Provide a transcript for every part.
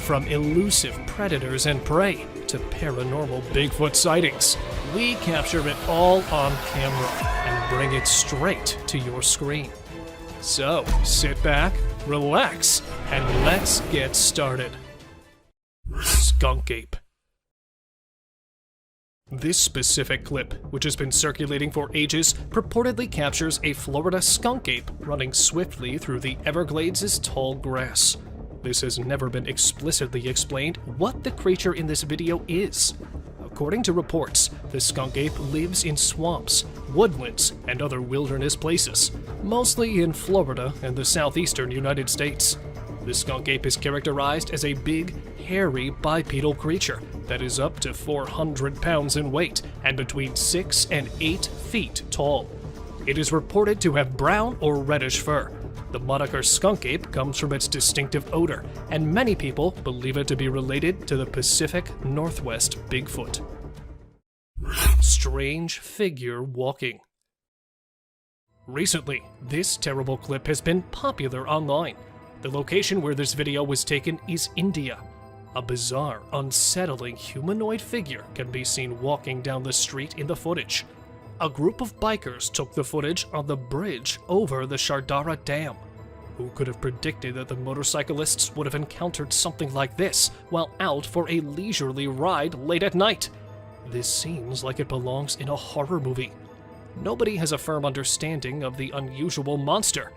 From elusive predators and prey to paranormal Bigfoot sightings, we capture it all on camera and bring it straight to your screen. So, sit back, relax, and let's get started. Skunk Ape. This specific clip, which has been circulating for ages, purportedly captures a Florida skunk ape running swiftly through the Everglades' tall grass. This has never been explicitly explained what the creature in this video is. According to reports, the skunk ape lives in swamps, woodlands, and other wilderness places, mostly in Florida and the southeastern United States. The skunk ape is characterized as a big, hairy, bipedal creature that is up to 400 pounds in weight and between 6 and 8 feet tall. It is reported to have brown or reddish fur. The moniker skunk ape comes from its distinctive odor, and many people believe it to be related to the Pacific Northwest Bigfoot. Strange figure walking. Recently, this terrible clip has been popular online. The location where this video was taken is India. A bizarre, unsettling humanoid figure can be seen walking down the street in the footage. A group of bikers took the footage on the bridge over the Shardara Dam. Who could have predicted that the motorcyclists would have encountered something like this while out for a leisurely ride late at night? This seems like it belongs in a horror movie. Nobody has a firm understanding of the unusual monster.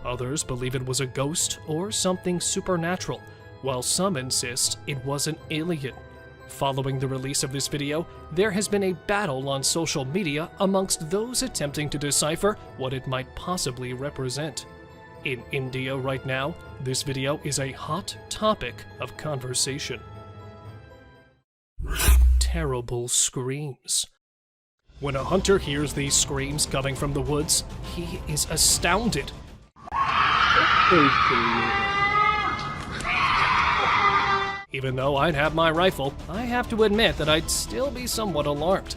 Others believe it was a ghost or something supernatural, while some insist it was an alien. Following the release of this video, there has been a battle on social media amongst those attempting to decipher what it might possibly represent. In India right now, this video is a hot topic of conversation. Terrible screams. When a hunter hears these screams coming from the woods, he is astounded. Even though I'd have my rifle, I have to admit that I'd still be somewhat alarmed.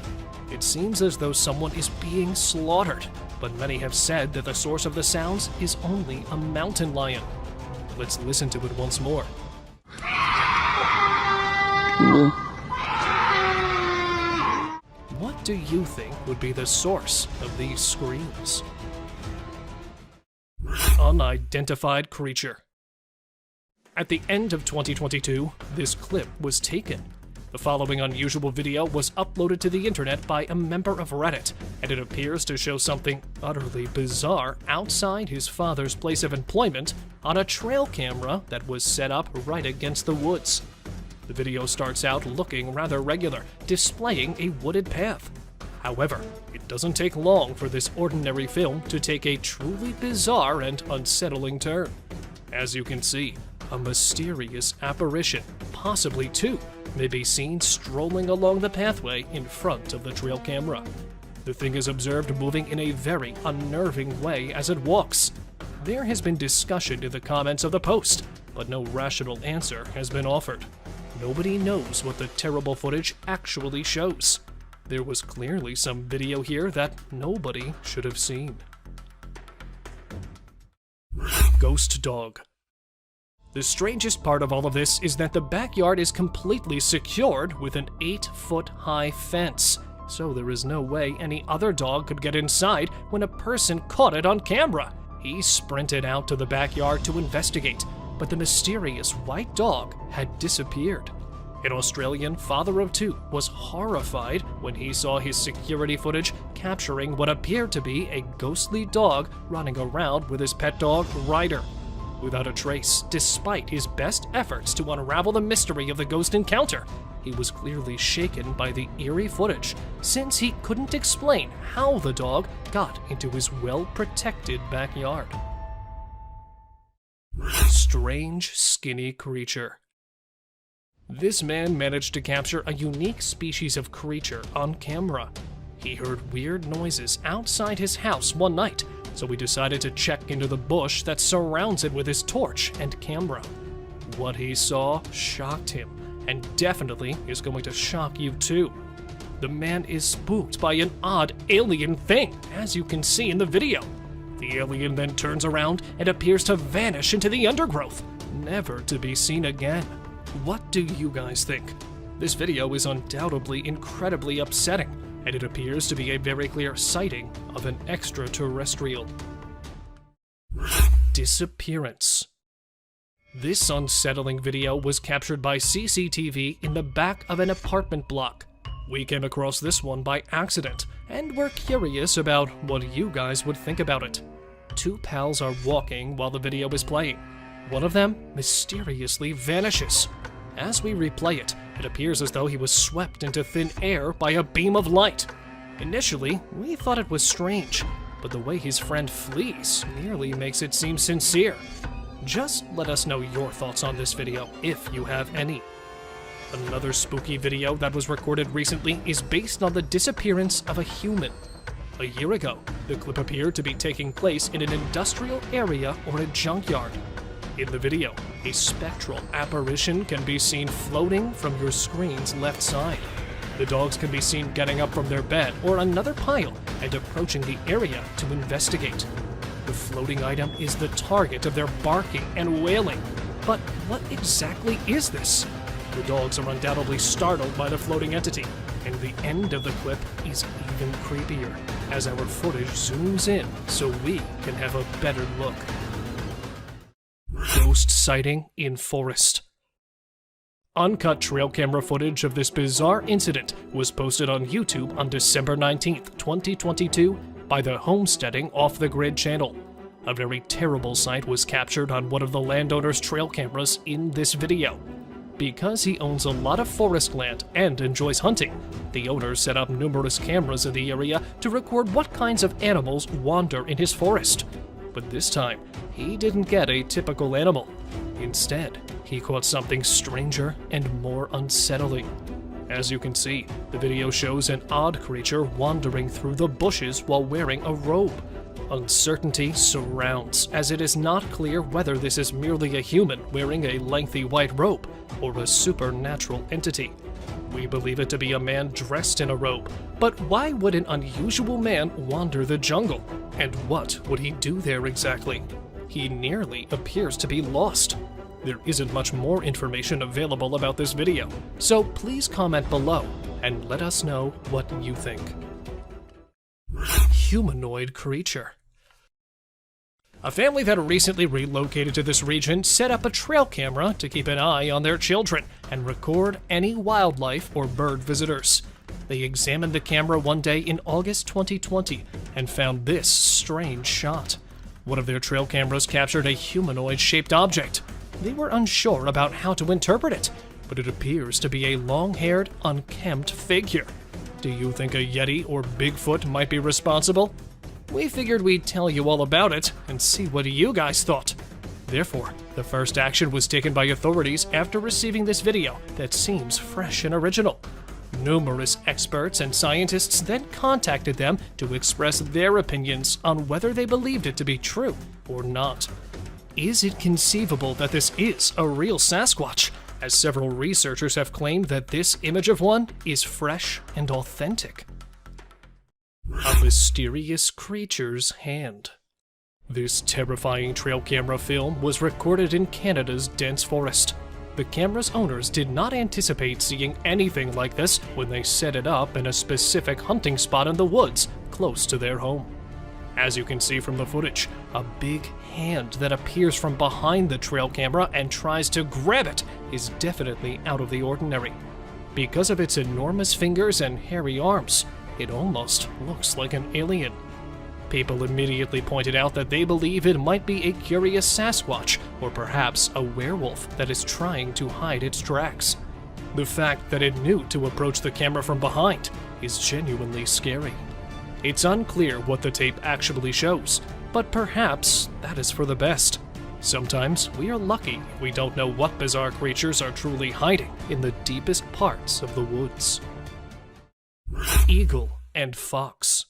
It seems as though someone is being slaughtered, but many have said that the source of the sounds is only a mountain lion. Let's listen to it once more. What do you think would be the source of these screams? Unidentified creature. At the end of 2022, this clip was taken. The following unusual video was uploaded to the internet by a member of Reddit, and it appears to show something utterly bizarre outside his father's place of employment on a trail camera that was set up right against the woods. The video starts out looking rather regular, displaying a wooded path. However, it doesn't take long for this ordinary film to take a truly bizarre and unsettling turn. As you can see, a mysterious apparition, possibly two, may be seen strolling along the pathway in front of the trail camera. The thing is observed moving in a very unnerving way as it walks. There has been discussion in the comments of the post, but no rational answer has been offered. Nobody knows what the terrible footage actually shows. There was clearly some video here that nobody should have seen. Ghost dog. The strangest part of all of this is that the backyard is completely secured with an 8-foot-high fence, so there is no way any other dog could get inside when a person caught it on camera. He sprinted out to the backyard to investigate, but the mysterious white dog had disappeared. An Australian father of two was horrified when he saw his security footage capturing what appeared to be a ghostly dog running around with his pet dog, Ryder. Without a trace, despite his best efforts to unravel the mystery of the ghost encounter, he was clearly shaken by the eerie footage, since he couldn't explain how the dog got into his well-protected backyard. Strange, skinny creature. This man managed to capture a unique species of creature on camera. He heard weird noises outside his house one night, so he decided to check into the bush that surrounds it with his torch and camera. What he saw shocked him, and definitely is going to shock you too. The man is spooked by an odd alien thing, as you can see in the video. The alien then turns around and appears to vanish into the undergrowth, never to be seen again. What do you guys think? This video is undoubtedly incredibly upsetting, and it appears to be a very clear sighting of an extraterrestrial. Disappearance. This unsettling video was captured by CCTV in the back of an apartment block. We came across this one by accident, and we're curious about what you guys would think about it. Two pals are walking while the video is playing. One of them mysteriously vanishes. As we replay it, it appears as though he was swept into thin air by a beam of light. Initially, we thought it was strange, but the way his friend flees nearly makes it seem sincere. Just let us know your thoughts on this video, if you have any. Another spooky video that was recorded recently is based on the disappearance of a human. A year ago, the clip appeared to be taking place in an industrial area or a junkyard. In the video, a spectral apparition can be seen floating from your screen's left side. The dogs can be seen getting up from their bed or another pile and approaching the area to investigate. The floating item is the target of their barking and wailing. But what exactly is this? The dogs are undoubtedly startled by the floating entity, and the end of the clip is even creepier as our footage zooms in so we can have a better look. Ghost sighting in forest. Uncut trail camera footage of this bizarre incident was posted on YouTube on December 19th, 2022 by the Homesteading Off the Grid channel. A very terrible sight was captured on one of the landowner's trail cameras in this video. Because he owns a lot of forest land and enjoys hunting, the owner set up numerous cameras in the area to record what kinds of animals wander in his forest. But this time, he didn't get a typical animal. Instead, he caught something stranger and more unsettling. As you can see, the video shows an odd creature wandering through the bushes while wearing a robe. Uncertainty surrounds, as it is not clear whether this is merely a human wearing a lengthy white robe or a supernatural entity. We believe it to be a man dressed in a robe, but why would an unusual man wander the jungle? And what would he do there exactly? He nearly appears to be lost. There isn't much more information available about this video, so please comment below and let us know what you think. Humanoid creature. A family that recently relocated to this region set up a trail camera to keep an eye on their children and record any wildlife or bird visitors. They examined the camera one day in August 2020 and found this strange shot. One of their trail cameras captured a humanoid-shaped object. They were unsure about how to interpret it, but it appears to be a long-haired, unkempt figure. Do you think a Yeti or Bigfoot might be responsible? We figured we'd tell you all about it and see what you guys thought. Therefore, the first action was taken by authorities after receiving this video that seems fresh and original. Numerous experts and scientists then contacted them to express their opinions on whether they believed it to be true or not. Is it conceivable that this is a real Sasquatch, as several researchers have claimed that this image of one is fresh and authentic? A mysterious creature's hand. This terrifying trail camera film was recorded in Canada's dense forest. The camera's owners did not anticipate seeing anything like this when they set it up in a specific hunting spot in the woods close to their home. As you can see from the footage, a big hand that appears from behind the trail camera and tries to grab it is definitely out of the ordinary. Because of its enormous fingers and hairy arms, it almost looks like an alien. People immediately pointed out that they believe it might be a curious Sasquatch, or perhaps a werewolf that is trying to hide its tracks. The fact that it knew to approach the camera from behind is genuinely scary. It's unclear what the tape actually shows, but perhaps that is for the best. Sometimes we are lucky if we don't know what bizarre creatures are truly hiding in the deepest parts of the woods. Eagle and fox.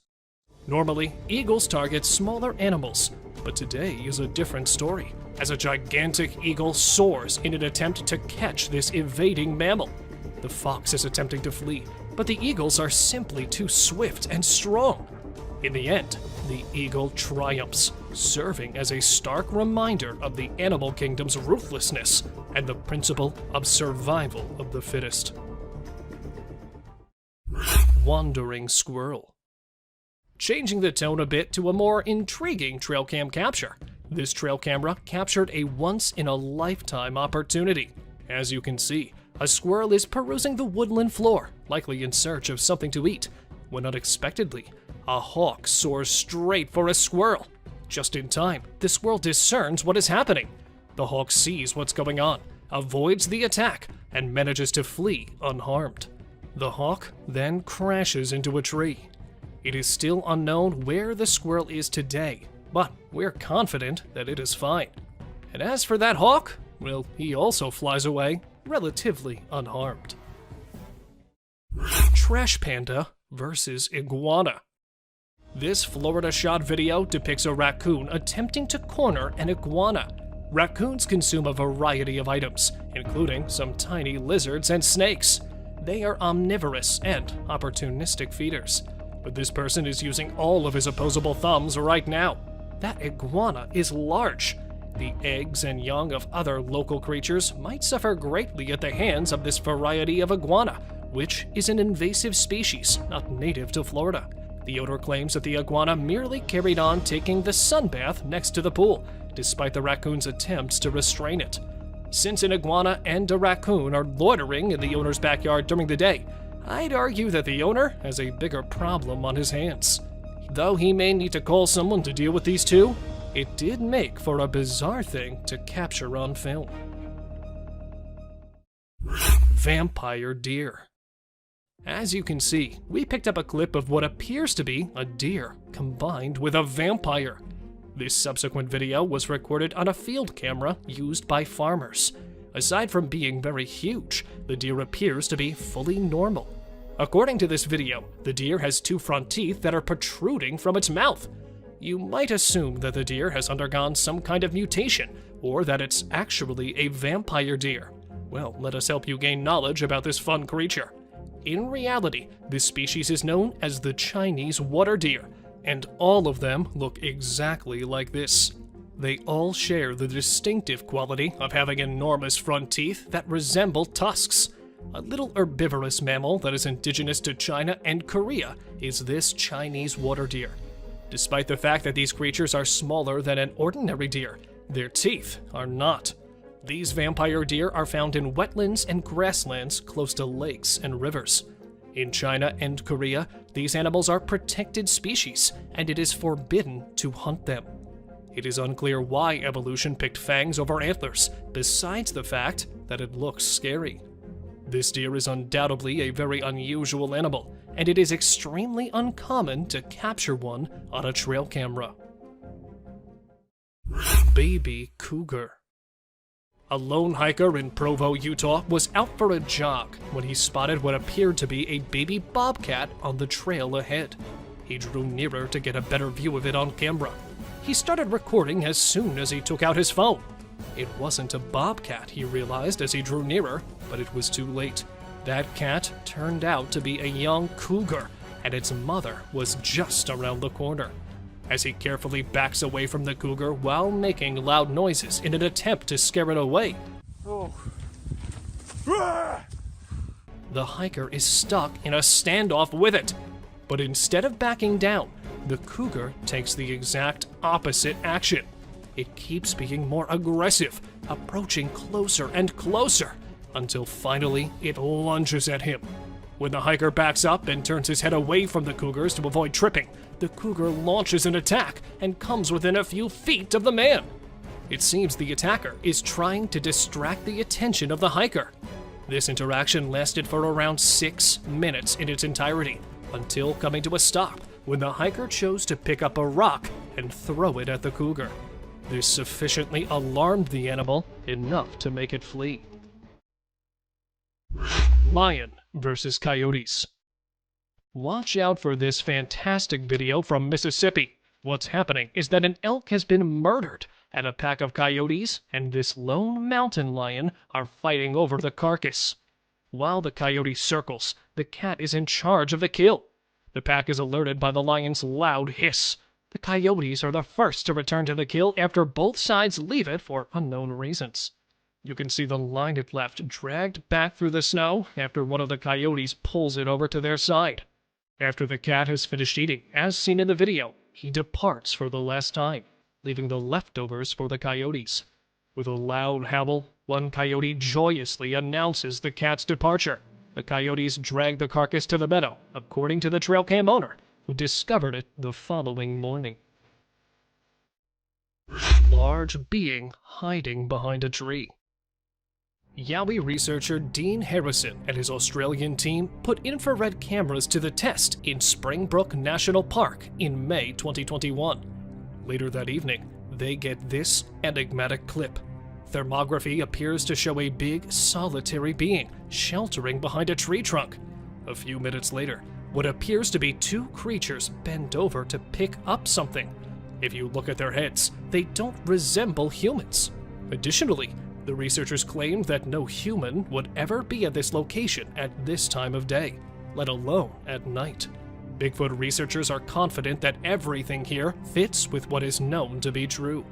Normally, eagles target smaller animals, but today is a different story, as a gigantic eagle soars in an attempt to catch this evading mammal. The fox is attempting to flee, but the eagles are simply too swift and strong. In the end, the eagle triumphs, serving as a stark reminder of the animal kingdom's ruthlessness and the principle of survival of the fittest. Wandering squirrel. Changing the tone a bit to a more intriguing trail cam capture, this trail camera captured a once-in-a-lifetime opportunity. As you can see, a squirrel is perusing the woodland floor, likely in search of something to eat, when unexpectedly, a hawk soars straight for a squirrel. Just in time, the squirrel discerns what is happening. The hawk sees what's going on, avoids the attack, and manages to flee unharmed. The hawk then crashes into a tree. It is still unknown where the squirrel is today, but we're confident that it is fine. And as for that hawk, well, he also flies away relatively unharmed. Trash panda versus iguana. This Florida shot video depicts a raccoon attempting to corner an iguana. Raccoons consume a variety of items, including some tiny lizards and snakes. They are omnivorous and opportunistic feeders. But this person is using all of his opposable thumbs right now. That iguana is large. The eggs and young of other local creatures might suffer greatly at the hands of this variety of iguana, which is an invasive species not native to Florida. The owner claims that the iguana merely carried on taking the sunbath next to the pool, despite the raccoon's attempts to restrain it. Since an iguana and a raccoon are loitering in the owner's backyard during the day, I'd argue that the owner has a bigger problem on his hands. Though he may need to call someone to deal with these two, it did make for a bizarre thing to capture on film. Vampire deer. As you can see, we picked up a clip of what appears to be a deer combined with a vampire. This subsequent video was recorded on a field camera used by farmers. Aside from being very huge, the deer appears to be fully normal. According to this video, the deer has two front teeth that are protruding from its mouth. You might assume that the deer has undergone some kind of mutation, or that it's actually a vampire deer. Well, let us help you gain knowledge about this fun creature. In reality, this species is known as the Chinese water deer, and all of them look exactly like this. They all share the distinctive quality of having enormous front teeth that resemble tusks. A little herbivorous mammal that is indigenous to China and Korea is this Chinese water deer. Despite the fact that these creatures are smaller than an ordinary deer, their teeth are not. These vampire deer are found in wetlands and grasslands close to lakes and rivers. In China and Korea, these animals are protected species, and it is forbidden to hunt them. It is unclear why evolution picked fangs over antlers, besides the fact that it looks scary. This deer is undoubtedly a very unusual animal, and it is extremely uncommon to capture one on a trail camera. Baby cougar. A lone hiker in Provo, Utah was out for a jog when he spotted what appeared to be a baby bobcat on the trail ahead. He drew nearer to get a better view of it on camera. He started recording as soon as he took out his phone. It wasn't a bobcat, he realized as he drew nearer, but it was too late. That cat turned out to be a young cougar, and its mother was just around the corner. As he carefully backs away from the cougar while making loud noises in an attempt to scare it away, the hiker is stuck in a standoff with it. But instead of backing down, the cougar takes the exact opposite action. It keeps being more aggressive, approaching closer and closer, until finally it lunges at him. When the hiker backs up and turns his head away from the cougars to avoid tripping, the cougar launches an attack and comes within a few feet of the man. It seems the attacker is trying to distract the attention of the hiker. This interaction lasted for around 6 minutes in its entirety, until coming to a stop when the hiker chose to pick up a rock and throw it at the cougar. This sufficiently alarmed the animal enough to make it flee. Lion versus coyotes. Watch out for this fantastic video from Mississippi. What's happening is that an elk has been murdered, and a pack of coyotes and this lone mountain lion are fighting over the carcass. While the coyote circles, the cat is in charge of the kill. The pack is alerted by the lion's loud hiss. The coyotes are the first to return to the kill after both sides leave it for unknown reasons. You can see the line it left dragged back through the snow after one of the coyotes pulls it over to their side. After the cat has finished eating, as seen in the video, he departs for the last time, leaving the leftovers for the coyotes. With a loud howl, one coyote joyously announces the cat's departure. The coyotes drag the carcass to the meadow, according to the trail cam owner, who discovered it the following morning. Large being hiding behind a tree. Yowie researcher Dean Harrison and his Australian team put infrared cameras to the test in Springbrook National Park in May 2021. Later that evening, they get this enigmatic clip. Thermography appears to show a big, solitary being sheltering behind a tree trunk. A few minutes later, what appears to be two creatures bend over to pick up something. If you look at their heads, they don't resemble humans. Additionally, the researchers claimed that no human would ever be at this location at this time of day, let alone at night. Bigfoot researchers are confident that everything here fits with what is known to be true.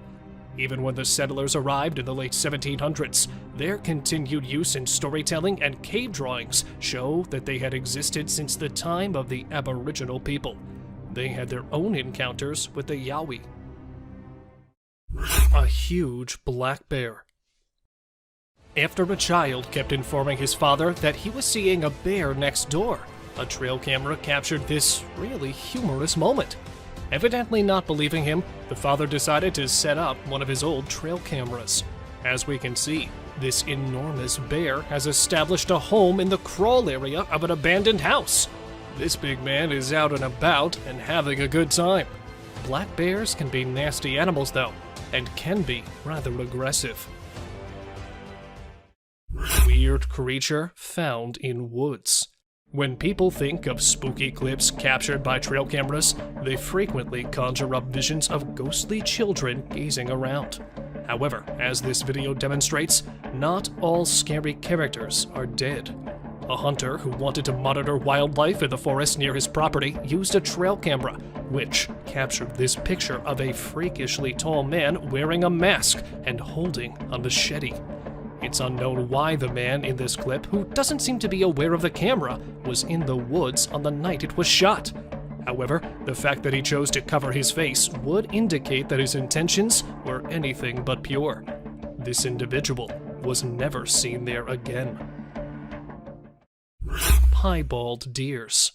Even when the settlers arrived in the late 1700s, their continued use in storytelling and cave drawings show that they had existed since the time of the Aboriginal people. They had their own encounters with the Yowie. A huge black bear. After a child kept informing his father that he was seeing a bear next door, a trail camera captured this really humorous moment. Evidently not believing him, the father decided to set up one of his old trail cameras. As we can see, this enormous bear has established a home in the crawl area of an abandoned house. This big man is out and about and having a good time. Black bears can be nasty animals though, and can be rather aggressive. Weird creature found in woods. When people think of spooky clips captured by trail cameras, they frequently conjure up visions of ghostly children gazing around. However, as this video demonstrates, not all scary characters are dead. A hunter who wanted to monitor wildlife in the forest near his property used a trail camera, which captured this picture of a freakishly tall man wearing a mask and holding a machete. It's unknown why the man in this clip, who doesn't seem to be aware of the camera, was in the woods on the night it was shot. However, the fact that he chose to cover his face would indicate that his intentions were anything but pure. This individual was never seen there again. Piebald deers.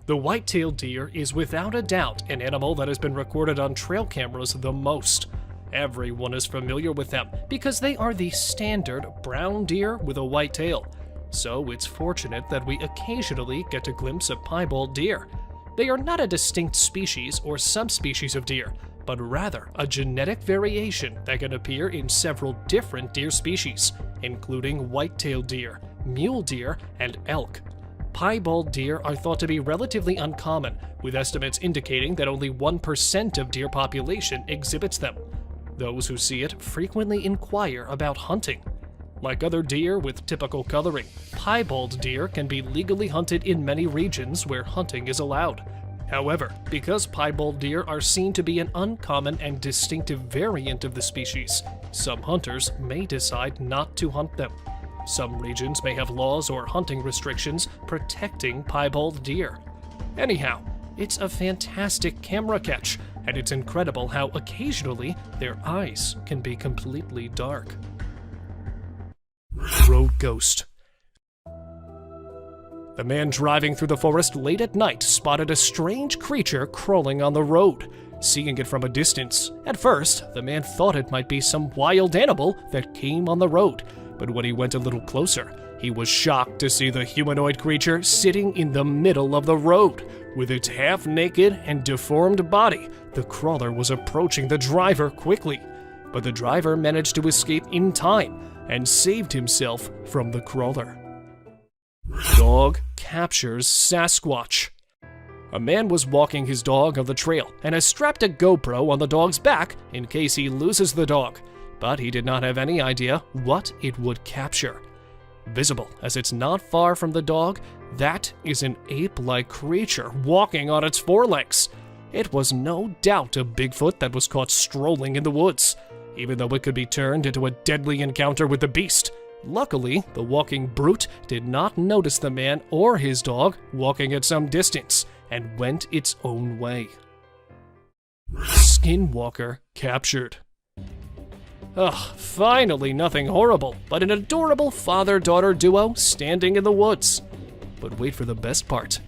The white-tailed deer is without a doubt an animal that has been recorded on trail cameras the most. Everyone is familiar with them because they are the standard brown deer with a white tail. So it's fortunate that we occasionally get a glimpse of piebald deer. They are not a distinct species or subspecies of deer, but rather a genetic variation that can appear in several different deer species, including white-tailed deer, mule deer, and elk. Piebald deer are thought to be relatively uncommon, with estimates indicating that only 1% of deer population exhibits them. Those who see it frequently inquire about hunting. Like other deer with typical coloring, piebald deer can be legally hunted in many regions where hunting is allowed. However, because piebald deer are seen to be an uncommon and distinctive variant of the species, some hunters may decide not to hunt them. Some regions may have laws or hunting restrictions protecting piebald deer. Anyhow, it's a fantastic camera catch, and it's incredible how occasionally their eyes can be completely dark. Road ghost. The man driving through the forest late at night spotted a strange creature crawling on the road. Seeing it from a distance, at first, the man thought it might be some wild animal that came on the road, but when he went a little closer, he was shocked to see the humanoid creature sitting in the middle of the road. With its half-naked and deformed body, the crawler was approaching the driver quickly, but the driver managed to escape in time and saved himself from the crawler. Dog captures Sasquatch. A man was walking his dog on the trail and has strapped a GoPro on the dog's back in case he loses the dog, but he did not have any idea what it would capture. Visible as it's not far from the dog, That is an ape-like creature walking on its forelegs. It was no doubt a Bigfoot that was caught strolling in the woods, even though it could be turned into a deadly encounter with the beast. Luckily, the walking brute did not notice the man or his dog walking at some distance and went its own way. Skinwalker captured. Ugh, finally nothing horrible, but an adorable father-daughter duo standing in the woods. But wait for the best part.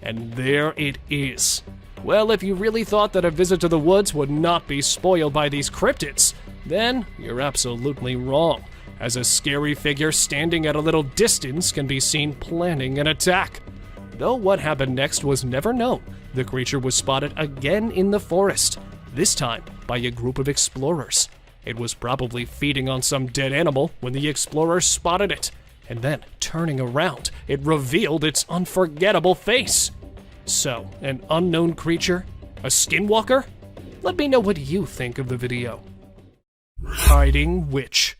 And there it is. Well, if you really thought that a visit to the woods would not be spoiled by these cryptids, then you're absolutely wrong, as a scary figure standing at a little distance can be seen planning an attack. Though what happened next was never known, the creature was spotted again in the forest, this time by a group of explorers. It was probably feeding on some dead animal when the explorers spotted it, and then, turning around, it revealed its unforgettable face. So, an unknown creature? A skinwalker? Let me know what you think of the video. Hiding witch.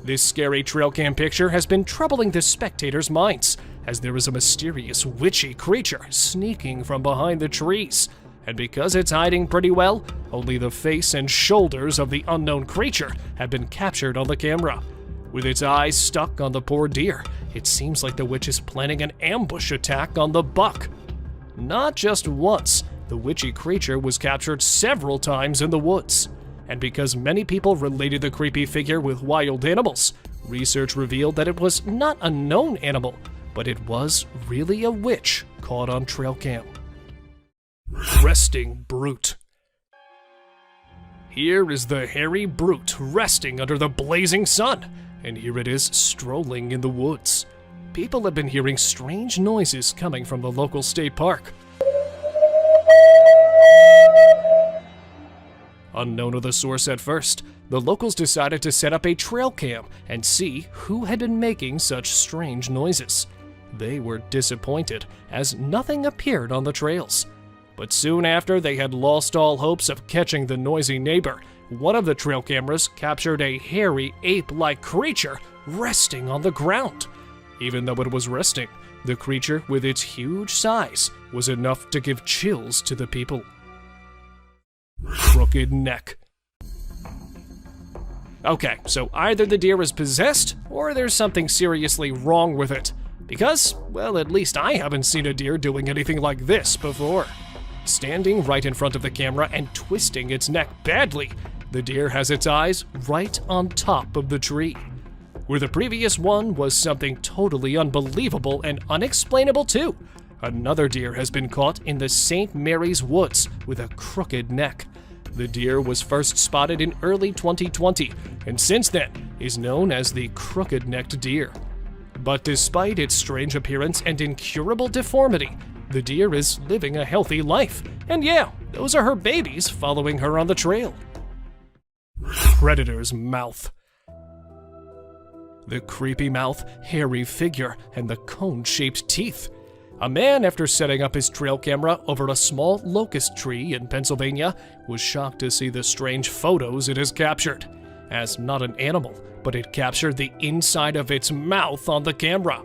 This scary trail cam picture has been troubling the spectators' minds, as there is a mysterious witchy creature sneaking from behind the trees. And because it's hiding pretty well, only the face and shoulders of the unknown creature have been captured on the camera. With its eyes stuck on the poor deer, it seems like the witch is planning an ambush attack on the buck. Not just once, the witchy creature was captured several times in the woods. And because many people related the creepy figure with wild animals, research revealed that it was not a known animal, but it was really a witch caught on trail cam. Resting brute. Here is the hairy brute resting under the blazing sun, and here it is strolling in the woods. People have been hearing strange noises coming from the local state park. Unknown of the source at first, the locals decided to set up a trail cam and see who had been making such strange noises. They were disappointed, as nothing appeared on the trails. But soon after they had lost all hopes of catching the noisy neighbor, one of the trail cameras captured a hairy ape-like creature resting on the ground. Even though it was resting, the creature with its huge size was enough to give chills to the people. Crooked neck. Okay, so either the deer is possessed, or there's something seriously wrong with it. Because, well, at least I haven't seen a deer doing anything like this before. Standing right in front of the camera and twisting its neck badly, the deer has its eyes right on top of the tree. Where the previous one was something totally unbelievable and unexplainable too. Another deer has been caught in the St. Mary's Woods with a crooked neck. The deer was first spotted in early 2020, and since then is known as the crooked-necked deer. But despite its strange appearance and incurable deformity, the deer is living a healthy life. And yeah, those are her babies following her on the trail. Predator's mouth. The creepy mouth, hairy figure, and the cone-shaped teeth. A man, after setting up his trail camera over a small locust tree in Pennsylvania, was shocked to see the strange photos it has captured. As not an animal, but it captured the inside of its mouth on the camera.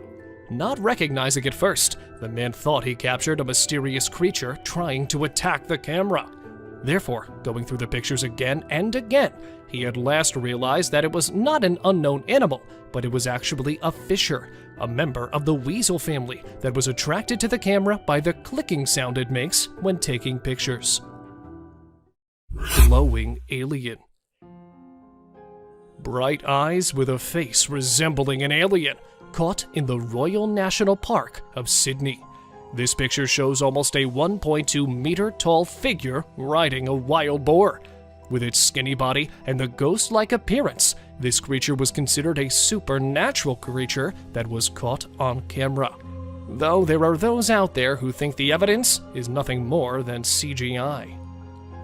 Not recognizing it first, the man thought he captured a mysterious creature trying to attack the camera. Therefore, going through the pictures again and again, he at last realized that it was not an unknown animal, but it was actually a fisher, a member of the weasel family that was attracted to the camera by the clicking sound it makes when taking pictures. Glowing alien. Bright eyes with a face resembling an alien, caught in the Royal National Park of Sydney. This picture shows almost a 1.2 meter tall figure riding a wild boar. With its skinny body and the ghost-like appearance, this creature was considered a supernatural creature that was caught on camera. Though there are those out there who think the evidence is nothing more than CGI.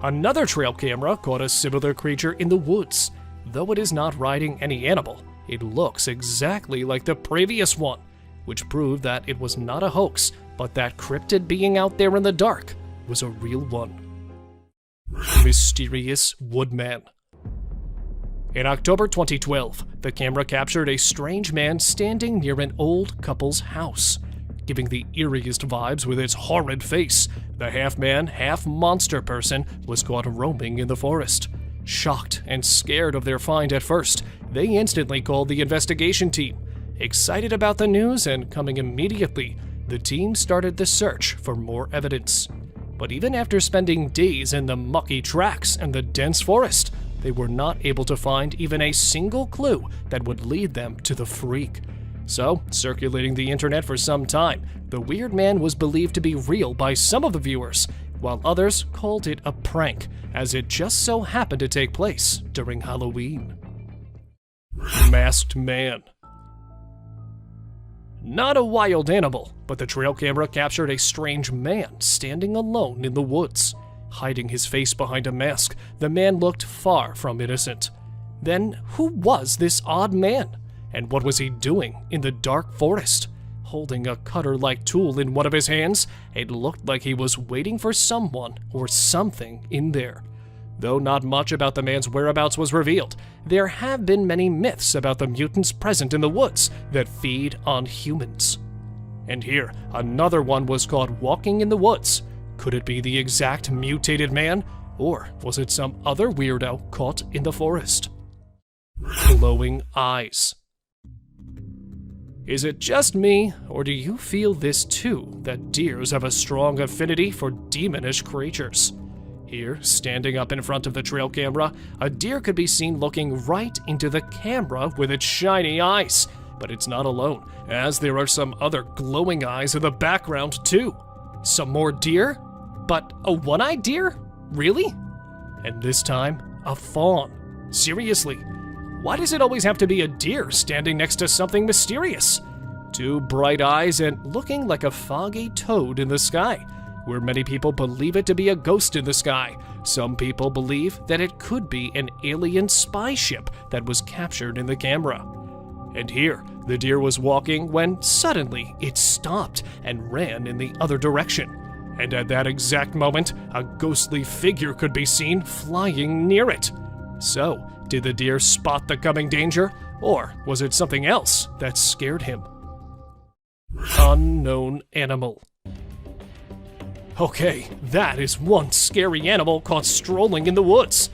Another trail camera caught a similar creature in the woods. Though it is not riding any animal, it looks exactly like the previous one, which proved that it was not a hoax, but that cryptid being out there in the dark was a real one. Mysterious Woodman. In October 2012, the camera captured a strange man standing near an old couple's house. Giving the eeriest vibes with its horrid face, the half-man, half-monster person was caught roaming in the forest. Shocked and scared of their find at first, they instantly called the investigation team. Excited about the news and coming immediately, the team started the search for more evidence. But even after spending days in the mucky tracks and the dense forest, they were not able to find even a single clue that would lead them to the freak. So, circulating the internet for some time, the weird man was believed to be real by some of the viewers, while others called it a prank, as it just so happened to take place during Halloween. Masked Man. Not a wild animal, but the trail camera captured a strange man standing alone in the woods. Hiding his face behind a mask, the man looked far from innocent. Then, who was this odd man? And what was he doing in the dark forest? Holding a cutter-like tool in one of his hands, it looked like he was waiting for someone or something in there. Though not much about the man's whereabouts was revealed, there have been many myths about the mutants present in the woods that feed on humans. And here, another one was caught walking in the woods. Could it be the exact mutated man, or was it some other weirdo caught in the forest? Glowing eyes. Is it just me, or do you feel this too, that deers have a strong affinity for demonish creatures? Here, standing up in front of the trail camera, a deer could be seen looking right into the camera with its shiny eyes. But it's not alone, as there are some other glowing eyes in the background too. Some more deer? But a one-eyed deer? Really? And this time, a fawn. Seriously, why does it always have to be a deer standing next to something mysterious? Two bright eyes and looking like a foggy toad in the sky, where many people believe it to be a ghost in the sky. Some people believe that it could be an alien spy ship that was captured in the camera. And here, the deer was walking when suddenly it stopped and ran in the other direction. And at that exact moment, a ghostly figure could be seen flying near it. So, did the deer spot the coming danger, or was it something else that scared him? Unknown animal. Okay, that is one scary animal caught strolling in the woods.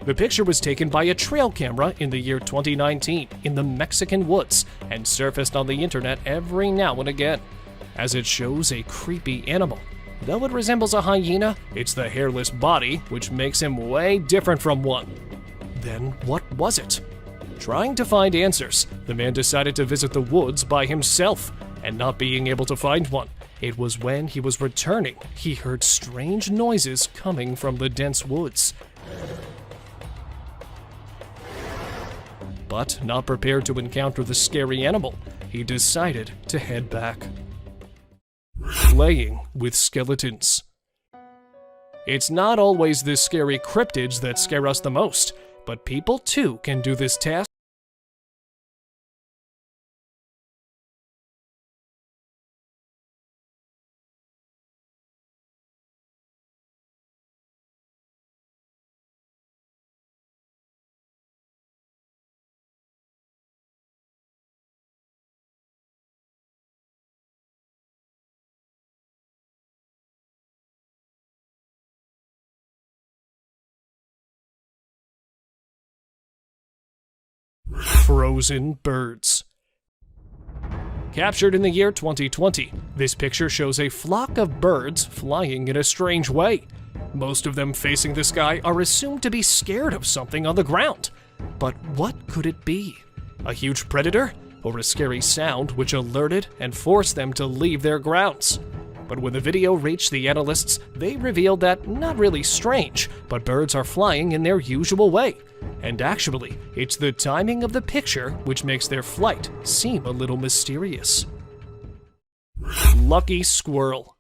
The picture was taken by a trail camera in the year 2019 in the Mexican woods and surfaced on the internet every now and again. As it shows a creepy animal. Though it resembles a hyena, it's the hairless body which makes him way different from one. Then what was it? Trying to find answers, the man decided to visit the woods by himself, and not being able to find one. It was when he was returning, he heard strange noises coming from the dense woods. But not prepared to encounter the scary animal, he decided to head back. Playing with skeletons. It's not always the scary cryptids that scare us the most, but people too can do this task. Frozen birds. Captured in the year 2020, this picture shows a flock of birds flying in a strange way. Most of them facing the sky are assumed to be scared of something on the ground. But what could it be? A huge predator? Or a scary sound which alerted and forced them to leave their grounds? But when the video reached the analysts, they revealed that not really strange, but birds are flying in their usual way. And actually, it's the timing of the picture which makes their flight seem a little mysterious. Lucky squirrel.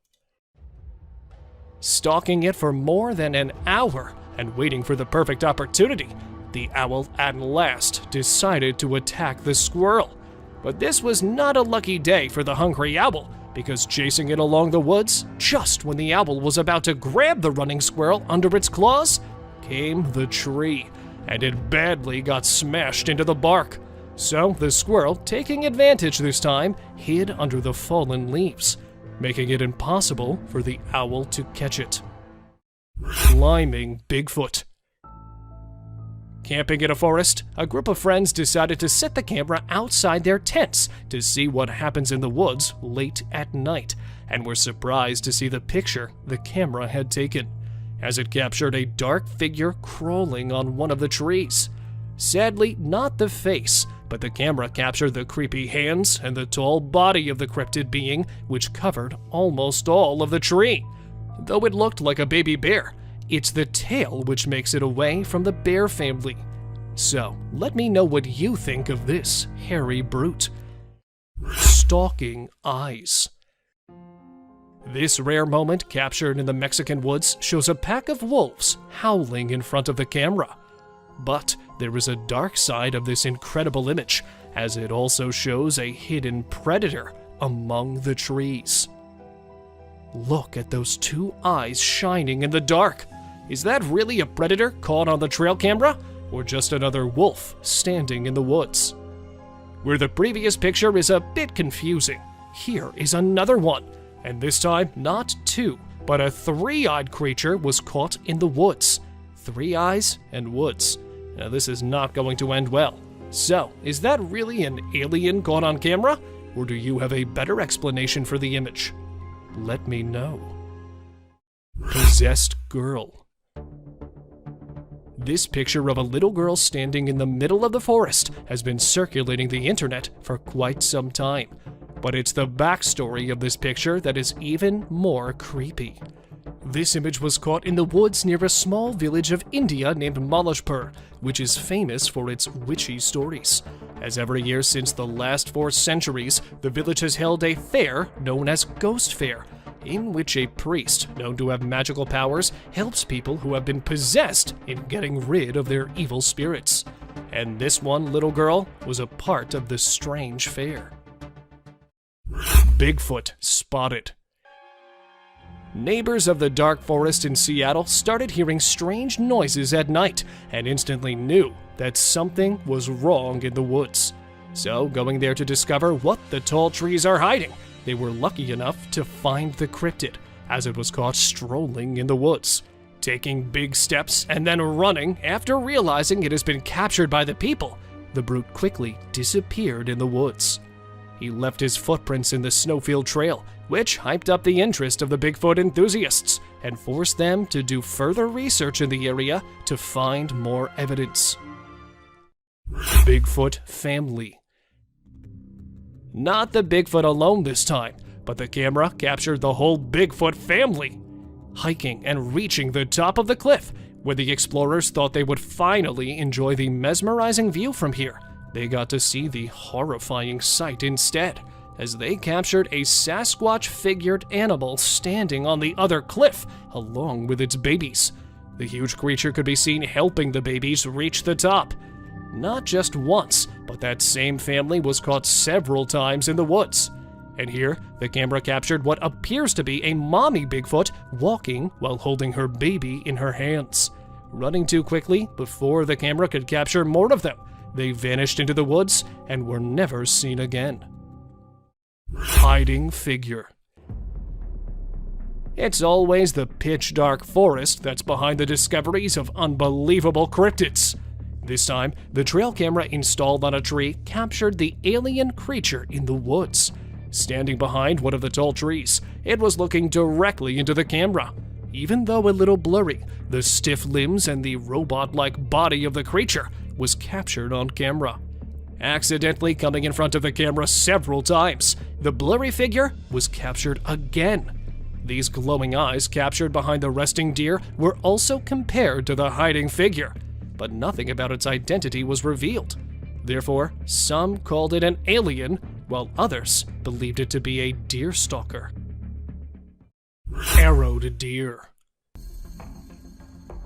Stalking it for more than an hour and waiting for the perfect opportunity, the owl at last decided to attack the squirrel. But this was not a lucky day for the hungry owl, because chasing it along the woods, just when the owl was about to grab the running squirrel under its claws, came the tree. and it badly got smashed into the bark. So the squirrel, taking advantage this time, hid under the fallen leaves, making it impossible for the owl to catch it. Climbing Bigfoot. Camping in a forest, a group of friends decided to set the camera outside their tents to see what happens in the woods late at night, and were surprised to see the picture the camera had taken, as it captured a dark figure crawling on one of the trees. Sadly, not the face, but the camera captured the creepy hands and the tall body of the cryptid being, which covered almost all of the tree. Though it looked like a baby bear, it's the tail which makes it away from the bear family. So, let me know what you think of this hairy brute. Stalking eyes. This rare moment captured in the Mexican woods shows a pack of wolves howling in front of the camera. But there is a dark side of this incredible image, as it also shows a hidden predator among the trees. Look at those two eyes shining in the dark. Is that really a predator caught on the trail camera, or just another wolf standing in the woods? Where the previous picture is a bit confusing, here is another one, and this time not two, but a three-eyed creature was caught in the woods. 3 eyes and woods. Now this is not going to end well. So, is that really an alien caught on camera, or do you have a better explanation for the image? Let me know. Possessed girl. This picture of a little girl standing in the middle of the forest has been circulating the internet for quite some time. But it's the backstory of this picture that is even more creepy. This image was caught in the woods near a small village of India named Malajpur, which is famous for its witchy stories. As every year since the last 4 centuries, the village has held a fair known as Ghost Fair, in which a priest, known to have magical powers, helps people who have been possessed in getting rid of their evil spirits. And this one little girl was a part of the strange fair. Bigfoot Spotted. Neighbors of the dark forest in Seattle started hearing strange noises at night and instantly knew that something was wrong in the woods. So, going there to discover what the tall trees are hiding, they were lucky enough to find the cryptid, as it was caught strolling in the woods, taking big steps and then running after realizing it has been captured by the people. The brute quickly disappeared in the woods. He left his footprints in the snowfield trail, which hyped up the interest of the Bigfoot enthusiasts and forced them to do further research in the area to find more evidence. Bigfoot Family. Not the Bigfoot alone this time, but the camera captured the whole Bigfoot family, hiking and reaching the top of the cliff, where the explorers thought they would finally enjoy the mesmerizing view from here. They got to see the horrifying sight instead, as they captured a Sasquatch-figured animal standing on the other cliff, along with its babies. The huge creature could be seen helping the babies reach the top. Not just once, but that same family was caught several times in the woods. And here, the camera captured what appears to be a mommy Bigfoot walking while holding her baby in her hands. Running too quickly before the camera could capture more of them, they vanished into the woods and were never seen again. Hiding figure. It's always the pitch-dark forest that's behind the discoveries of unbelievable cryptids. This time, the trail camera installed on a tree captured the alien creature in the woods. Standing behind one of the tall trees, it was looking directly into the camera. Even though a little blurry, the stiff limbs and the robot-like body of the creature was captured on camera. Accidentally coming in front of the camera several times, the blurry figure was captured again. These glowing eyes captured behind the resting deer were also compared to the hiding figure, but nothing about its identity was revealed. Therefore, some called it an alien, while others believed it to be a deer stalker. Arrowed deer.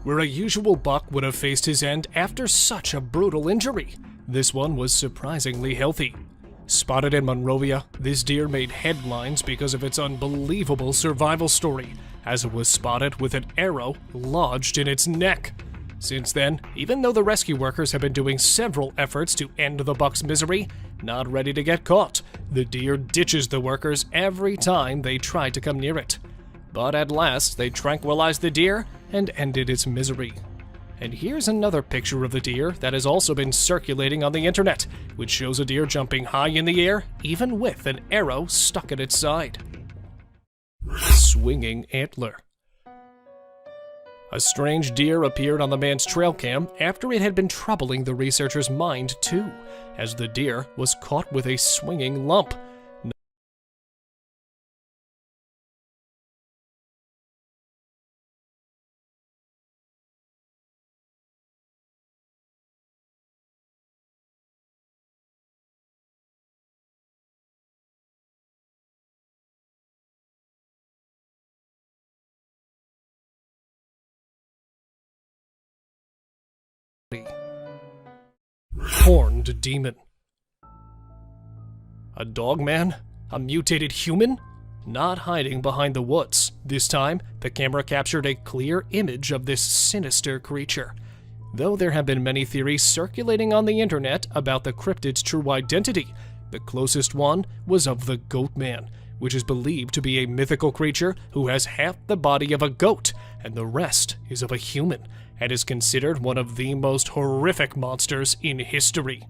Where a usual buck would have faced his end after such a brutal injury, this one was surprisingly healthy. Spotted in Monrovia, this deer made headlines because of its unbelievable survival story, as it was spotted with an arrow lodged in its neck. Since then, even though the rescue workers have been doing several efforts to end the buck's misery, not ready to get caught, the deer ditches the workers every time they try to come near it. But at last, they tranquilized the deer and ended its misery. And here's another picture of the deer that has also been circulating on the internet, which shows a deer jumping high in the air, even with an arrow stuck at its side. Swinging antler. A strange deer appeared on the man's trail cam after it had been troubling the researcher's mind too, as the deer was caught with a swinging lump. Horned demon. A dog man? A mutated human? Not hiding behind the woods. This time, the camera captured a clear image of this sinister creature. Though there have been many theories circulating on the internet about the cryptid's true identity, the closest one was of the Goat Man, which is believed to be a mythical creature who has half the body of a goat and the rest is of a human, and is considered one of the most horrific monsters in history.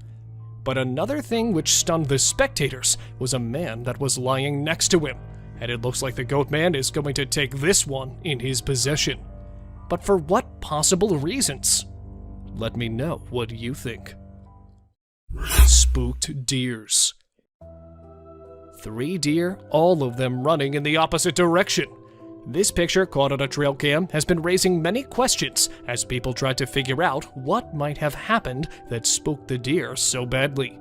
But another thing which stunned the spectators was a man that was lying next to him, and it looks like the Goat Man is going to take this one in his possession. But for what possible reasons? Let me know what you think. Spooked deers. 3 deer, all of them running in the opposite direction. This picture, caught on a trail cam, has been raising many questions as people try to figure out what might have happened that spooked the deer so badly.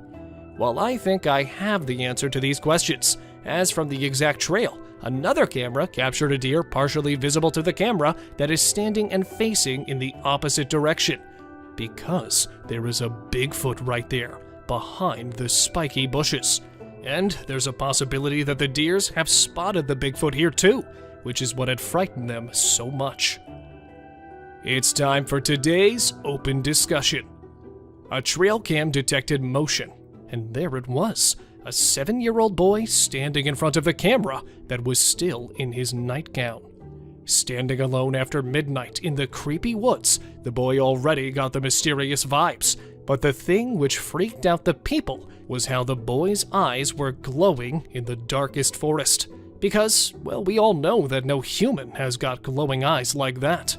Well, I think I have the answer to these questions, as from the exact trail, another camera captured a deer partially visible to the camera that is standing and facing in the opposite direction, because there is a Bigfoot right there, behind the spiky bushes. And there's a possibility that the deers have spotted the Bigfoot here too, which is what had frightened them so much. It's time for today's open discussion. A trail cam detected motion, and there it was, a 7-year-old boy standing in front of the camera that was still in his nightgown. Standing alone after midnight in the creepy woods, the boy already got the mysterious vibes, but the thing which freaked out the people was how the boy's eyes were glowing in the darkest forest. Because, well, we all know that no human has got glowing eyes like that.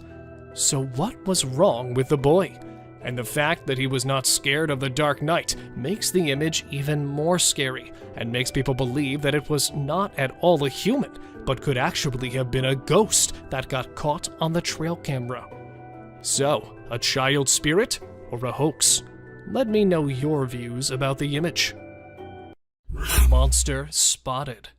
So what was wrong with the boy? And the fact that he was not scared of the dark night makes the image even more scary, and makes people believe that it was not at all a human, but could actually have been a ghost that got caught on the trail camera. So, a child spirit or a hoax? Let me know your views about the image. Monster spotted.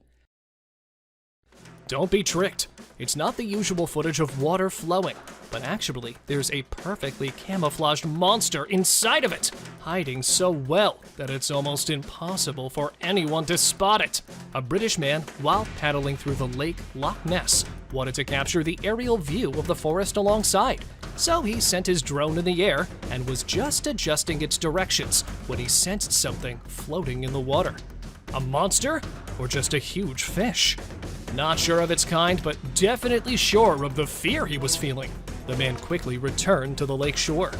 Don't be tricked. It's not the usual footage of water flowing, but actually there's a perfectly camouflaged monster inside of it, hiding so well that it's almost impossible for anyone to spot it. A British man, while paddling through the Lake Loch Ness, wanted to capture the aerial view of the forest alongside. So he sent his drone in the air and was just adjusting its directions when he sensed something floating in the water. A monster? Or just a huge fish? Not sure of its kind, but definitely sure of the fear he was feeling. The man quickly returned to the lake shore,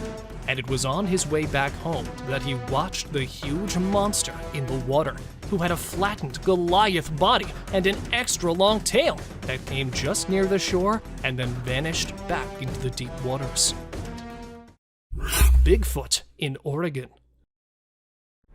and it was on his way back home that he watched the huge monster in the water, who had a flattened Goliath body and an extra long tail that came just near the shore and then vanished back into the deep waters. Bigfoot in Oregon.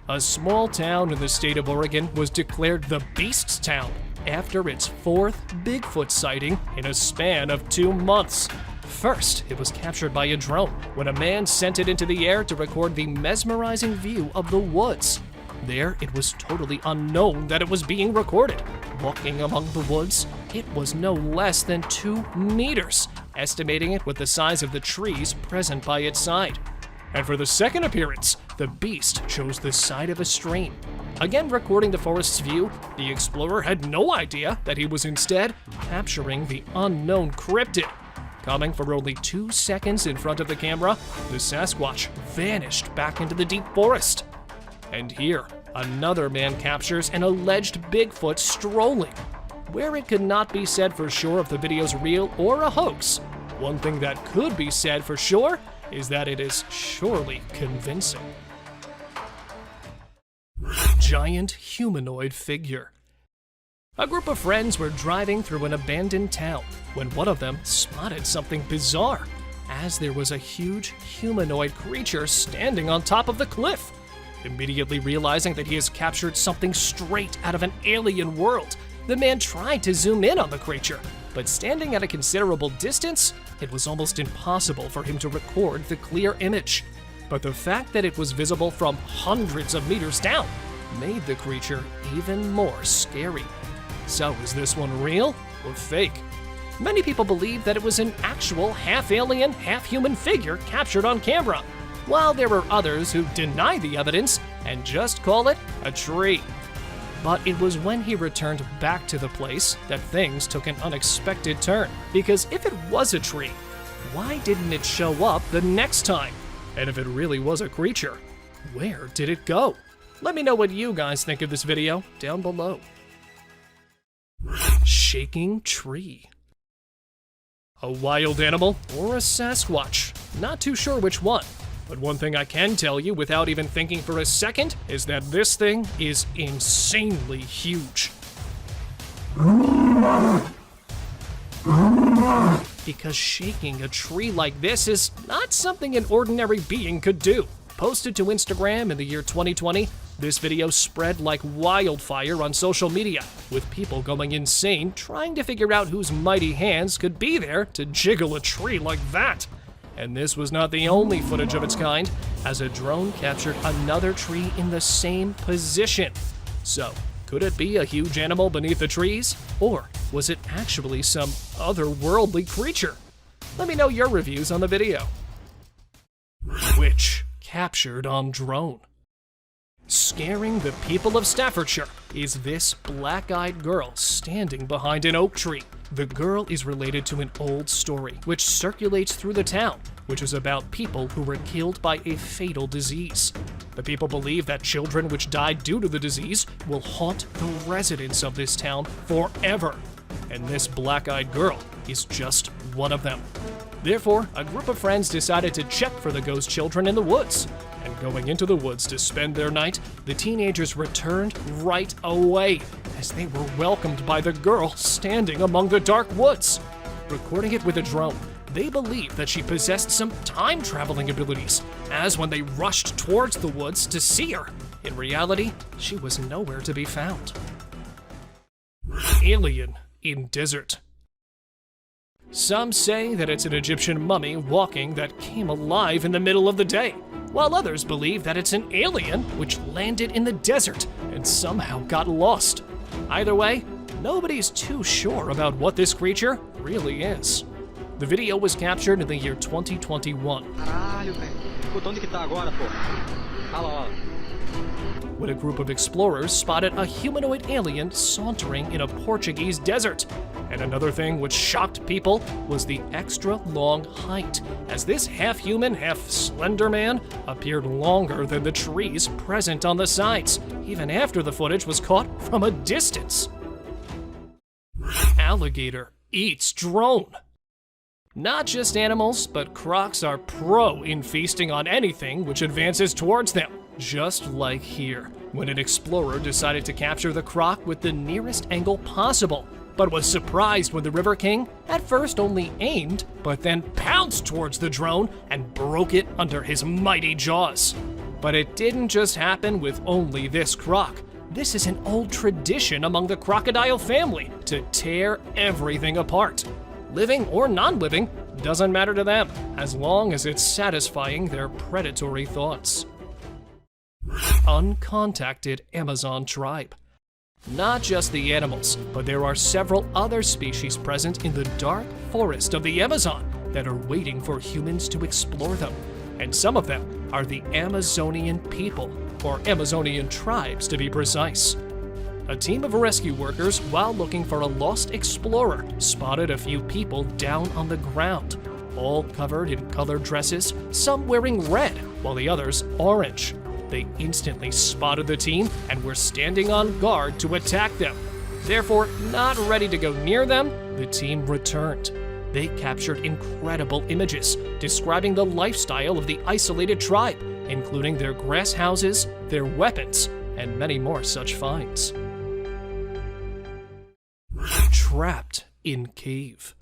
A small town in the state of Oregon was declared the Beast's Town after its 4th Bigfoot sighting in a span of 2 months. First, it was captured by a drone when a man sent it into the air to record the mesmerizing view of the woods. There, it was totally unknown that it was being recorded. Walking among the woods, it was no less than 2 meters, estimating it with the size of the trees present by its side. And for the second appearance, the beast chose the side of a stream. Again recording the forest's view, the explorer had no idea that he was instead capturing the unknown cryptid. Coming for only 2 seconds in front of the camera, the Sasquatch vanished back into the deep forest. And here, another man captures an alleged Bigfoot strolling. Where it could not be said for sure if the video's real or a hoax, one thing that could be said for sure is that it is surely convincing. Giant humanoid figure. A group of friends were driving through an abandoned town when one of them spotted something bizarre, as there was a huge humanoid creature standing on top of the cliff. Immediately realizing that he has captured something straight out of an alien world, the man tried to zoom in on the creature, but standing at a considerable distance, it was almost impossible for him to record the clear image. But the fact that it was visible from hundreds of meters down made the creature even more scary. So is this one real or fake? Many people believe that it was an actual half-alien, half-human figure captured on camera, while there were others who deny the evidence and just call it a tree. But it was when he returned back to the place that things took an unexpected turn. Because if it was a tree, why didn't it show up the next time? And if it really was a creature, where did it go? Let me know what you guys think of this video down below. Shaking tree. A wild animal or a Sasquatch? Not too sure which one. But one thing I can tell you without even thinking for a second is that this thing is insanely huge. Because shaking a tree like this is not something an ordinary being could do. Posted to Instagram in the year 2020, this video spread like wildfire on social media, with people going insane trying to figure out whose mighty hands could be there to jiggle a tree like that. And this was not the only footage of its kind, as a drone captured another tree in the same position. So, could it be a huge animal beneath the trees? Or was it actually some otherworldly creature? Let me know your reviews on the video. Witch captured on drone. Scaring the people of Staferture is this black-eyed girl standing behind an oak tree. The girl is related to an old story which circulates through the town, which is about people who were killed by a fatal disease. The people believe that children which died due to the disease will haunt the residents of this town forever. And this black-eyed girl is just one of them. Therefore, a group of friends decided to check for the ghost children in the woods. And going into the woods to spend their night, the teenagers returned right away, as they were welcomed by the girl standing among the dark woods. Recording it with a drone, they believed that she possessed some time-traveling abilities, as when they rushed towards the woods to see her, in reality, she was nowhere to be found. Alien in desert. Some say that it's an Egyptian mummy walking that came alive in the middle of the day, while others believe that it's an alien which landed in the desert and somehow got lost. Either way, nobody's too sure about what this creature really is. The video was captured in the year 2021. When a group of explorers spotted a humanoid alien sauntering in a Portuguese desert. And another thing which shocked people was the extra long height, as this half-human, half-slender man appeared longer than the trees present on the sides, even after the footage was caught from a distance. Alligator eats drone. Not just animals, but crocs are pro in feasting on anything which advances towards them. Just like here, when an explorer decided to capture the croc with the nearest angle possible, but was surprised when the River King at first only aimed, but then pounced towards the drone and broke it under his mighty jaws. But it didn't just happen with only this croc. This is an old tradition among the crocodile family to tear everything apart. Living or non-living doesn't matter to them, as long as it's satisfying their predatory thoughts. Uncontacted Amazon tribe. Not just the animals, but there are several other species present in the dark forest of the Amazon that are waiting for humans to explore them. And some of them are the Amazonian people, or Amazonian tribes to be precise. A team of rescue workers, while looking for a lost explorer, spotted a few people down on the ground, all covered in colored dresses, some wearing red, while the others orange. They instantly spotted the team and were standing on guard to attack them. Therefore, not ready to go near them, the team returned. They captured incredible images describing the lifestyle of the isolated tribe, including their grass houses, their weapons, and many more such finds. Trapped in cave.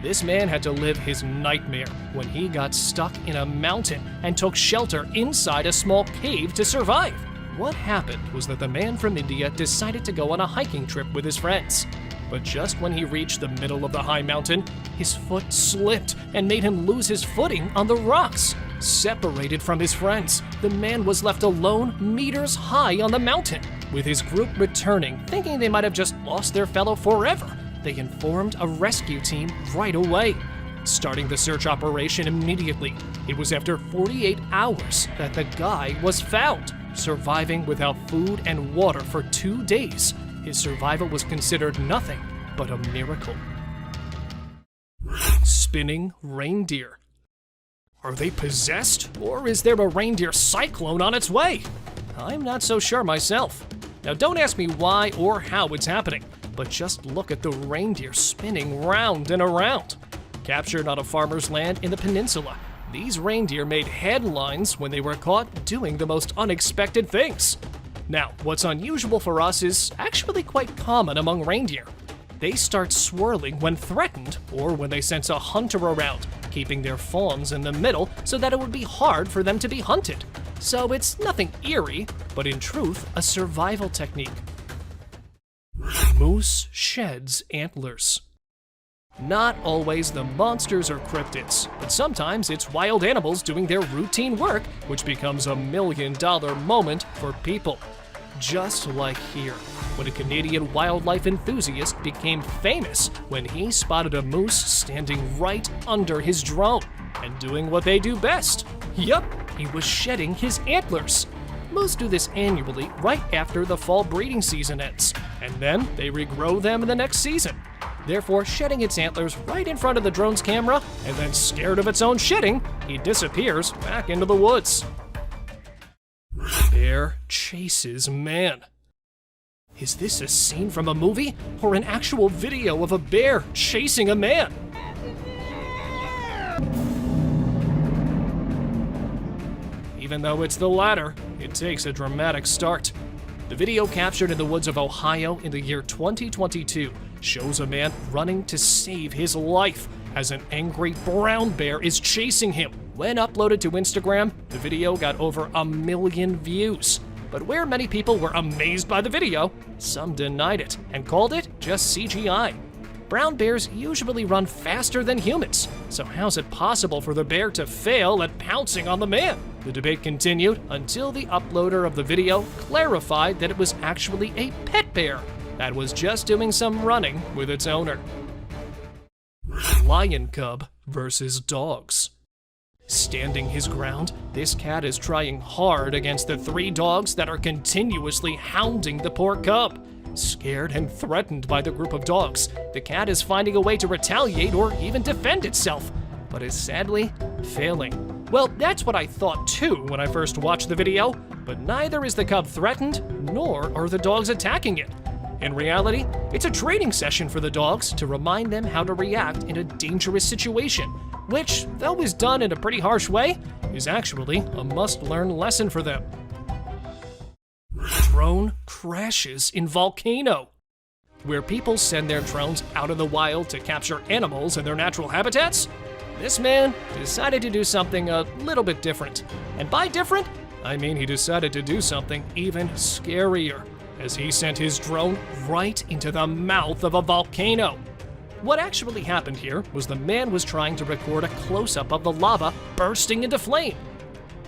This man had to live his nightmare when he got stuck in a mountain and took shelter inside a small cave to survive. What happened was that the man from India decided to go on a hiking trip with his friends. But just when he reached the middle of the high mountain, his foot slipped and made him lose his footing on the rocks. Separated from his friends, the man was left alone meters high on the mountain. With his group returning, thinking they might have just lost their fellow forever, they informed a rescue team right away, starting the search operation immediately. It was after 48 hours that the guy was found, surviving without food and water for 2 days. His survival was considered nothing but a miracle. Spinning reindeer. Are they possessed, or is there a reindeer cyclone on its way? I'm not so sure myself. Now don't ask me why or how it's happening, but just look at the reindeer spinning round and around. Captured on a farmer's land in the peninsula, these reindeer made headlines when they were caught doing the most unexpected things. Now, what's unusual for us is actually quite common among reindeer. They start swirling when threatened or when they sense a hunter around, keeping their fawns in the middle so that it would be hard for them to be hunted. So it's nothing eerie, but in truth, a survival technique. Moose sheds antlers. Not always the monsters or cryptids, but sometimes it's wild animals doing their routine work, which becomes a $1 million moment for people. Just like here, when a Canadian wildlife enthusiast became famous when he spotted a moose standing right under his drone and doing what they do best. Yup, he was shedding his antlers. Moose do this annually right after the fall breeding season ends, and then they regrow them in the next season. Therefore, shedding its antlers right in front of the drone's camera, and then scared of its own shedding, he disappears back into the woods. Bear chases man. Is this a scene from a movie or an actual video of a bear chasing a man? Even though it's the latter, it takes a dramatic start. The video captured in the woods of Ohio in the year 2022 shows a man running to save his life as an angry brown bear is chasing him. When uploaded to Instagram, the video got over 1 million views. But where many people were amazed by the video, some denied it and called it just CGI. Brown bears usually run faster than humans, so how's it possible for the bear to fail at pouncing on the man? The debate continued until the uploader of the video clarified that it was actually a pet bear that was just doing some running with its owner. Lion cub versus dogs. Standing his ground, this cat is trying hard against the 3 dogs that are continuously hounding the poor cub. Scared and threatened by the group of dogs, the cat is finding a way to retaliate or even defend itself, but is sadly failing. Well, that's what I thought too when I first watched the video, but neither is the cub threatened, nor are the dogs attacking it. In reality, it's a training session for the dogs to remind them how to react in a dangerous situation, which, though is done in a pretty harsh way, is actually a must-learn lesson for them. Drone crashes in volcano. Where people send their drones out in the wild to capture animals in their natural habitats, this man decided to do something a little bit different. And by different, I mean he decided to do something even scarier, as he sent his drone right into the mouth of a volcano. What actually happened here was the man was trying to record a close-up of the lava bursting into flame.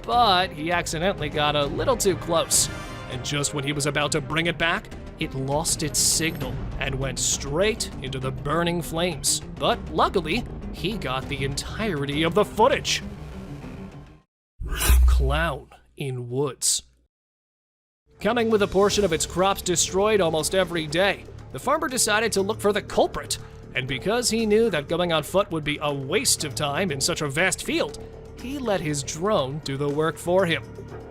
But he accidentally got a little too close, and just when he was about to bring it back, it lost its signal and went straight into the burning flames. But luckily, he got the entirety of the footage. Clown in woods. Coming with a portion of its crops destroyed almost every day, the farmer decided to look for the culprit. And because he knew that going on foot would be a waste of time in such a vast field, he let his drone do the work for him.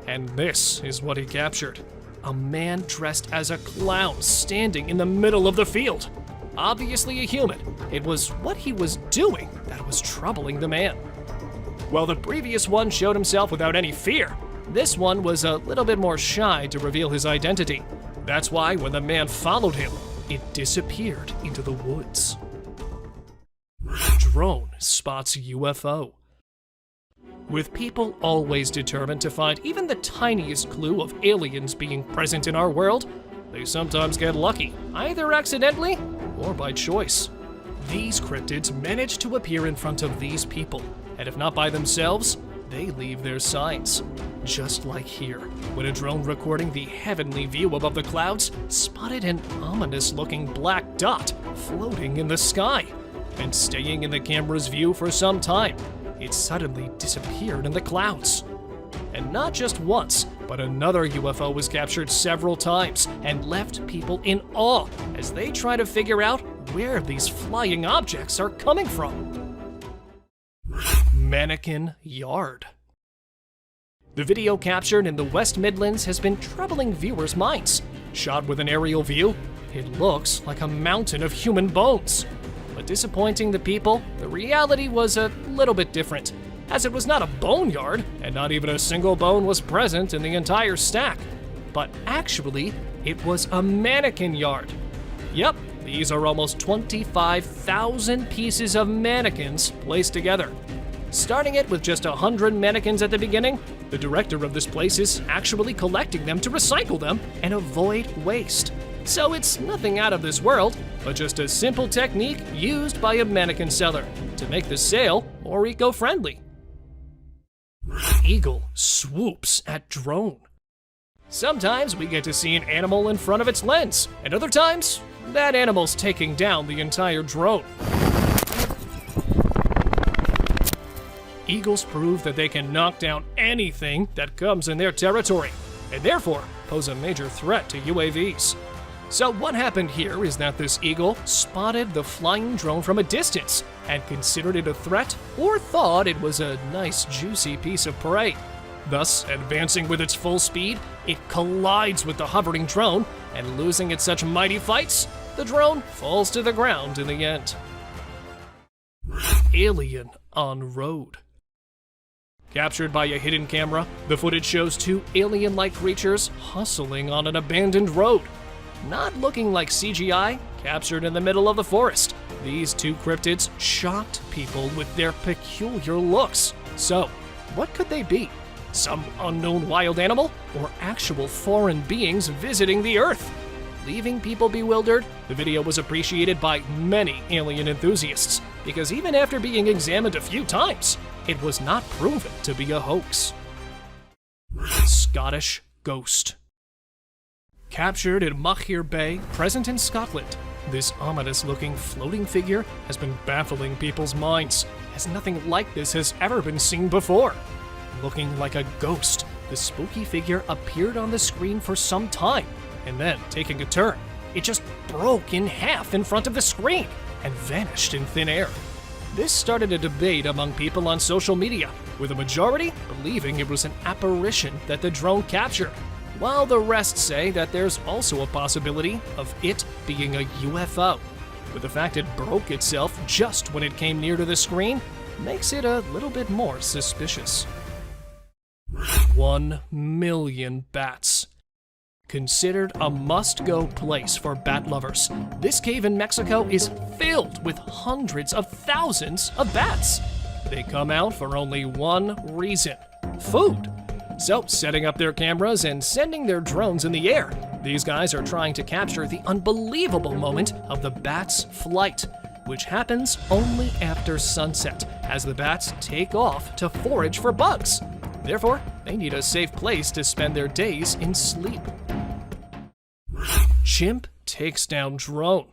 And this is what he captured. A man dressed as a clown standing in the middle of the field. Obviously a human, it was what he was doing that was troubling the man. While the previous one showed himself without any fear, this one was a little bit more shy to reveal his identity. That's why when the man followed him, it disappeared into the woods. Drone spots UFO. With people always determined to find even the tiniest clue of aliens being present in our world, they sometimes get lucky, either accidentally or by choice. These cryptids manage to appear in front of these people, and if not by themselves, they leave their signs. Just like here, when a drone recording the heavenly view above the clouds spotted an ominous-looking black dot floating in the sky, and staying in the camera's view for some time, it suddenly disappeared in the clouds. And not just once, but another UFO was captured several times and left people in awe as they try to figure out where these flying objects are coming from. Mannequin Yard. The video captured in the West Midlands has been troubling viewers' minds. Shot with an aerial view, it looks like a mountain of human bones. But disappointing the people, the reality was a little bit different, as it was not a boneyard, and not even a single bone was present in the entire stack. But actually, it was a mannequin yard. Yep, these are almost 25,000 pieces of mannequins placed together. Starting it with just 100 mannequins at the beginning, the director of this place is actually collecting them to recycle them and avoid waste. So it's nothing out of this world, but just a simple technique used by a mannequin seller to make the sale more eco-friendly. Eagle swoops at drone. Sometimes we get to see an animal in front of its lens, and other times, that animal's taking down the entire drone. Eagles prove that they can knock down anything that comes in their territory, and therefore pose a major threat to UAVs. So what happened here is that this eagle spotted the flying drone from a distance and considered it a threat or thought it was a nice juicy piece of prey. Thus, advancing with its full speed, it collides with the hovering drone, and losing at such mighty fights, the drone falls to the ground in the end. Alien on road. Captured by a hidden camera, the footage shows two alien-like creatures hustling on an abandoned road. Not looking like CGI, captured in the middle of the forest, these two cryptids shocked people with their peculiar looks. So, what could they be? Some unknown wild animal, or actual foreign beings visiting the Earth? Leaving people bewildered, the video was appreciated by many alien enthusiasts, because even after being examined a few times, it was not proven to be a hoax. Scottish ghost. Captured in Machir Bay, present in Scotland, this ominous-looking floating figure has been baffling people's minds, as nothing like this has ever been seen before. Looking like a ghost, the spooky figure appeared on the screen for some time, and then, taking a turn, it just broke in half in front of the screen and vanished in thin air. This started a debate among people on social media, with a majority believing it was an apparition that the drone captured, while the rest say that there's also a possibility of it being a UFO. But the fact it broke itself just when it came near to the screen makes it a little bit more suspicious. 1 million bats. Considered a must-go place for bat lovers, this cave in Mexico is filled with hundreds of thousands of bats. They come out for only one reason: food. So, setting up their cameras and sending their drones in the air, these guys are trying to capture the unbelievable moment of the bat's flight, which happens only after sunset, as the bats take off to forage for bugs. Therefore, they need a safe place to spend their days in sleep. Chimp takes down drone.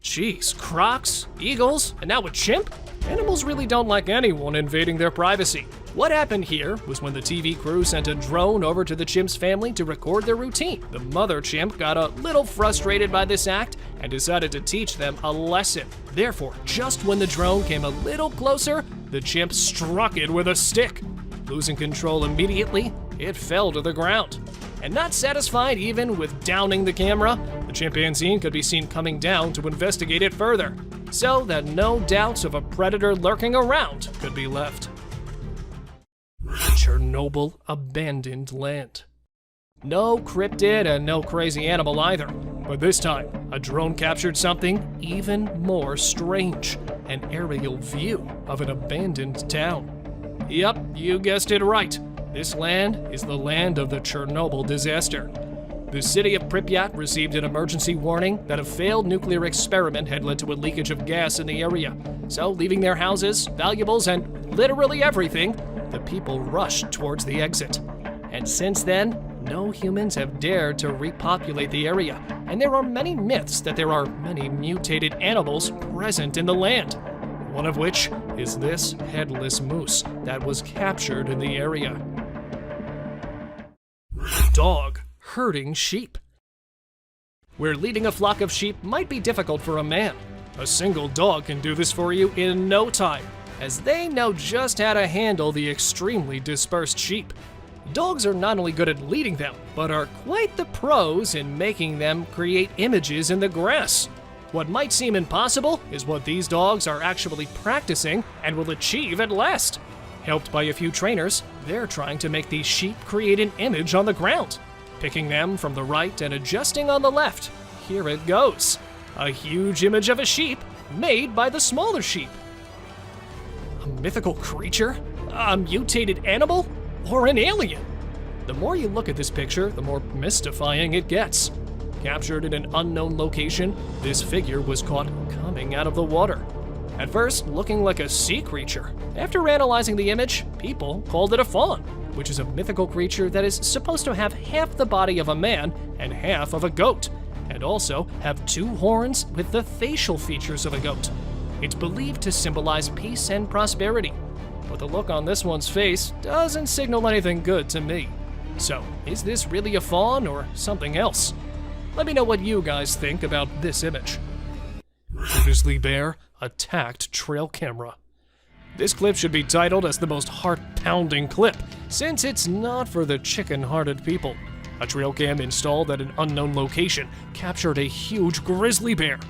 Jeez, crocs, eagles, and now a chimp? Animals really don't like anyone invading their privacy. What happened here was when the TV crew sent a drone over to the chimp's family to record their routine. The mother chimp got a little frustrated by this act and decided to teach them a lesson. Therefore, just when the drone came a little closer, the chimp struck it with a stick. Losing control immediately, it fell to the ground. And not satisfied even with downing the camera, the chimpanzee could be seen coming down to investigate it further, so that no doubts of a predator lurking around could be left. Chernobyl abandoned land. No cryptid and no crazy animal either, but this time, a drone captured something even more strange, an aerial view of an abandoned town. Yep, you guessed it right. This land is the land of the Chernobyl disaster. The city of Pripyat received an emergency warning that a failed nuclear experiment had led to a leakage of gas in the area. So, leaving their houses, valuables, and literally everything, the people rushed towards the exit. And since then, no humans have dared to repopulate the area, and there are many myths that there are many mutated animals present in the land. One of which is this headless moose that was captured in the area. Dog herding sheep. Where leading a flock of sheep might be difficult for a man, a single dog can do this for you in no time, as they know just how to handle the extremely dispersed sheep. Dogs are not only good at leading them, but are quite the pros in making them create images in the grass. What might seem impossible is what these dogs are actually practicing and will achieve at last. Helped by a few trainers, they're trying to make these sheep create an image on the ground, picking them from the right and adjusting on the left. Here it goes. A huge image of a sheep made by the smaller sheep. A mythical creature? A mutated animal? Or an alien? The more you look at this picture, the more mystifying it gets. Captured in an unknown location, this figure was caught coming out of the water. At first, looking like a sea creature. After analyzing the image, people called it a faun, which is a mythical creature that is supposed to have half the body of a man and half of a goat, and also have 2 horns with the facial features of a goat. It's believed to symbolize peace and prosperity, but the look on this one's face doesn't signal anything good to me. So, is this really a faun or something else? Let me know what you guys think about this image. Grizzly bear attacked trail camera. This clip should be titled as the most heart-pounding clip, since it's not for the chicken-hearted people. A trail cam installed at an unknown location captured a huge grizzly bear.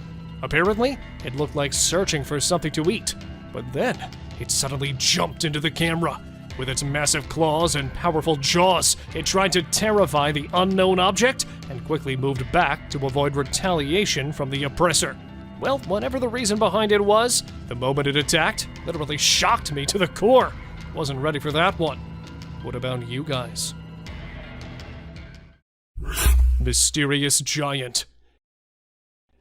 Apparently, it looked like searching for something to eat, but then it suddenly jumped into the camera. With its massive claws and powerful jaws, it tried to terrify the unknown object and quickly moved back to avoid retaliation from the oppressor. Well, whatever the reason behind it was, the moment it attacked literally shocked me to the core. Wasn't ready for that one. What about you guys? Mysterious giant.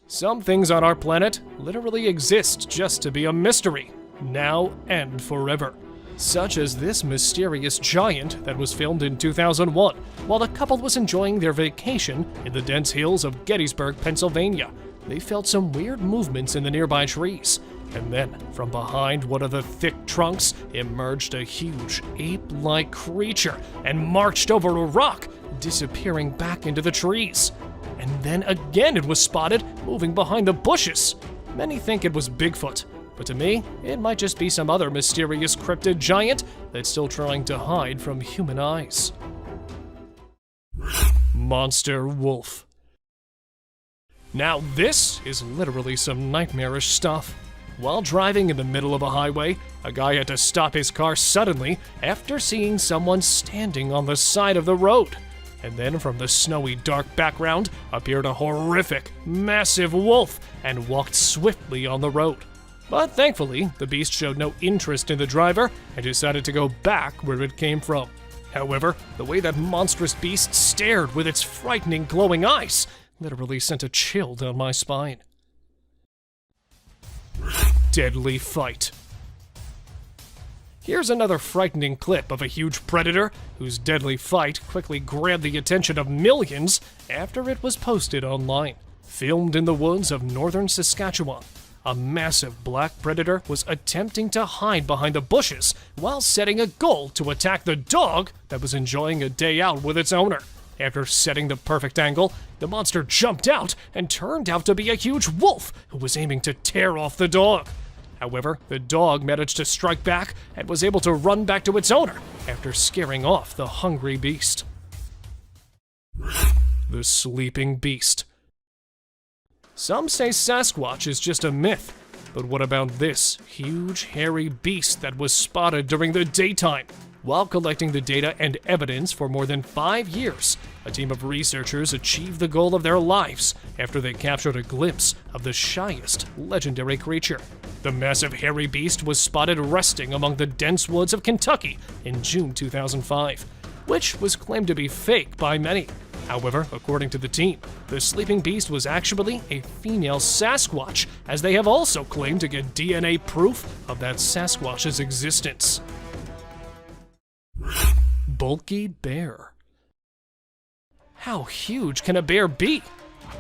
Some things on our planet literally exist just to be a mystery, now and forever. Such as this mysterious giant that was filmed in 2001 while the couple was enjoying their vacation in the dense hills of Gettysburg, Pennsylvania. They felt some weird movements in the nearby trees, and then from behind one of the thick trunks emerged a huge ape-like creature and marched over a rock, disappearing back into the trees. And then again it was spotted moving behind the bushes. Many think it was Bigfoot, but to me, it might just be some other mysterious cryptid giant that's still trying to hide from human eyes. Monster wolf. Now this is literally some nightmarish stuff. While driving in the middle of a highway, a guy had to stop his car suddenly after seeing someone standing on the side of the road. And then from the snowy dark background appeared a horrific, massive wolf and walked swiftly on the road. But thankfully, the beast showed no interest in the driver and decided to go back where it came from. However, the way that monstrous beast stared with its frightening glowing eyes literally sent a chill down my spine. Deadly fight. Here's another frightening clip of a huge predator whose deadly fight quickly grabbed the attention of millions after it was posted online. Filmed in the woods of northern Saskatchewan, a massive black predator was attempting to hide behind the bushes while setting a goal to attack the dog that was enjoying a day out with its owner. After setting the perfect angle, the monster jumped out and turned out to be a huge wolf who was aiming to tear off the dog. However, the dog managed to strike back and was able to run back to its owner after scaring off the hungry beast. The sleeping beast. Some say Sasquatch is just a myth, but what about this huge hairy beast that was spotted during the daytime? While collecting the data and evidence for more than 5 years, a team of researchers achieved the goal of their lives after they captured a glimpse of the shyest legendary creature. The massive hairy beast was spotted resting among the dense woods of Kentucky in June 2005, which was claimed to be fake by many. However, according to the team, the sleeping beast was actually a female Sasquatch, as they have also claimed to get DNA proof of that Sasquatch's existence. Bulky bear. How huge can a bear be?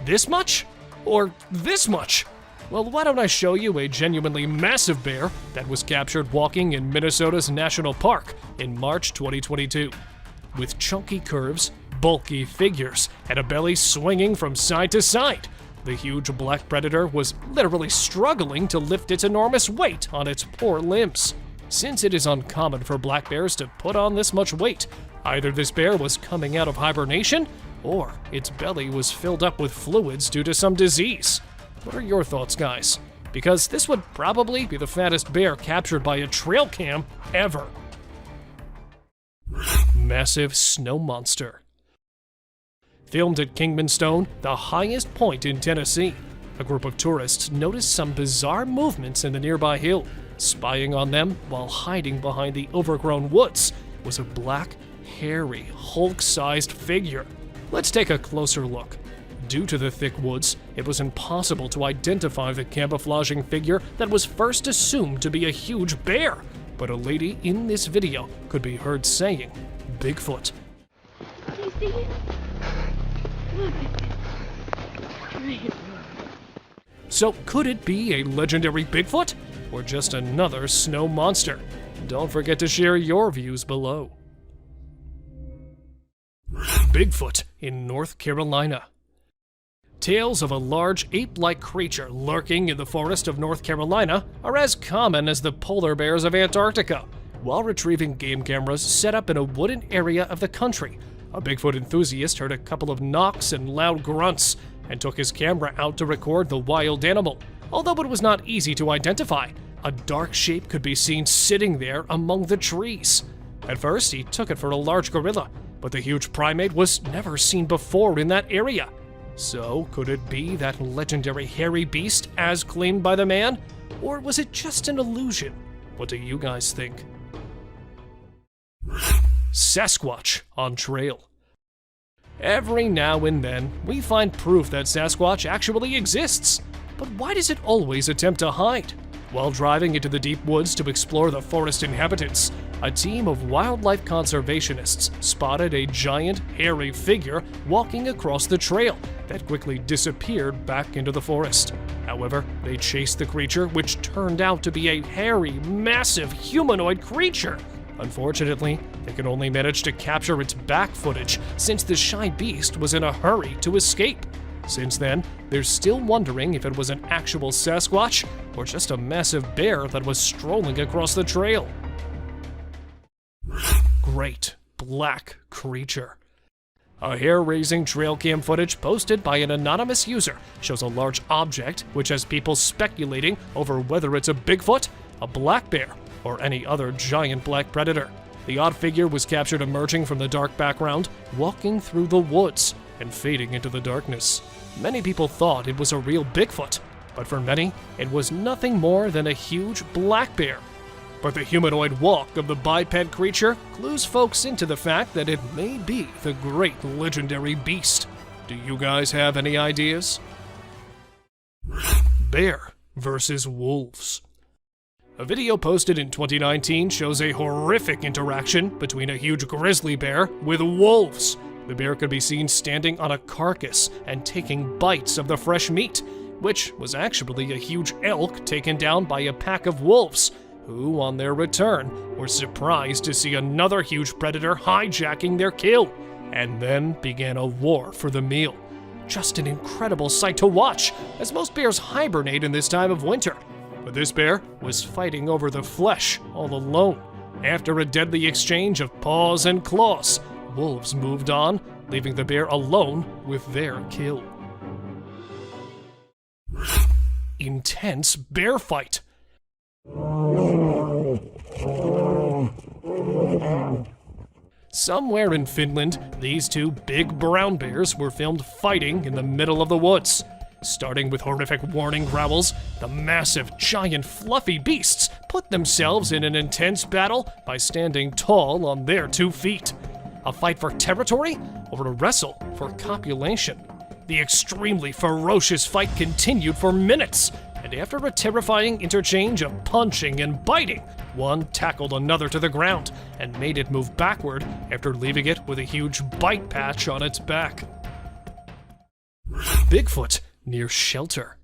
This much? Or this much? Well, why don't I show you a genuinely massive bear that was captured walking in Minnesota's National Park in March 2022. With chunky curves, bulky figures, and a belly swinging from side to side, the huge black predator was literally struggling to lift its enormous weight on its poor limbs. Since it is uncommon for black bears to put on this much weight, either this bear was coming out of hibernation, or its belly was filled up with fluids due to some disease. What are your thoughts, guys? Because this would probably be the fattest bear captured by a trail cam ever. Massive snow monster. Filmed at Kingman Stone, the highest point in Tennessee, a group of tourists noticed some bizarre movements in the nearby hill. Spying on them while hiding behind the overgrown woods was a black, hairy, Hulk-sized figure. Let's take a closer look. Due to the thick woods, it was impossible to identify the camouflaging figure that was first assumed to be a huge bear, but a lady in this video could be heard saying, "Bigfoot." Do you see it? Look at it. So could it be a legendary Bigfoot? Or just another snow monster? Don't forget to share your views below. Bigfoot in North Carolina. Tales of a large ape-like creature lurking in the forest of North Carolina are as common as the polar bears of Antarctica. While retrieving game cameras set up in a wooded area of the country, a Bigfoot enthusiast heard a couple of knocks and loud grunts and took his camera out to record the wild animal. Although it was not easy to identify, a dark shape could be seen sitting there among the trees. At first, he took it for a large gorilla, but the huge primate was never seen before in that area. So, could it be that legendary hairy beast as claimed by the man? Or was it just an illusion? What do you guys think? Sasquatch on trail. Every now and then, we find proof that Sasquatch actually exists. But why does it always attempt to hide? While driving into the deep woods to explore the forest inhabitants, a team of wildlife conservationists spotted a giant, hairy figure walking across the trail that quickly disappeared back into the forest. However, they chased the creature, which turned out to be a hairy, massive humanoid creature. Unfortunately, they could only manage to capture its back footage since the shy beast was in a hurry to escape. Since then, they're still wondering if it was an actual Sasquatch or just a massive bear that was strolling across the trail. Great black creature. A hair-raising trail cam footage posted by an anonymous user shows a large object which has people speculating over whether it's a Bigfoot, a black bear, or any other giant black predator. The odd figure was captured emerging from the dark background, walking through the woods and fading into the darkness. Many people thought it was a real Bigfoot, but for many, it was nothing more than a huge black bear. But the humanoid walk of the biped creature clues folks into the fact that it may be the great legendary beast. Do you guys have any ideas? Bear versus wolves. A video posted in 2019 shows a horrific interaction between a huge grizzly bear with wolves. The bear could be seen standing on a carcass and taking bites of the fresh meat, which was actually a huge elk taken down by a pack of wolves, who, on their return, were surprised to see another huge predator hijacking their kill, and then began a war for the meal. Just an incredible sight to watch, as most bears hibernate in this time of winter. But this bear was fighting over the flesh all alone. After a deadly exchange of paws and claws, wolves moved on, leaving the bear alone with their kill. Intense bear fight. Somewhere in Finland, these two big brown bears were filmed fighting in the middle of the woods. Starting with horrific warning growls, the massive, giant, fluffy beasts put themselves in an intense battle by standing tall on their 2 feet. A fight for territory or a wrestle for copulation? The extremely ferocious fight continued for minutes, and after a terrifying interchange of punching and biting, one tackled another to the ground and made it move backward after leaving it with a huge bite patch on its back. Bigfoot near shelter.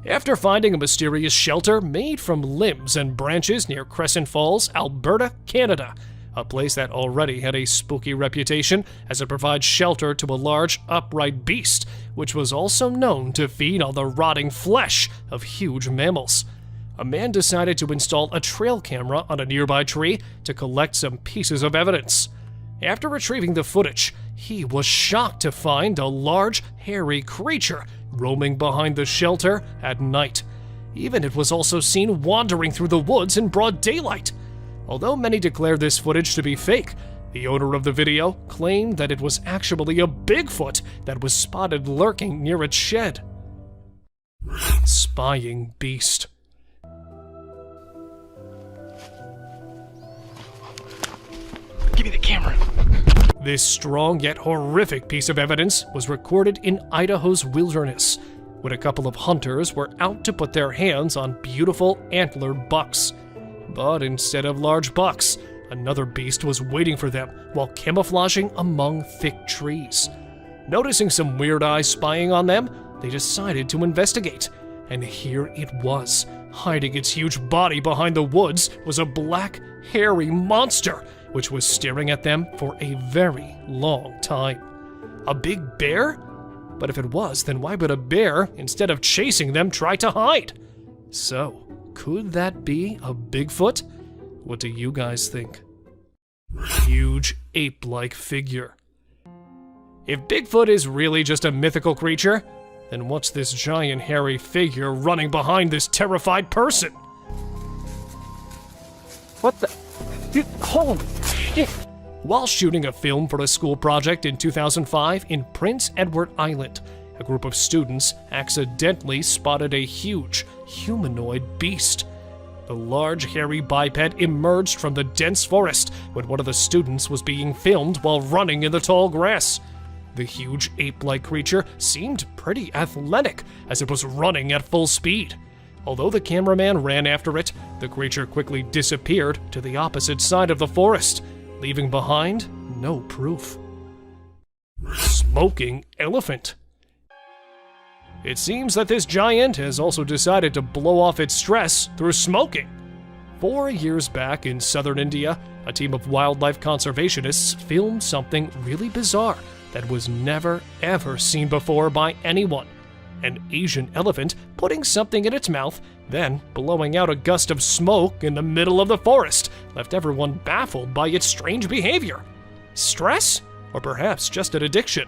After finding a mysterious shelter made from limbs and branches near Crescent Falls, Alberta, Canada, a place that already had a spooky reputation as it provides shelter to a large, upright beast, which was also known to feed on the rotting flesh of huge mammals, a man decided to install a trail camera on a nearby tree to collect some pieces of evidence. After retrieving the footage, he was shocked to find a large, hairy creature roaming behind the shelter at night. Even it was also seen wandering through the woods in broad daylight. Although many declared this footage to be fake, the owner of the video claimed that it was actually a Bigfoot that was spotted lurking near its shed. Spying beast. Give me the camera. This strong yet horrific piece of evidence was recorded in Idaho's wilderness, when a couple of hunters were out to put their hands on beautiful antlered bucks. But instead of large bucks, another beast was waiting for them while camouflaging among thick trees. Noticing some weird eyes spying on them, they decided to investigate. And here it was. Hiding its huge body behind the woods was a black, hairy monster, which was staring at them for a very long time. A big bear? But if it was, then why would a bear, instead of chasing them, try to hide? So, could that be a Bigfoot? What do you guys think? Huge ape-like figure. If Bigfoot is really just a mythical creature, then what's this giant hairy figure running behind this terrified person? What the? Dude, holy shit! While shooting a film for a school project in 2005 in Prince Edward Island, a group of students accidentally spotted a huge humanoid beast. The large hairy biped emerged from the dense forest when one of the students was being filmed while running in the tall grass. The huge ape-like creature seemed pretty athletic as it was running at full speed. Although the cameraman ran after it, the creature quickly disappeared to the opposite side of the forest, leaving behind no proof. Smoking elephant. It seems that this giant has also decided to blow off its stress through smoking. 4 years back in southern India, a team of wildlife conservationists filmed something really bizarre that was never ever seen before by anyone. An Asian elephant putting something in its mouth, then blowing out a gust of smoke in the middle of the forest, left everyone baffled by its strange behavior. Stress? Or perhaps just an addiction?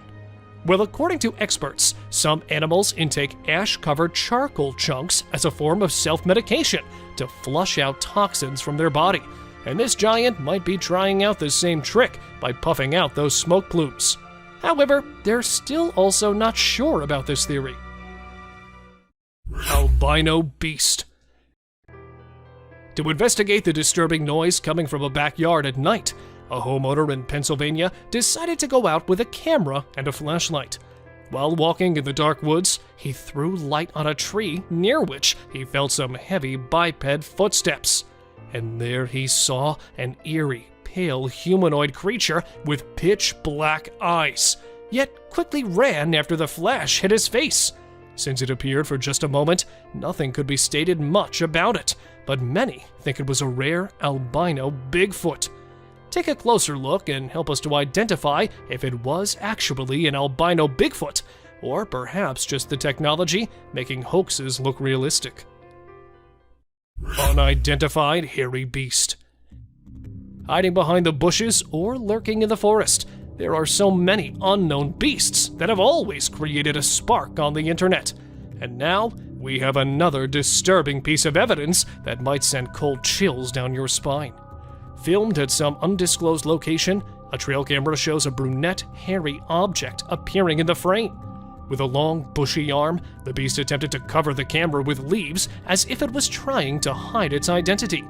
Well, according to experts, some animals intake ash-covered charcoal chunks as a form of self-medication to flush out toxins from their body, and this giant might be trying out the same trick by puffing out those smoke plumes. However, they're still also not sure about this theory. Albino beast. To investigate the disturbing noise coming from a backyard at night, a homeowner in Pennsylvania decided to go out with a camera and a flashlight. While walking in the dark woods, he threw light on a tree near which he felt some heavy biped footsteps. And there he saw an eerie, pale humanoid creature with pitch black eyes, yet quickly ran after the flash hit his face. Since it appeared for just a moment, nothing could be stated much about it, but many think it was a rare albino Bigfoot. Take a closer look and help us to identify if it was actually an albino Bigfoot, or perhaps just the technology making hoaxes look realistic. Unidentified hairy beast. Hiding behind the bushes or lurking in the forest, there are so many unknown beasts that have always created a spark on the internet. And now, we have another disturbing piece of evidence that might send cold chills down your spine. Filmed at some undisclosed location, a trail camera shows a brunette, hairy object appearing in the frame. With a long, bushy arm, the beast attempted to cover the camera with leaves as if it was trying to hide its identity.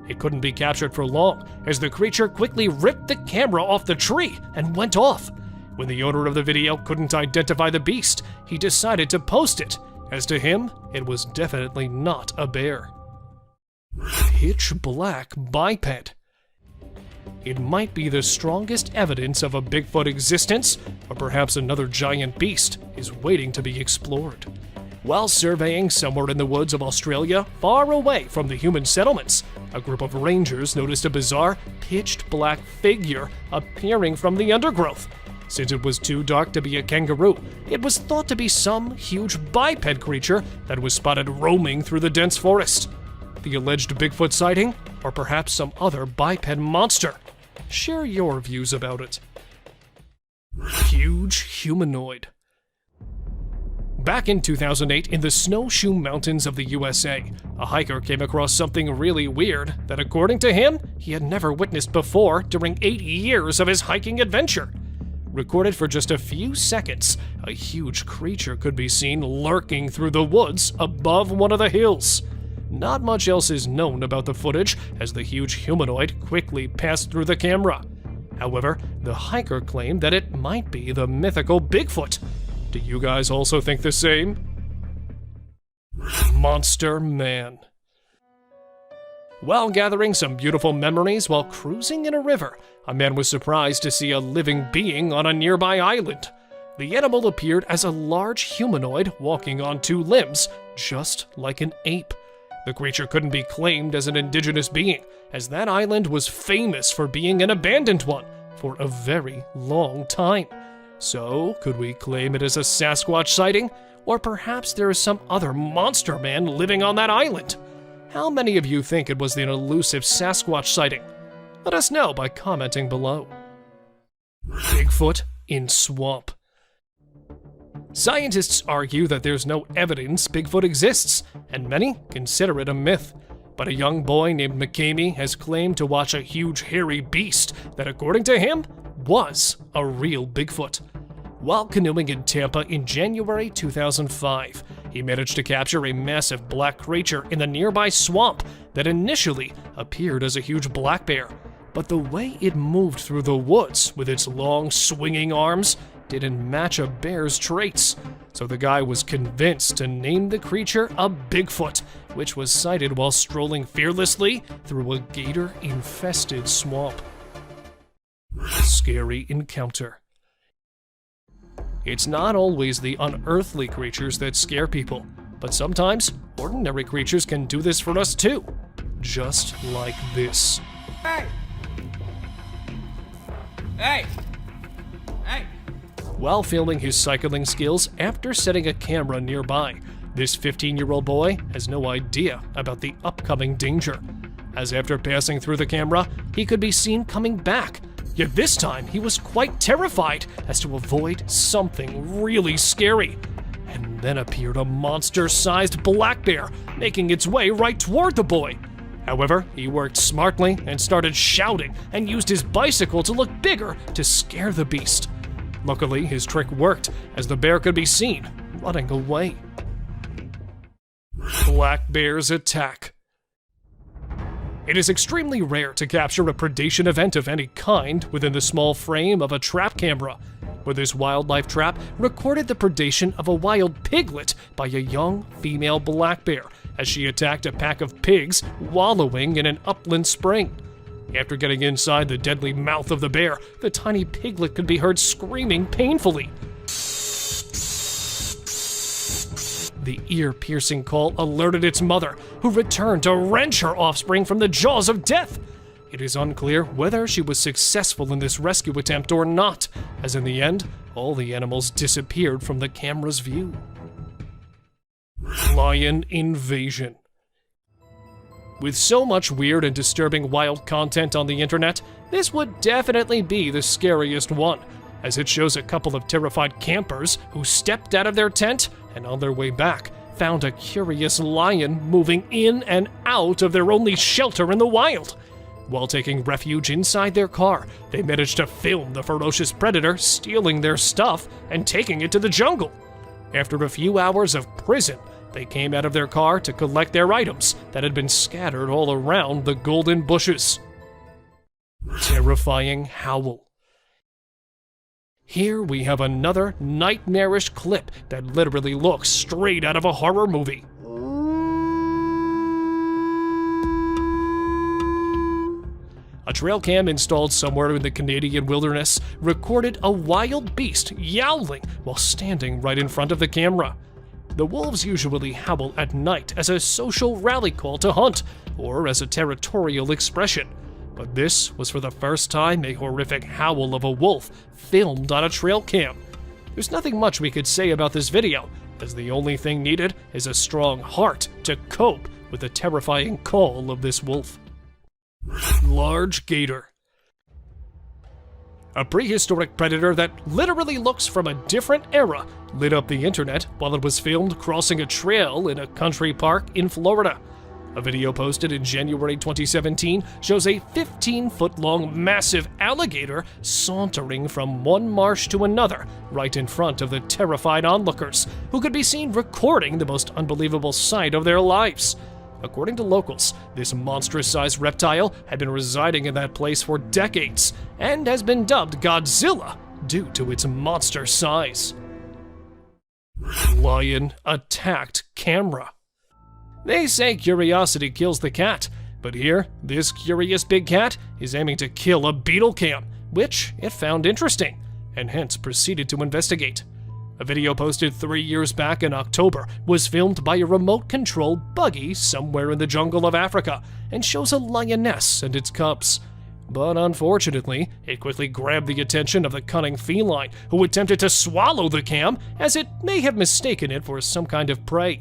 It couldn't be captured for long, as the creature quickly ripped the camera off the tree and went off. When the owner of the video couldn't identify the beast, he decided to post it, as to him, it was definitely not a bear. Pitch black biped. It might be the strongest evidence of a Bigfoot existence, or perhaps another giant beast is waiting to be explored. While surveying somewhere in the woods of Australia, far away from the human settlements, a group of rangers noticed a bizarre, pitched black figure appearing from the undergrowth. Since it was too dark to be a kangaroo, it was thought to be some huge biped creature that was spotted roaming through the dense forest. The alleged Bigfoot sighting, or perhaps some other biped monster? Share your views about it. Huge humanoid. Back in 2008, in the snowshoe mountains of the USA, a hiker came across something really weird that, according to him, he had never witnessed before during 8 years of his hiking adventure. Recorded for just a few seconds, a huge creature could be seen lurking through the woods above one of the hills. Not much else is known about the footage, as the huge humanoid quickly passed through the camera. However, the hiker claimed that it might be the mythical Bigfoot. Do you guys also think the same? Monster Man. While gathering some beautiful memories while cruising in a river, a man was surprised to see a living being on a nearby island. The animal appeared as a large humanoid walking on 2 limbs, just like an ape. The creature couldn't be claimed as an indigenous being, as that island was famous for being an abandoned one for a very long time. So, could we claim it as a Sasquatch sighting? Or perhaps there is some other monster man living on that island? How many of you think it was an elusive Sasquatch sighting? Let us know by commenting below. Bigfoot in swamp. Scientists argue that there's no evidence Bigfoot exists, and many consider it a myth. But a young boy named McCamey has claimed to watch a huge hairy beast that, according to him, was a real Bigfoot. While canoeing in Tampa in January 2005, he managed to capture a massive black creature in the nearby swamp that initially appeared as a huge black bear. But the way it moved through the woods with its long swinging arms didn't match a bear's traits, so the guy was convinced to name the creature a Bigfoot, which was sighted while strolling fearlessly through a gator-infested swamp. Scary encounter. It's not always the unearthly creatures that scare people, but sometimes ordinary creatures can do this for us too, just like this. Hey! Hey! Hey! While filming his cycling skills after setting a camera nearby, this 15-year-old boy has no idea about the upcoming danger, as after passing through the camera, he could be seen coming back. Yet this time, he was quite terrified as to avoid something really scary. And then appeared a monster-sized black bear, making its way right toward the boy. However, he worked smartly and started shouting and used his bicycle to look bigger to scare the beast. Luckily, his trick worked, as the bear could be seen running away. Black bear's attack. It is extremely rare to capture a predation event of any kind within the small frame of a trap camera, but this wildlife trap recorded the predation of a wild piglet by a young female black bear as she attacked a pack of pigs wallowing in an upland spring. After getting inside the deadly mouth of the bear, the tiny piglet could be heard screaming painfully. The ear-piercing call alerted its mother, who returned to wrench her offspring from the jaws of death. It is unclear whether she was successful in this rescue attempt or not, as in the end, all the animals disappeared from the camera's view. Lion invasion. With so much weird and disturbing wild content on the internet, this would definitely be the scariest one, as it shows a couple of terrified campers who stepped out of their tent and on their way back found a curious lion moving in and out of their only shelter in the wild. While taking refuge inside their car, they managed to film the ferocious predator stealing their stuff and taking it to the jungle. After a few hours of prison, they came out of their car to collect their items that had been scattered all around the golden bushes. Terrifying howl. Here we have another nightmarish clip that literally looks straight out of a horror movie. A trail cam installed somewhere in the Canadian wilderness recorded a wild beast yowling while standing right in front of the camera. The wolves usually howl at night as a social rally call to hunt, or as a territorial expression. But this was for the first time a horrific howl of a wolf filmed on a trail cam. There's nothing much we could say about this video, as the only thing needed is a strong heart to cope with the terrifying call of this wolf. Large gator. A prehistoric predator that literally looks from a different era lit up the internet while it was filmed crossing a trail in a country park in Florida. A video posted in January 2017 shows a 15-foot-long massive alligator sauntering from one marsh to another right in front of the terrified onlookers, who could be seen recording the most unbelievable sight of their lives. According to locals, this monstrous-sized reptile had been residing in that place for decades and has been dubbed Godzilla due to its monster size. Lion attacked camera. They say curiosity kills the cat, but here, this curious big cat is aiming to kill a beetle cam, which it found interesting, and hence proceeded to investigate. A video posted 3 years back in October was filmed by a remote-controlled buggy somewhere in the jungle of Africa and shows a lioness and its cubs. But unfortunately, it quickly grabbed the attention of the cunning feline, who attempted to swallow the cam as it may have mistaken it for some kind of prey.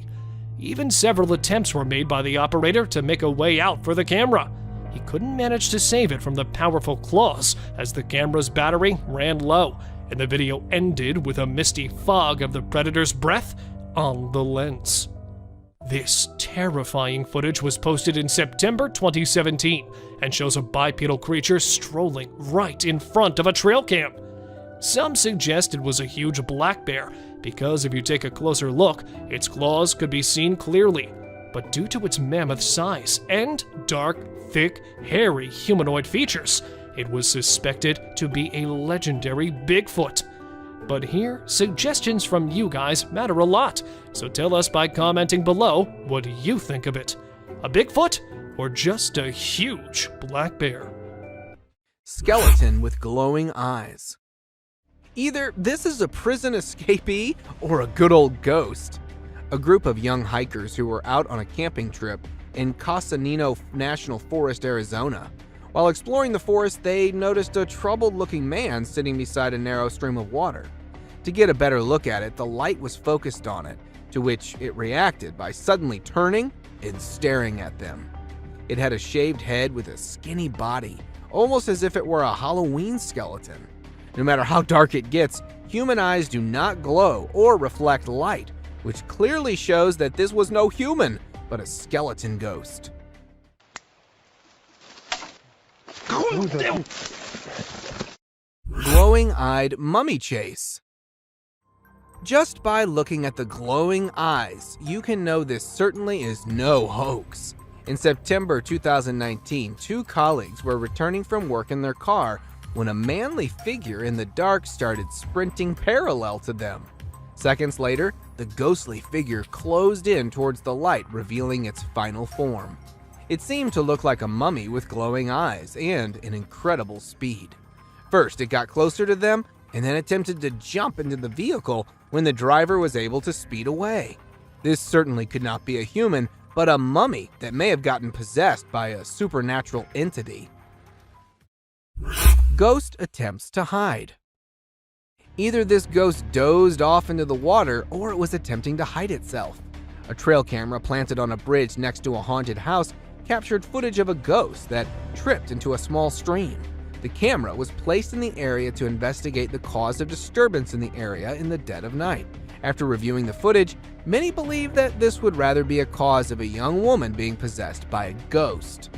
Even several attempts were made by the operator to make a way out for the camera. He couldn't manage to save it from the powerful claws as the camera's battery ran low, and the video ended with a misty fog of the predator's breath on the lens. This terrifying footage was posted in September 2017 and shows a bipedal creature strolling right in front of a trail cam. Some suggest it was a huge black bear because if you take a closer look, its claws could be seen clearly. But due to its mammoth size and dark, thick, hairy humanoid features, it was suspected to be a legendary Bigfoot. But here, suggestions from you guys matter a lot, so tell us by commenting below what you think of it. A Bigfoot or just a huge black bear? Skeleton with glowing eyes. Either this is a prison escapee or a good old ghost. A group of young hikers who were out on a camping trip in Casanino National Forest, Arizona. While exploring the forest, they noticed a troubled-looking man sitting beside a narrow stream of water. To get a better look at it, the light was focused on it, to which it reacted by suddenly turning and staring at them. It had a shaved head with a skinny body, almost as if it were a Halloween skeleton. No matter how dark it gets, human eyes do not glow or reflect light, which clearly shows that this was no human, but a skeleton ghost. Glowing-eyed mummy chase. Just by looking at the glowing eyes, you can know this certainly is no hoax. In September 2019, 2 colleagues were returning from work in their car when a manly figure in the dark started sprinting parallel to them. Seconds later, the ghostly figure closed in towards the light, revealing its final form. It seemed to look like a mummy with glowing eyes and an incredible speed. First, it got closer to them and then attempted to jump into the vehicle when the driver was able to speed away. This certainly could not be a human, but a mummy that may have gotten possessed by a supernatural entity. Ghost attempts to hide. Either this ghost dozed off into the water or it was attempting to hide itself. A trail camera planted on a bridge next to a haunted house captured footage of a ghost that tripped into a small stream. The camera was placed in the area to investigate the cause of disturbance in the area in the dead of night. After reviewing the footage, many believe that this would rather be a cause of a young woman being possessed by a ghost.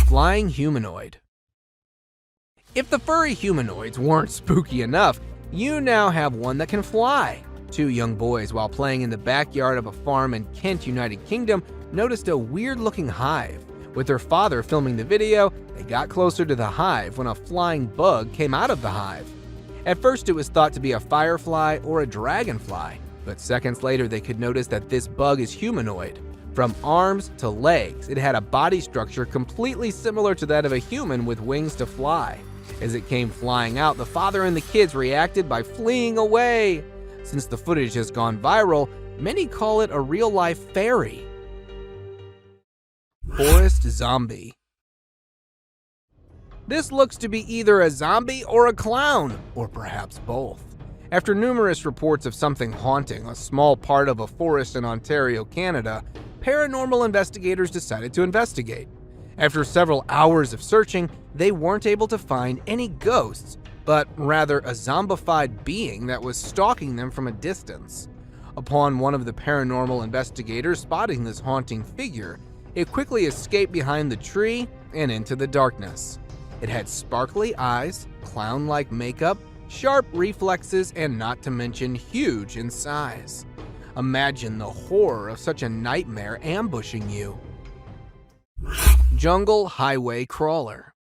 Flying humanoid. If the furry humanoids weren't spooky enough, you now have one that can fly. Two young boys, while playing in the backyard of a farm in Kent, United Kingdom, noticed a weird-looking hive. With their father filming the video, they got closer to the hive when a flying bug came out of the hive. At first, it was thought to be a firefly or a dragonfly, but seconds later they could notice that this bug is humanoid. From arms to legs, it had a body structure completely similar to that of a human with wings to fly. As it came flying out, the father and the kids reacted by fleeing away. Since the footage has gone viral, many call it a real-life fairy. Forest zombie. This looks to be either a zombie or a clown, or perhaps both. After numerous reports of something haunting a small part of a forest in Ontario, Canada, paranormal investigators decided to investigate. After several hours of searching, they weren't able to find any ghosts, but rather a zombified being that was stalking them from a distance. Upon one of the paranormal investigators spotting this haunting figure, it quickly escaped behind the tree and into the darkness. It had sparkly eyes, clown-like makeup, sharp reflexes, and not to mention huge in size. Imagine the horror of such a nightmare ambushing you. Jungle highway crawler.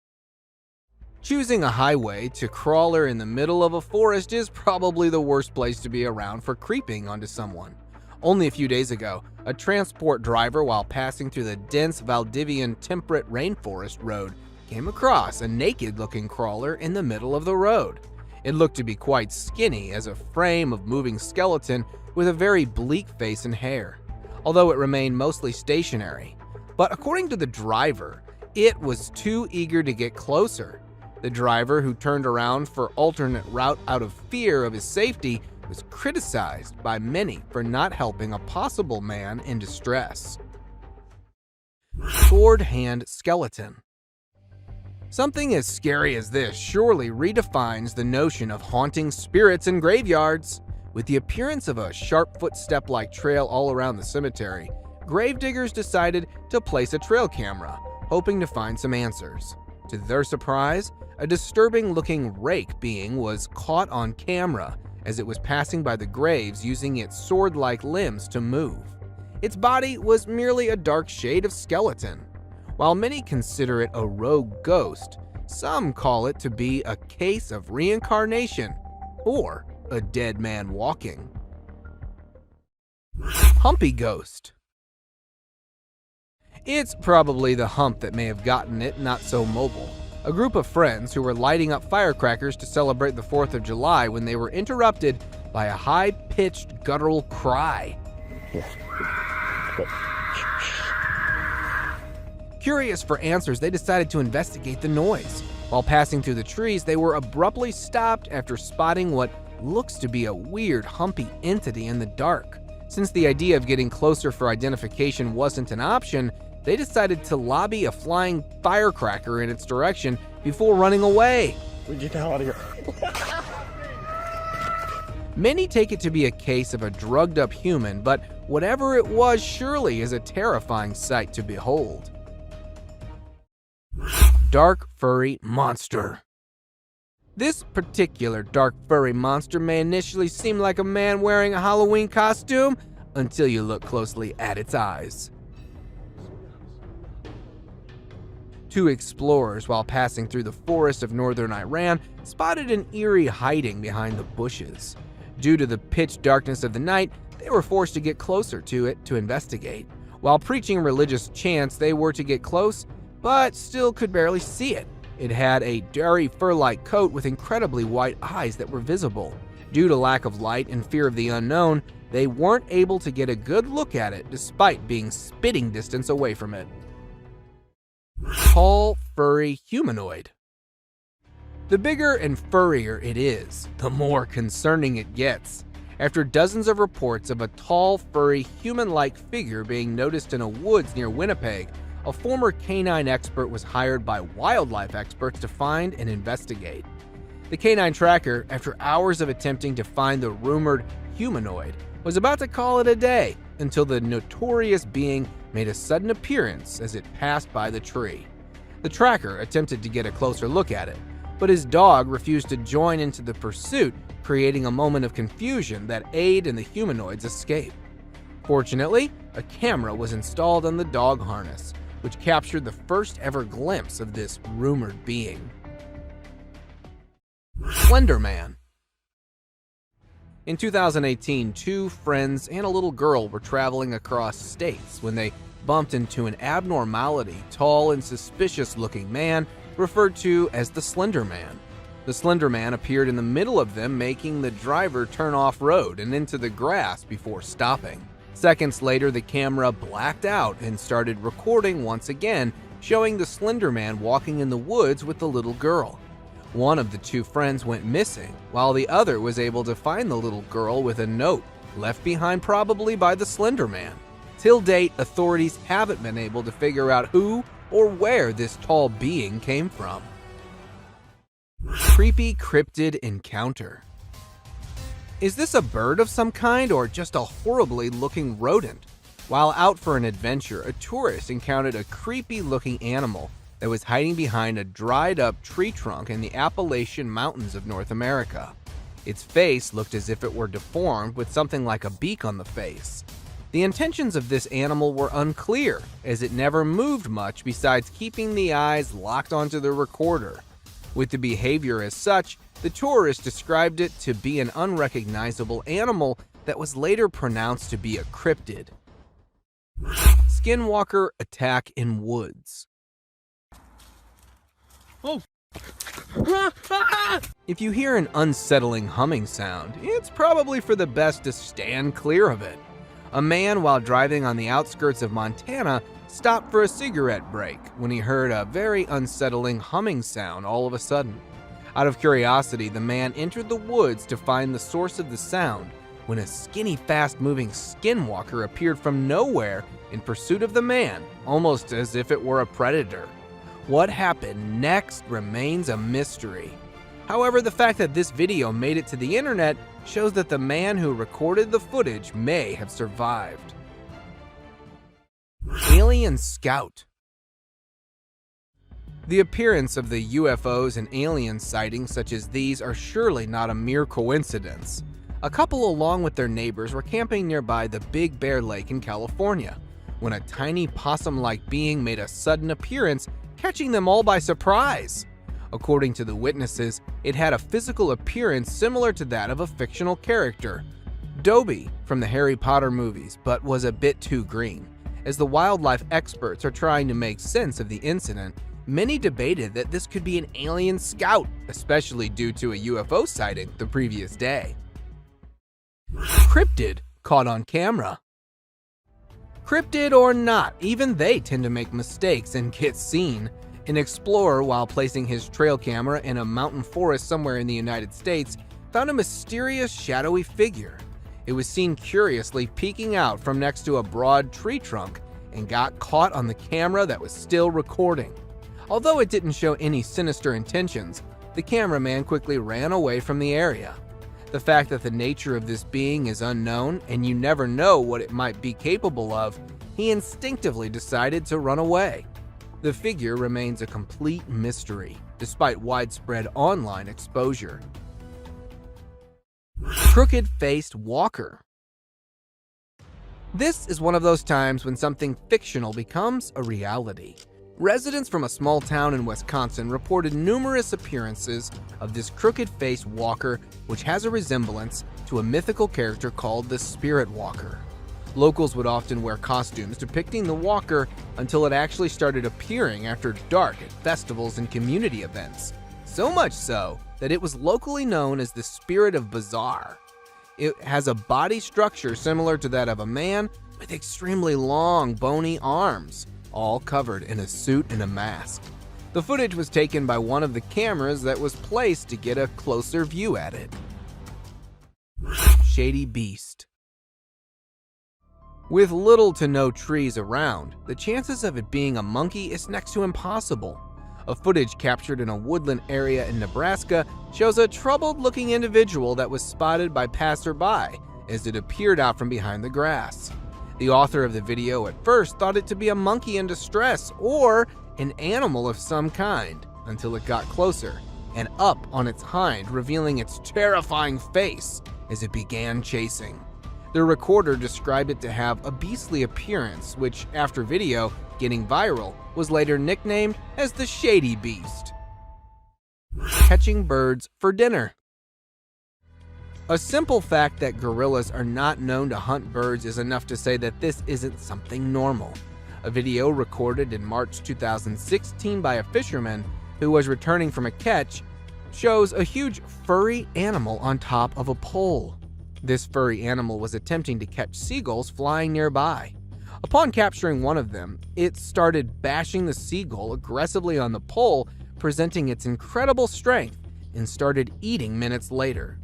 Choosing a highway to crawler in the middle of a forest is probably the worst place to be around for creeping onto someone. Only a few days ago, a transport driver, while passing through the dense Valdivian temperate rainforest road, came across a naked-looking crawler in the middle of the road. It looked to be quite skinny as a frame of moving skeleton with a very bleak face and hair, although it remained mostly stationary. But according to the driver, it was too eager to get closer. The driver, who turned around for alternate route out of fear of his safety, was criticized by many for not helping a possible man in distress. Sword hand skeleton. Something as scary as this surely redefines the notion of haunting spirits in graveyards. With the appearance of a sharp footstep-like trail all around the cemetery, gravediggers decided to place a trail camera, hoping to find some answers. To their surprise, a disturbing-looking rake being was caught on camera as it was passing by the graves using its sword-like limbs to move. Its body was merely a dark shade of skeleton. While many consider it a rogue ghost, some call it to be a case of reincarnation or a dead man walking. Humpy ghost. It's probably the hump that may have gotten it not so mobile. A group of friends who were lighting up firecrackers to celebrate the 4th of July when they were interrupted by a high-pitched guttural cry. Curious for answers, they decided to investigate the noise. While passing through the trees, they were abruptly stopped after spotting what looks to be a weird, humpy entity in the dark. Since the idea of getting closer for identification wasn't an option, they decided to lobby a flying firecracker in its direction before running away. We get the hell out of here. Many take it to be a case of a drugged-up human, but whatever it was surely is a terrifying sight to behold. Dark furry monster. This particular dark furry monster may initially seem like a man wearing a Halloween costume until you look closely at its eyes. Two explorers, while passing through the forest of northern Iran, spotted an eerie hiding behind the bushes. Due to the pitch darkness of the night, they were forced to get closer to it to investigate. While preaching religious chants, they were to get close, but still could barely see it. It had a dirty fur-like coat with incredibly white eyes that were visible. Due to lack of light and fear of the unknown, they weren't able to get a good look at it despite being spitting distance away from it. Tall, furry humanoid. The bigger and furrier it is, the more concerning it gets. After dozens of reports of a tall, furry, human-like figure being noticed in a woods near Winnipeg, a former canine expert was hired by wildlife experts to find and investigate. The canine tracker, after hours of attempting to find the rumored humanoid, was about to call it a day until the notorious being made a sudden appearance as it passed by the tree. The tracker attempted to get a closer look at it, but his dog refused to join into the pursuit, creating a moment of confusion that aided in the humanoid's escape. Fortunately, a camera was installed on the dog harness, which captured the first ever glimpse of this rumored being. Slender Man. In 2018, two friends and a little girl were traveling across states when they bumped into an abnormality, tall and suspicious-looking man referred to as the Slender Man. The Slender Man appeared in the middle of them, making the driver turn off-road and into the grass before stopping. Seconds later, the camera blacked out and started recording once again, showing the Slender Man walking in the woods with the little girl. One of the two friends went missing, while the other was able to find the little girl with a note, left behind probably by the Slender Man. Till date, authorities haven't been able to figure out who or where this tall being came from. Creepy cryptid encounter. Is this a bird of some kind or just a horribly looking rodent? While out for an adventure, a tourist encountered a creepy looking animal that was hiding behind a dried up tree trunk in the Appalachian Mountains of North America. Its face looked as if it were deformed with something like a beak on the face. The intentions of this animal were unclear, as it never moved much besides keeping the eyes locked onto the recorder. With the behavior as such, the tourist described it to be an unrecognizable animal that was later pronounced to be a cryptid. Skinwalker attack in woods. Oh. If you hear an unsettling humming sound, it's probably for the best to stand clear of it. A man, while driving on the outskirts of Montana, stopped for a cigarette break when he heard a very unsettling humming sound all of a sudden. Out of curiosity, the man entered the woods to find the source of the sound when a skinny, fast-moving skinwalker appeared from nowhere in pursuit of the man, almost as if it were a predator. What happened next remains a mystery. However, the fact that this video made it to the internet shows that the man who recorded the footage may have survived. Alien Scout. The appearance of the UFOs and alien sightings such as these are surely not a mere coincidence. A couple along with their neighbors were camping nearby the Big Bear Lake in California when a tiny possum-like being made a sudden appearance, catching them all by surprise. According to the witnesses, it had a physical appearance similar to that of a fictional character, Dobby from the Harry Potter movies, but was a bit too green. As the wildlife experts are trying to make sense of the incident, many debated that this could be an alien scout, especially due to a UFO sighting the previous day. Cryptid caught on camera. Cryptid or not, even they tend to make mistakes and get seen. An explorer, while placing his trail camera in a mountain forest somewhere in the United States, found a mysterious shadowy figure. It was seen curiously peeking out from next to a broad tree trunk and got caught on the camera that was still recording. Although it didn't show any sinister intentions, the cameraman quickly ran away from the area. The fact that the nature of this being is unknown and you never know what it might be capable of, he instinctively decided to run away. The figure remains a complete mystery, despite widespread online exposure. Crooked-faced walker. This is one of those times when something fictional becomes a reality. Residents from a small town in Wisconsin reported numerous appearances of this crooked-faced walker, which has a resemblance to a mythical character called the Spirit Walker. Locals would often wear costumes depicting the walker until it actually started appearing after dark at festivals and community events. so much so that it was locally known as the Spirit of Bizarre. It has a body structure similar to that of a man with extremely long, bony arms, all covered in a suit and a mask. The footage was taken by one of the cameras that was placed to get a closer view at it. Shady Beast. With little to no trees around, the chances of it being a monkey is next to impossible. A footage captured in a woodland area in Nebraska shows a troubled-looking individual that was spotted by passerby as it appeared out from behind the grass. The author of the video at first thought it to be a monkey in distress or an animal of some kind until it got closer and up on its hind, revealing its terrifying face as it began chasing. The recorder described it to have a beastly appearance, which, after video getting viral, was later nicknamed as the Shady Beast. Catching birds for dinner. A simple fact that gorillas are not known to hunt birds is enough to say that this isn't something normal. A video recorded in March 2016 by a fisherman who was returning from a catch shows a huge furry animal on top of a pole. This furry animal was attempting to catch seagulls flying nearby. Upon capturing one of them, it started bashing the seagull aggressively on the pole, presenting its incredible strength, and started eating minutes later.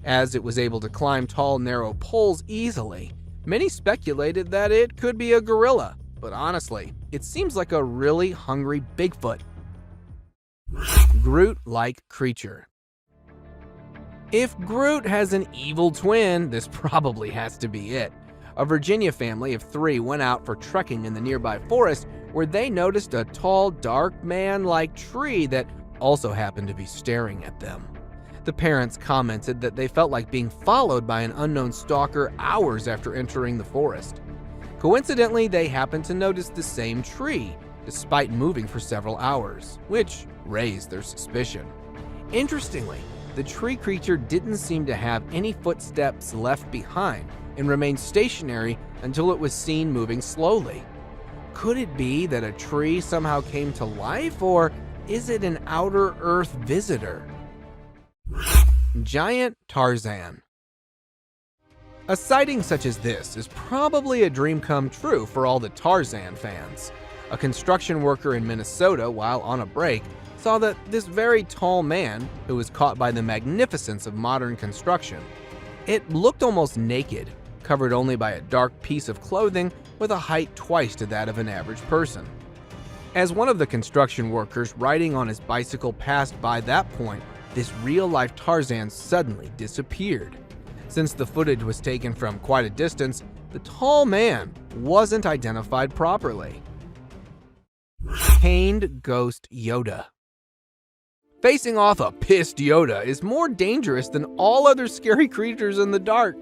As it was able to climb tall, narrow poles easily, many speculated that it could be a gorilla, but honestly, it seems like a really hungry Bigfoot. Groot-like creature. If Groot has an evil twin, this probably has to be it. A Virginia family of 3 went out for trekking in the nearby forest where they noticed a tall, dark man-like tree that also happened to be staring at them. The parents commented that they felt like being followed by an unknown stalker hours after entering the forest. Coincidentally, they happened to notice the same tree, despite moving for several hours, which raised their suspicion. Interestingly, the tree creature didn't seem to have any footsteps left behind and remained stationary until it was seen moving slowly. Could it be that a tree somehow came to life, or is it an outer Earth visitor? Giant Tarzan. A sighting such as this is probably a dream come true for all the Tarzan fans. A construction worker in Minnesota, while on a break, saw that this very tall man, who was caught by the magnificence of modern construction, it looked almost naked, covered only by a dark piece of clothing with a height twice to that of an average person. As one of the construction workers riding on his bicycle passed by that point, this real-life Tarzan suddenly disappeared. Since the footage was taken from quite a distance, the tall man wasn't identified properly. Caned Ghost Yoda. Facing off a pissed Yoda is more dangerous than all other scary creatures in the dark.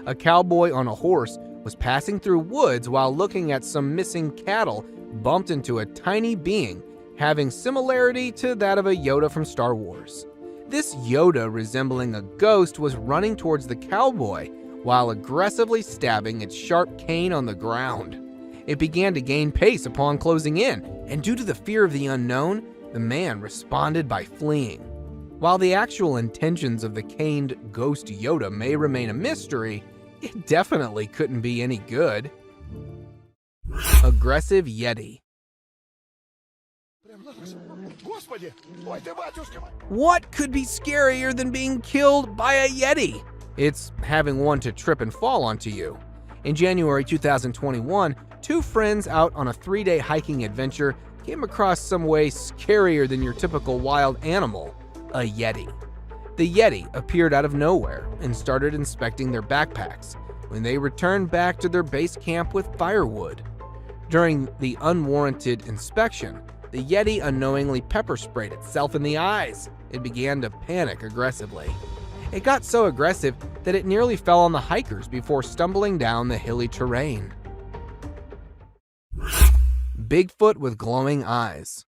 A cowboy on a horse was passing through woods while looking at some missing cattle, bumped into a tiny being having similarity to that of a Yoda from Star Wars. This Yoda, resembling a ghost, was running towards the cowboy while aggressively stabbing its sharp cane on the ground. It began to gain pace upon closing in, and due to the fear of the unknown, the man responded by fleeing. While the actual intentions of the caned ghost Yoda may remain a mystery, it definitely couldn't be any good. Aggressive Yeti. What could be scarier than being killed by a Yeti? It's having one to trip and fall onto you. In January 2021, 2 friends out on a 3-day hiking adventure came across some way scarier than your typical wild animal, a Yeti. The Yeti appeared out of nowhere and started inspecting their backpacks when they returned back to their base camp with firewood. During the unwarranted inspection, the Yeti unknowingly pepper sprayed itself in the eyes. It began to panic aggressively. It got so aggressive that it nearly fell on the hikers before stumbling down the hilly terrain. Bigfoot with glowing eyes.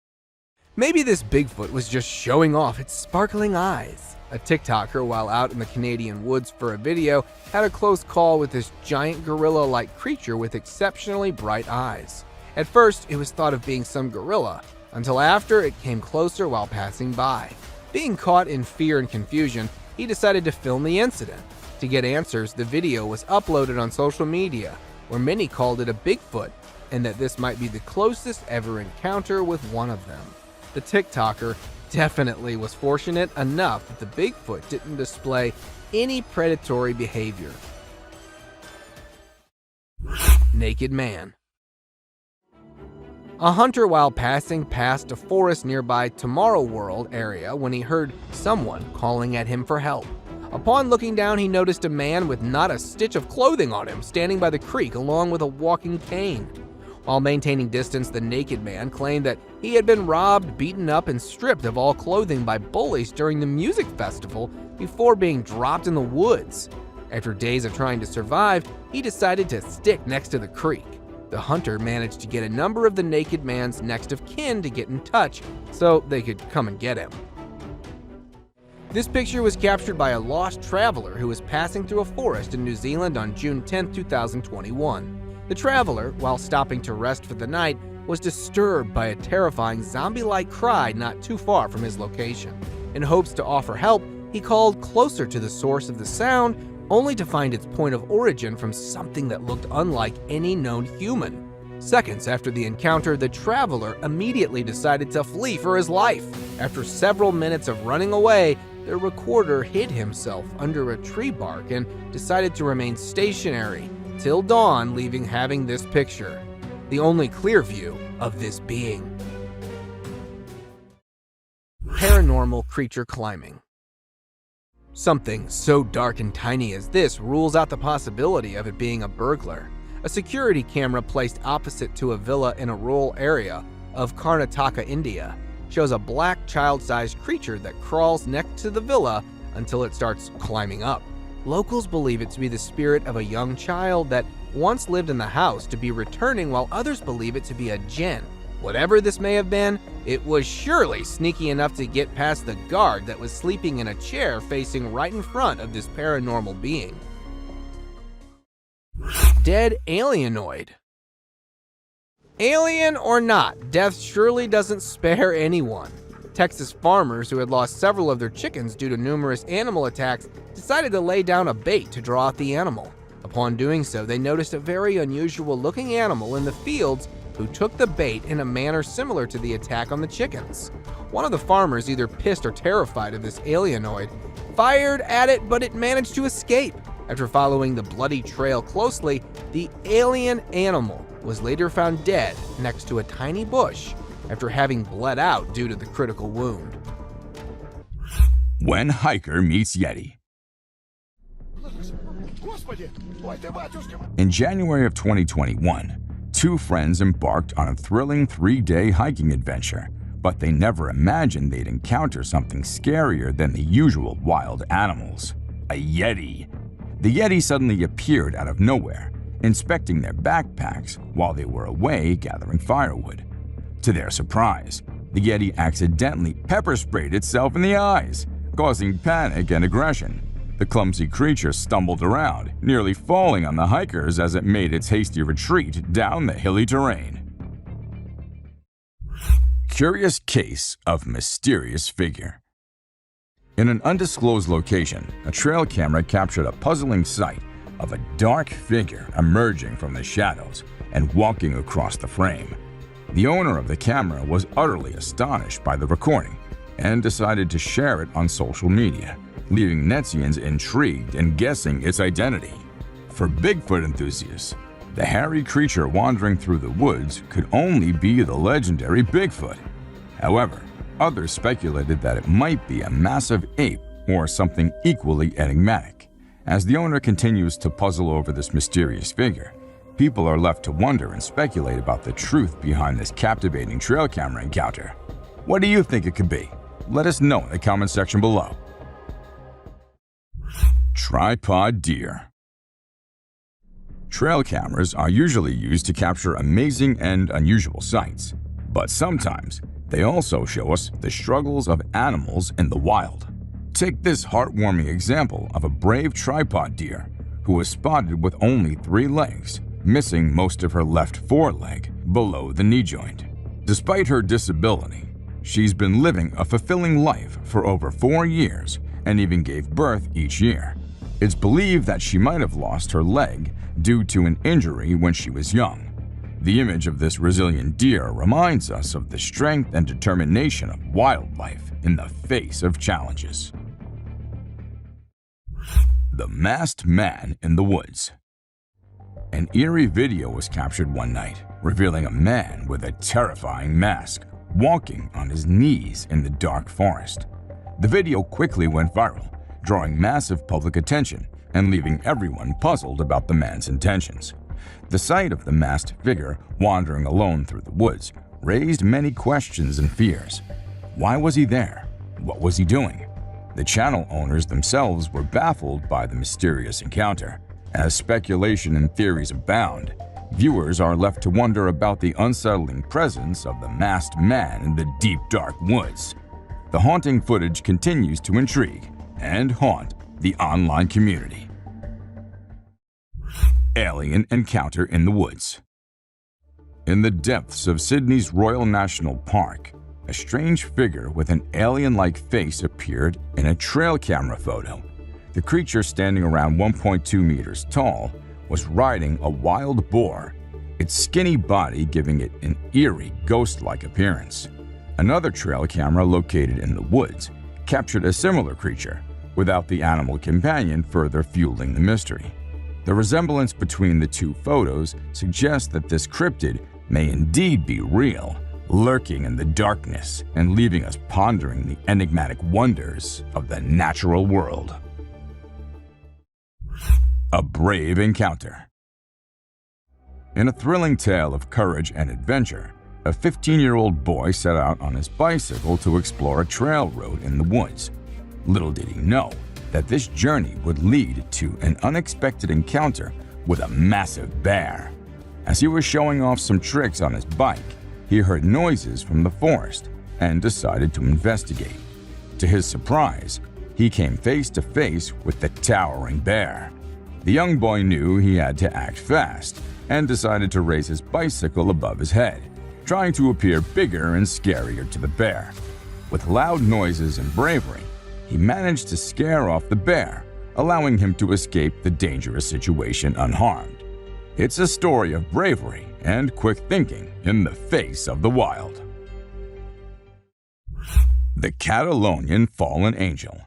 Maybe this Bigfoot was just showing off its sparkling eyes. A TikToker, while out in the Canadian woods for a video, had a close call with this giant gorilla-like creature with exceptionally bright eyes. At first, it was thought of being some gorilla, until after it came closer while passing by. Being caught in fear and confusion, he decided to film the incident. To get answers, the video was uploaded on social media, where many called it a Bigfoot, and that this might be the closest ever encounter with one of them. The TikToker definitely was fortunate enough that the Bigfoot didn't display any predatory behavior. Naked man. A hunter while passing past a forest nearby Tomorrow World area when he heard someone calling at him for help. Upon looking down, he noticed a man with not a stitch of clothing on him standing by the creek along with a walking cane. While maintaining distance, the naked man claimed that he had been robbed, beaten up, and stripped of all clothing by bullies during the music festival before being dropped in the woods. After days of trying to survive, he decided to stick next to the creek. The hunter managed to get a number of the naked man's next of kin to get in touch so they could come and get him. This picture was captured by a lost traveler who was passing through a forest in New Zealand on June 10, 2021. The traveler, while stopping to rest for the night, was disturbed by a terrifying zombie-like cry not too far from his location. In hopes to offer help, he called closer to the source of the sound, only to find its point of origin from something that looked unlike any known human. Seconds after the encounter, the traveler immediately decided to flee for his life. After several minutes of running away, the recorder hid himself under a tree bark and decided to remain stationary till dawn, leaving having this picture, the only clear view of this being. Paranormal creature climbing. Something so dark and tiny as this rules out the possibility of it being a burglar. A security camera placed opposite to a villa in a rural area of Karnataka, India, shows a black child-sized creature that crawls next to the villa until it starts climbing up. Locals believe it to be the spirit of a young child that once lived in the house to be returning, while others believe it to be a djinn. Whatever this may have been, it was surely sneaky enough to get past the guard that was sleeping in a chair facing right in front of this paranormal being. Dead alienoid. Alien or not, death surely doesn't spare anyone. Texas farmers who had lost several of their chickens due to numerous animal attacks decided to lay down a bait to draw out the animal. Upon doing so, they noticed a very unusual looking animal in the fields who took the bait in a manner similar to the attack on the chickens. One of the farmers, either pissed or terrified of this alienoid, fired at it, but it managed to escape. After following the bloody trail closely, the alien animal was later found dead next to a tiny bush after having bled out due to the critical wound. When hiker meets Yeti. In January of 2021, two friends embarked on a thrilling 3-day hiking adventure, but they never imagined they'd encounter something scarier than the usual wild animals, a Yeti. The Yeti suddenly appeared out of nowhere, inspecting their backpacks while they were away gathering firewood. To their surprise, the Yeti accidentally pepper sprayed itself in the eyes, causing panic and aggression. The clumsy creature stumbled around, nearly falling on the hikers as it made its hasty retreat down the hilly terrain. Curious case of mysterious figure. In an undisclosed location, a trail camera captured a puzzling sight of a dark figure emerging from the shadows and walking across the frame. The owner of the camera was utterly astonished by the recording and decided to share it on social media, leaving Netzians intrigued and guessing its identity. For Bigfoot enthusiasts, the hairy creature wandering through the woods could only be the legendary Bigfoot. However, others speculated that it might be a massive ape or something equally enigmatic. As the owner continues to puzzle over this mysterious figure, people are left to wonder and speculate about the truth behind this captivating trail camera encounter. What do you think it could be? Let us know in the comment section below. Tripod deer. Trail cameras are usually used to capture amazing and unusual sights, but sometimes they also show us the struggles of animals in the wild. Take this heartwarming example of a brave tripod deer who was spotted with only 3 legs, missing most of her left foreleg below the knee joint. Despite her disability, She's been living a fulfilling life for over 4 years and even gave birth each year. It's believed that she might have lost her leg due to an injury when she was young. The image of this resilient deer reminds us of the strength and determination of wildlife in the face of challenges. The Masked Man in the Woods. An eerie video was captured one night, revealing a man with a terrifying mask walking on his knees in the dark forest. The video quickly went viral, drawing massive public attention and leaving everyone puzzled about the man's intentions. The sight of the masked figure wandering alone through the woods raised many questions and fears. Why was he there? What was he doing? The channel owners themselves were baffled by the mysterious encounter. As speculation and theories abound, viewers are left to wonder about the unsettling presence of the masked man in the deep, dark woods. The haunting footage continues to intrigue and haunt the online community. Alien encounter in the woods. In the depths of Sydney's Royal National Park, a strange figure with an alien-like face appeared in a trail camera photo. The creature, standing around 1.2 meters tall, was riding a wild boar, its skinny body giving it an eerie, ghost-like appearance. Another trail camera located in the woods captured a similar creature, without the animal companion further fueling the mystery. The resemblance between the two photos suggests that this cryptid may indeed be real, lurking in the darkness and leaving us pondering the enigmatic wonders of the natural world. A brave encounter. In a thrilling tale of courage and adventure, a 15-year-old boy set out on his bicycle to explore a trail road in the woods. Little did he know that this journey would lead to an unexpected encounter with a massive bear. As he was showing off some tricks on his bike, he heard noises from the forest and decided to investigate. To his surprise, he came face to face with the towering bear. The young boy knew he had to act fast and decided to raise his bicycle above his head, trying to appear bigger and scarier to the bear. With loud noises and bravery, he managed to scare off the bear, allowing him to escape the dangerous situation unharmed. It's a story of bravery and quick thinking in the face of the wild. The Catalonian Fallen Angel.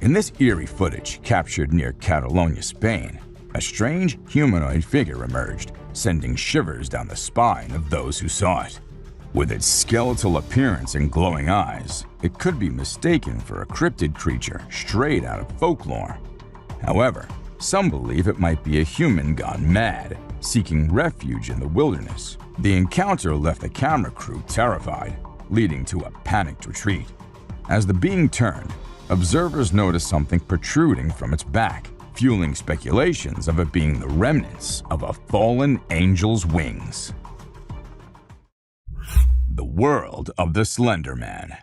In this eerie footage captured near Catalonia, Spain, a strange humanoid figure emerged, sending shivers down the spine of those who saw it. With its skeletal appearance and glowing eyes, it could be mistaken for a cryptid creature straight out of folklore. However, some believe it might be a human gone mad, seeking refuge in the wilderness. The encounter left the camera crew terrified, leading to a panicked retreat. As the being turned, observers noticed something protruding from its back, fueling speculations of it being the remnants of a fallen angel's wings. The world of the Slender Man.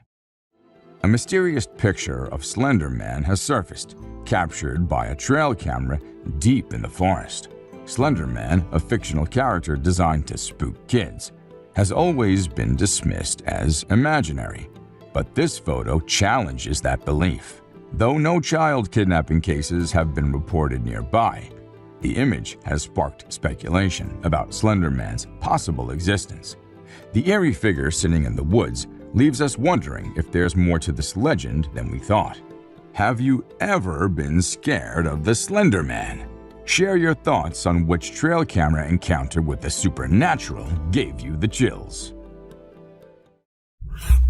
A mysterious picture of Slender Man has surfaced, captured by a trail camera deep in the forest. Slender Man, a fictional character designed to spook kids, has always been dismissed as imaginary, but this photo challenges that belief. Though no child kidnapping cases have been reported nearby, the image has sparked speculation about Slender Man's possible existence. The eerie figure sitting in the woods leaves us wondering if there's more to this legend than we thought. Have you ever been scared of the Slender Man? Share your thoughts on which trail camera encounter with the supernatural gave you the chills.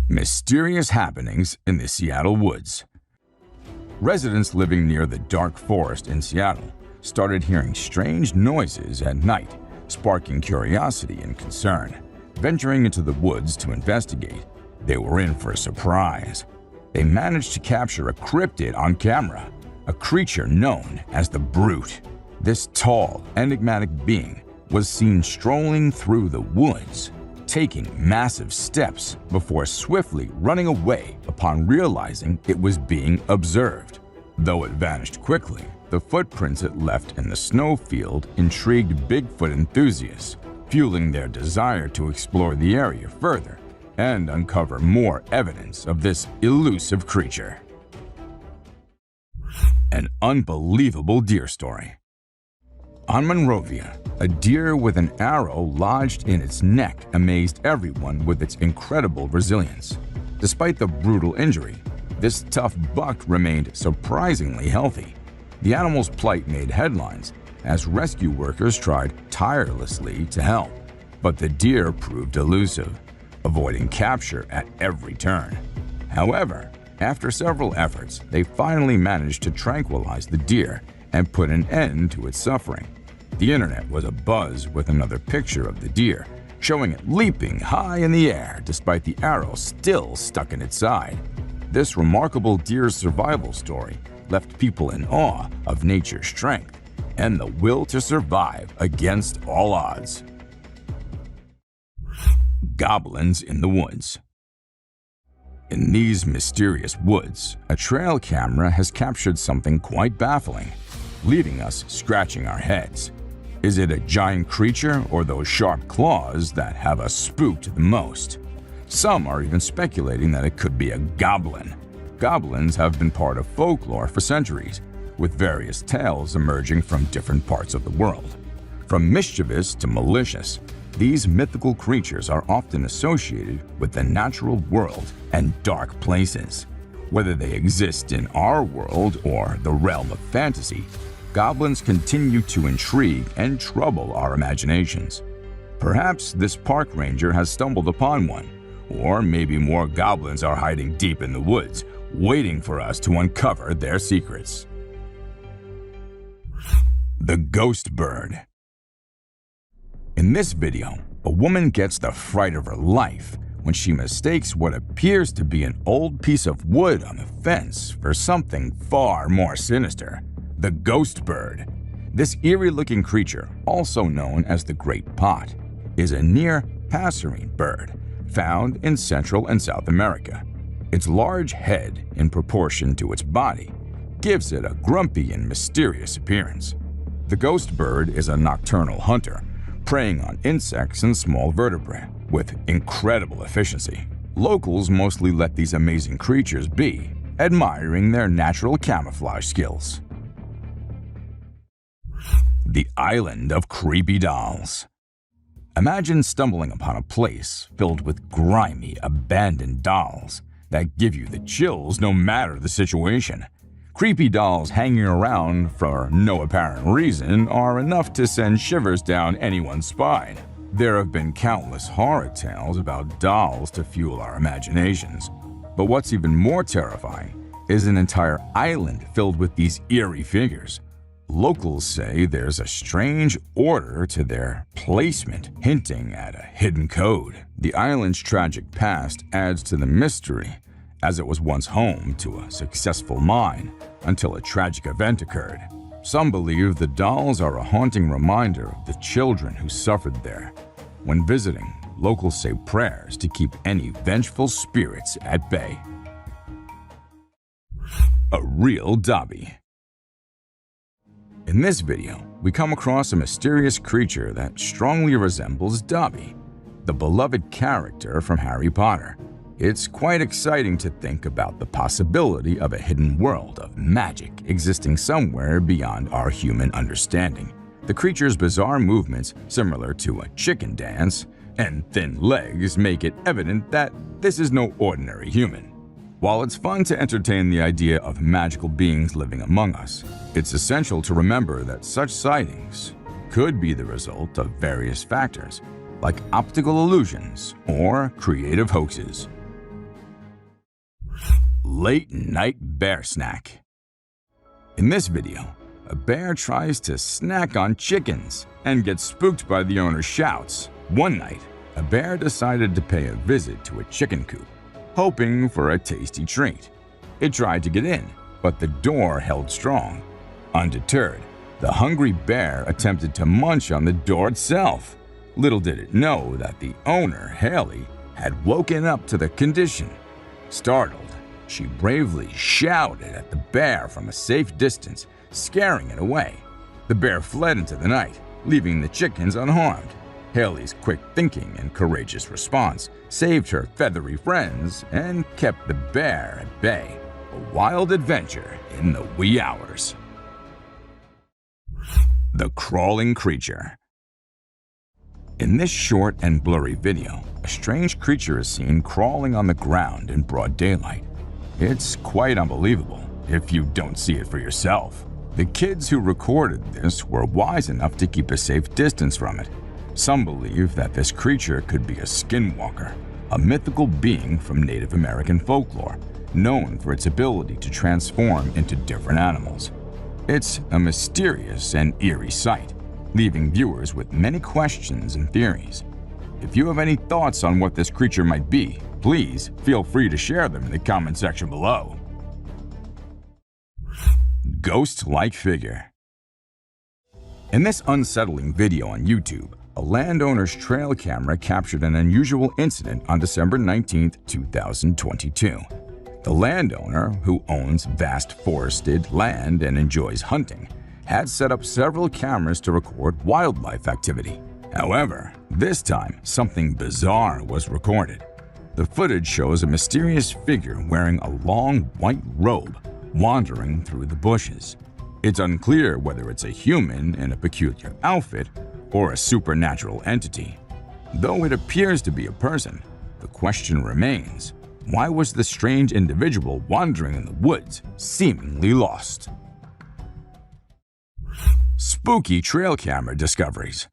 Mysterious happenings in the Seattle woods. Residents living near the dark forest in Seattle started hearing strange noises at night, sparking curiosity and concern. Venturing into the woods to investigate, they were in for a surprise. They managed to capture a cryptid on camera, a creature known as the Brute. This tall, enigmatic being was seen strolling through the woods, taking massive steps before swiftly running away upon realizing it was being observed. Though it vanished quickly, the footprints it left in the snowfield intrigued Bigfoot enthusiasts, fueling their desire to explore the area further and uncover more evidence of this elusive creature. An unbelievable deer story. On Monrovia, a deer with an arrow lodged in its neck amazed everyone with its incredible resilience. Despite the brutal injury, this tough buck remained surprisingly healthy. The animal's plight made headlines as rescue workers tried tirelessly to help, but the deer proved elusive, avoiding capture at every turn. However, after several efforts, they finally managed to tranquilize the deer and put an end to its suffering. The internet was abuzz with another picture of the deer, showing it leaping high in the air despite the arrow still stuck in its side. This remarkable deer's survival story left people in awe of nature's strength and the will to survive against all odds. Goblins in the woods. In these mysterious woods, a trail camera has captured something quite baffling, leaving us scratching our heads. Is it a giant creature or those sharp claws that have us spooked the most? Some are even speculating that it could be a goblin. Goblins have been part of folklore for centuries, with various tales emerging from different parts of the world. From mischievous to malicious, these mythical creatures are often associated with the natural world and dark places. Whether they exist in our world or the realm of fantasy, goblins continue to intrigue and trouble our imaginations. Perhaps this park ranger has stumbled upon one, or maybe more goblins are hiding deep in the woods, waiting for us to uncover their secrets. The Ghost Bird. In this video, a woman gets the fright of her life when she mistakes what appears to be an old piece of wood on the fence for something far more sinister: the ghost bird. This eerie-looking creature, also known as the great pot, is a near passerine bird found in Central and South America. Its large head, in proportion to its body, gives it a grumpy and mysterious appearance. The ghost bird is a nocturnal hunter, preying on insects and small vertebrae with incredible efficiency. Locals mostly let these amazing creatures be, admiring their natural camouflage skills. The Island of Creepy Dolls. Imagine stumbling upon a place filled with grimy, abandoned dolls that give you the chills no matter the situation. Creepy dolls hanging around for no apparent reason are enough to send shivers down anyone's spine. There have been countless horror tales about dolls to fuel our imaginations. But what's even more terrifying is an entire island filled with these eerie figures. Locals say there's a strange order to their placement, hinting at a hidden code. The island's tragic past adds to the mystery, as it was once home to a successful mine until a tragic event occurred. Some believe the dolls are a haunting reminder of the children who suffered there. When visiting, locals say prayers to keep any vengeful spirits at bay. A real Dobby. In this video, we come across a mysterious creature that strongly resembles Dobby, the beloved character from Harry Potter. It's quite exciting to think about the possibility of a hidden world of magic existing somewhere beyond our human understanding. The creature's bizarre movements, similar to a chicken dance, and thin legs make it evident that this is no ordinary human. While it's fun to entertain the idea of magical beings living among us, it's essential to remember that such sightings could be the result of various factors, like optical illusions or creative hoaxes. Late Night Bear Snack. In this video, a bear tries to snack on chickens and gets spooked by the owner's shouts. One night, a bear decided to pay a visit to a chicken coop, hoping for a tasty treat. It tried to get in, but the door held strong. Undeterred, the hungry bear attempted to munch on the door itself. Little did it know that the owner, Haley, had woken up to the condition. Startled, she bravely shouted at the bear from a safe distance, scaring it away. The bear fled into the night, leaving the chickens unharmed. Haley's quick thinking and courageous response saved her feathery friends and kept the bear at bay, a wild adventure in the wee hours. The crawling creature. In this short and blurry video, a strange creature is seen crawling on the ground in broad daylight. It's quite unbelievable if you don't see it for yourself. The kids who recorded this were wise enough to keep a safe distance from it. Some believe that this creature could be a skinwalker, a mythical being from Native American folklore, known for its ability to transform into different animals. It's a mysterious and eerie sight, leaving viewers with many questions and theories. If you have any thoughts on what this creature might be, please feel free to share them in the comment section below. Ghost-like figure. In this unsettling video on YouTube, a landowner's trail camera captured an unusual incident on December 19, 2022. The landowner, who owns vast forested land and enjoys hunting, had set up several cameras to record wildlife activity. However, this time, something bizarre was recorded. The footage shows a mysterious figure wearing a long white robe wandering through the bushes. It's unclear whether it's a human in a peculiar outfit or a supernatural entity. Though it appears to be a person, the question remains, why was the strange individual wandering in the woods seemingly lost? Spooky trail camera discoveries.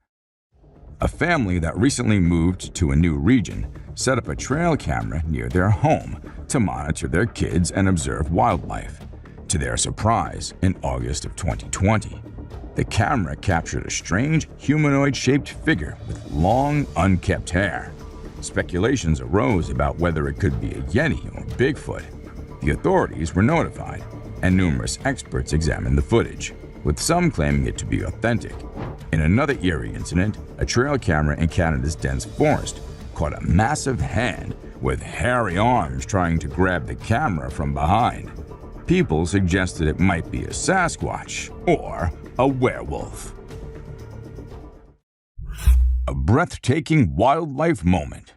A family that recently moved to a new region set up a trail camera near their home to monitor their kids and observe wildlife. To their surprise, in August of 2020, the camera captured a strange humanoid-shaped figure with long, unkempt hair. Speculations arose about whether it could be a Yeti or Bigfoot. The authorities were notified, and numerous experts examined the footage, with some claiming it to be authentic. In another eerie incident, a trail camera in Canada's dense forest caught a massive hand with hairy arms trying to grab the camera from behind. People suggested it might be a Sasquatch or a werewolf. A breathtaking wildlife moment.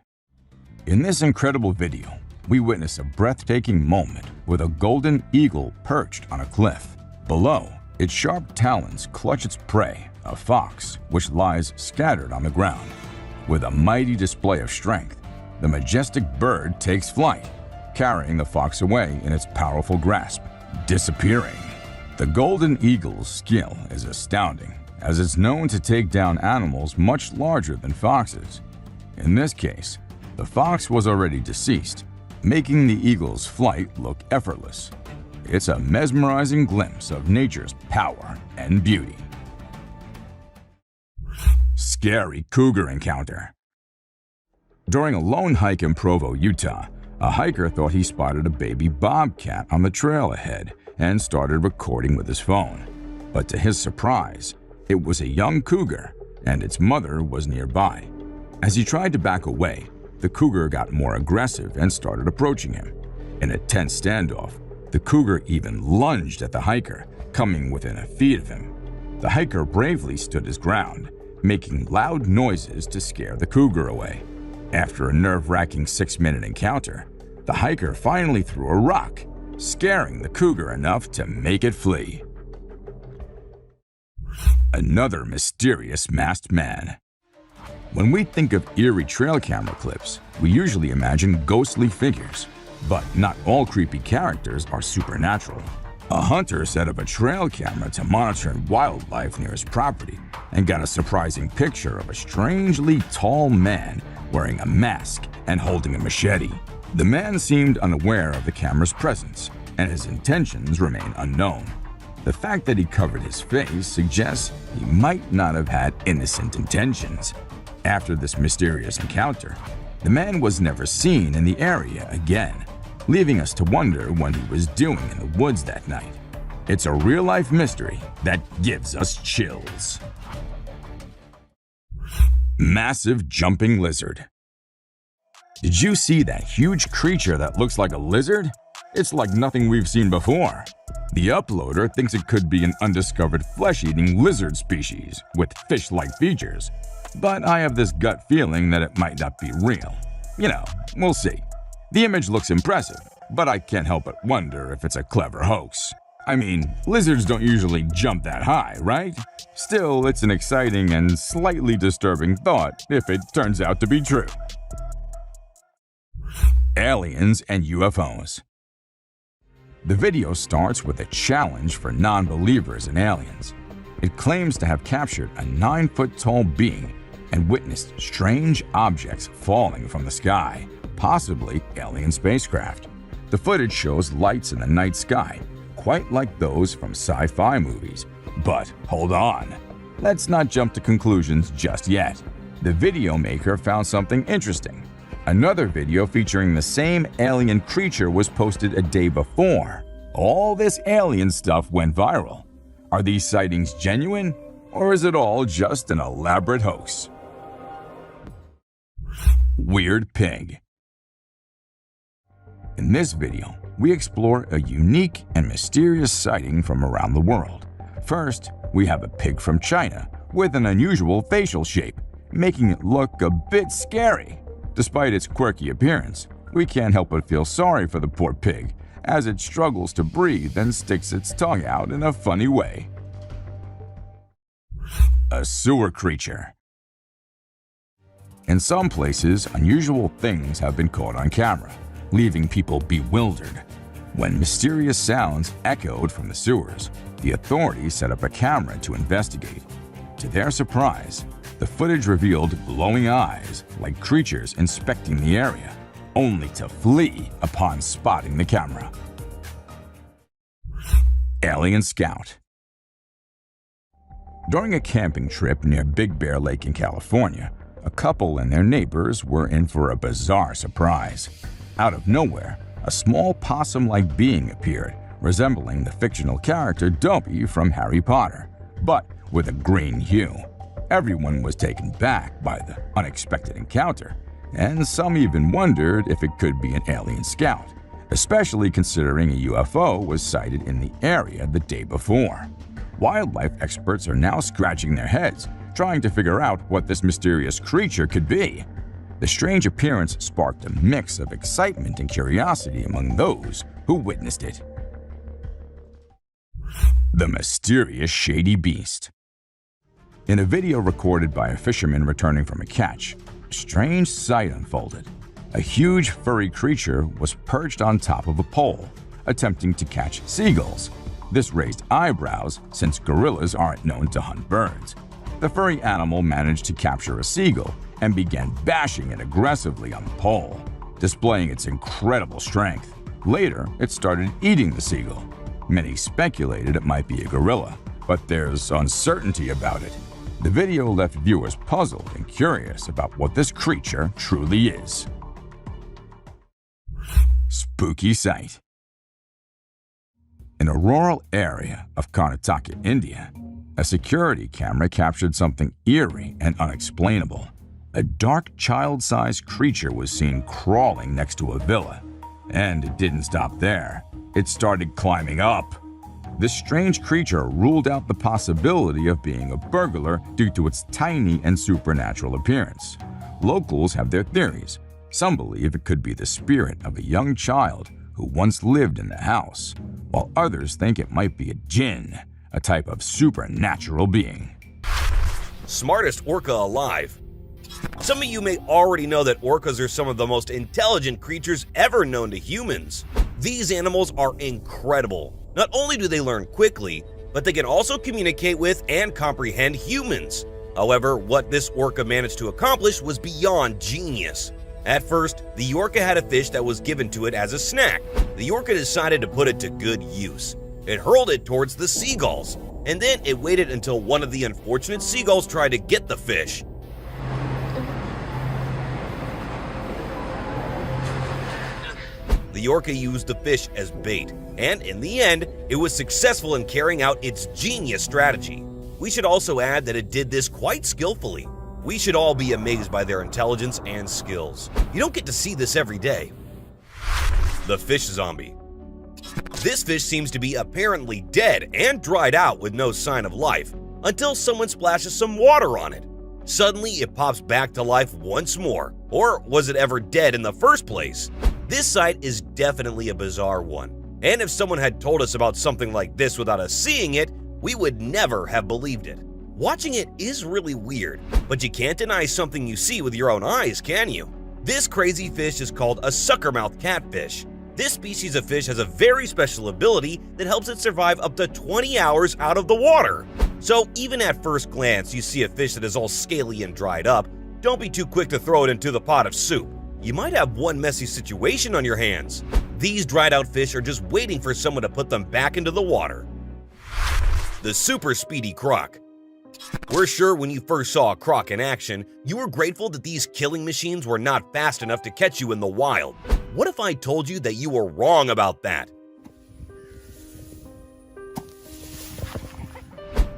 In this incredible video, we witness a breathtaking moment with a golden eagle perched on a cliff. Below, its sharp talons clutch its prey, a fox, which lies scattered on the ground. With a mighty display of strength, the majestic bird takes flight, carrying the fox away in its powerful grasp, disappearing. The golden eagle's skill is astounding, as it's known to take down animals much larger than foxes. In this case, the fox was already deceased, making the eagle's flight look effortless. It's a mesmerizing glimpse of nature's power and beauty. Scary cougar encounter. During a lone hike in Provo, Utah, a hiker thought he spotted a baby bobcat on the trail ahead and started recording with his phone. But to his surprise, it was a young cougar, and its mother was nearby. As he tried to back away, the cougar got more aggressive and started approaching him. In a tense standoff, the cougar even lunged at the hiker, coming within a feet of him. The hiker bravely stood his ground, making loud noises to scare the cougar away. After a nerve-wracking 6-minute encounter, the hiker finally threw a rock, scaring the cougar enough to make it flee. Another mysterious masked man. When we think of eerie trail camera clips, we usually imagine ghostly figures. But not all creepy characters are supernatural. A hunter set up a trail camera to monitor wildlife near his property and got a surprising picture of a strangely tall man wearing a mask and holding a machete. The man seemed unaware of the camera's presence, and his intentions remain unknown. The fact that he covered his face suggests he might not have had innocent intentions. After this mysterious encounter, the man was never seen in the area again, leaving us to wonder what he was doing in the woods that night. It's a real-life mystery that gives us chills. Massive jumping lizard. Did you see that huge creature that looks like a lizard? It's like nothing we've seen before. The uploader thinks it could be an undiscovered flesh-eating lizard species with fish-like features. but I have this gut feeling that it might not be real. You know, we'll see. The image looks impressive, but I can't help but wonder if it's a clever hoax. I mean, lizards don't usually jump that high, right? Still, it's an exciting and slightly disturbing thought if it turns out to be true. Aliens and UFOs. The video starts with a challenge for non-believers in aliens. It claims to have captured a 9-foot-tall being and witnessed strange objects falling from the sky, possibly alien spacecraft. The footage shows lights in the night sky, quite like those from sci-fi movies. But hold on, let's not jump to conclusions just yet. The video maker found something interesting. Another video featuring the same alien creature was posted a day before. All this alien stuff went viral. Are these sightings genuine, or is it all just an elaborate hoax? Weird pig. In this video, we explore a unique and mysterious sighting from around the world. First, we have a pig from China with an unusual facial shape, making it look a bit scary. Despite its quirky appearance, we can't help but feel sorry for the poor pig as it struggles to breathe and sticks its tongue out in a funny way. A sewer creature. In some places, unusual things have been caught on camera, leaving people bewildered. When mysterious sounds echoed from the sewers, the authorities set up a camera to investigate. To their surprise, the footage revealed glowing eyes like creatures inspecting the area, only to flee upon spotting the camera. Alien Scout. During a camping trip near Big Bear Lake in California, a couple and their neighbors were in for a bizarre surprise. Out of nowhere, a small possum-like being appeared, resembling the fictional character Dobby from Harry Potter, but with a green hue. Everyone was taken back by the unexpected encounter, and some even wondered if it could be an alien scout, especially considering a UFO was sighted in the area the day before. Wildlife experts are now scratching their heads, trying to figure out what this mysterious creature could be. The strange appearance sparked a mix of excitement and curiosity among those who witnessed it. The mysterious shady beast. In a video recorded by a fisherman returning from a catch, a strange sight unfolded. A huge furry creature was perched on top of a pole, attempting to catch seagulls. This raised eyebrows since gorillas aren't known to hunt birds. The furry animal managed to capture a seagull and began bashing it aggressively on the pole, displaying its incredible strength. Later, it started eating the seagull. Many speculated it might be a gorilla, but there's uncertainty about it. The video left viewers puzzled and curious about what this creature truly is. Spooky sight. In a rural area of Karnataka, India, a security camera captured something eerie and unexplainable. A dark child-sized creature was seen crawling next to a villa. And it didn't stop there. It started climbing up. This strange creature ruled out the possibility of being a burglar due to its tiny and supernatural appearance. Locals have their theories. Some believe it could be the spirit of a young child who once lived in the house, while others think it might be a jinn, a type of supernatural being. Smartest orca alive. Some of you may already know that orcas are some of the most intelligent creatures ever known to humans. These animals are incredible. Not only do they learn quickly, but they can also communicate with and comprehend humans. However, what this orca managed to accomplish was beyond genius. At first, the orca had a fish that was given to it as a snack. The orca decided to put it to good use. It hurled it towards the seagulls, and then it waited until one of the unfortunate seagulls tried to get the fish. The orca used the fish as bait, and in the end, it was successful in carrying out its genius strategy. We should also add that it did this quite skillfully. We should all be amazed by their intelligence and skills. You don't get to see this every day. The fish zombie. This fish seems to be apparently dead and dried out with no sign of life until someone splashes some water on it. Suddenly, it pops back to life once more. Or was it ever dead in the first place? This sight is definitely a bizarre one. And if someone had told us about something like this without us seeing it, we would never have believed it. Watching it is really weird, but you can't deny something you see with your own eyes, can you? This crazy fish is called a suckermouth catfish. This species of fish has a very special ability that helps it survive up to 20 hours out of the water. So even at first glance you see a fish that is all scaly and dried up, don't be too quick to throw it into the pot of soup. You might have one messy situation on your hands. These dried out fish are just waiting for someone to put them back into the water. The super speedy croc. We're sure when you first saw a croc in action, you were grateful that these killing machines were not fast enough to catch you in the wild. What if I told you that you were wrong about that?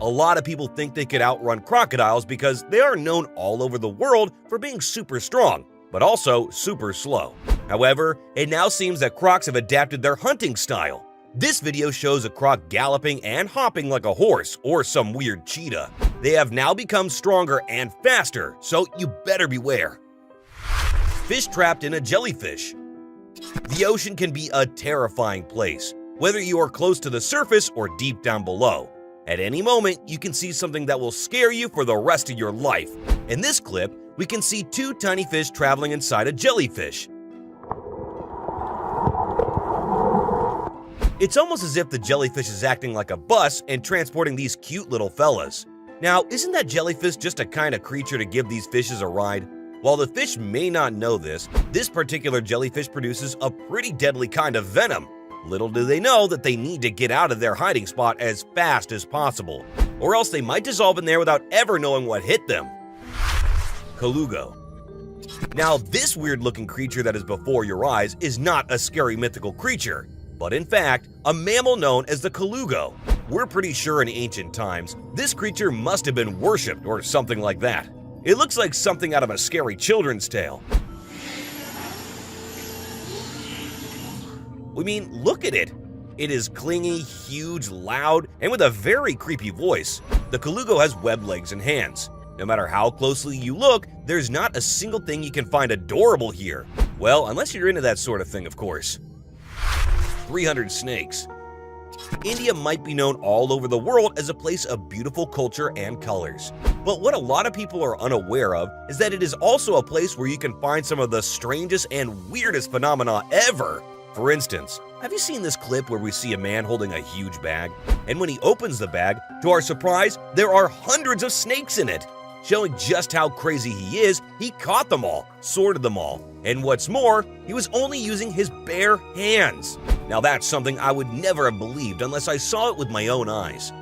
A lot of people think they could outrun crocodiles because they are known all over the world for being super strong, but also super slow. However, it now seems that crocs have adapted their hunting style. This video shows a croc galloping and hopping like a horse or some weird cheetah. They have now become stronger and faster, so you better beware. Fish trapped in a jellyfish. The ocean can be a terrifying place, whether you are close to the surface or deep down below. At any moment, you can see something that will scare you for the rest of your life. In this clip, we can see two tiny fish traveling inside a jellyfish. It's almost as if the jellyfish is acting like a bus and transporting these cute little fellas. Now, isn't that jellyfish just a kind of creature to give these fishes a ride? While the fish may not know this particular jellyfish produces a pretty deadly kind of venom. Little do they know that they need to get out of their hiding spot as fast as possible, or else they might dissolve in there without ever knowing what hit them. Colugo. Now, this weird-looking creature that is before your eyes is not a scary mythical creature, but in fact, a mammal known as the colugo. We're pretty sure in ancient times, this creature must have been worshipped or something like that. It looks like something out of a scary children's tale. I mean, look at it. It is clingy, huge, loud, and with a very creepy voice. The colugo has webbed legs and hands. No matter how closely you look, there's not a single thing you can find adorable here. Well, unless you're into that sort of thing, of course. 300 snakes. India might be known all over the world as a place of beautiful culture and colors. But what a lot of people are unaware of is that it is also a place where you can find some of the strangest and weirdest phenomena ever. For instance, have you seen this clip where we see a man holding a huge bag? And when he opens the bag, to our surprise, there are hundreds of snakes in it. Showing just how crazy he is, he caught them all, sorted them all, and what's more, he was only using his bare hands. Now that's something I would never have believed unless I saw it with my own eyes.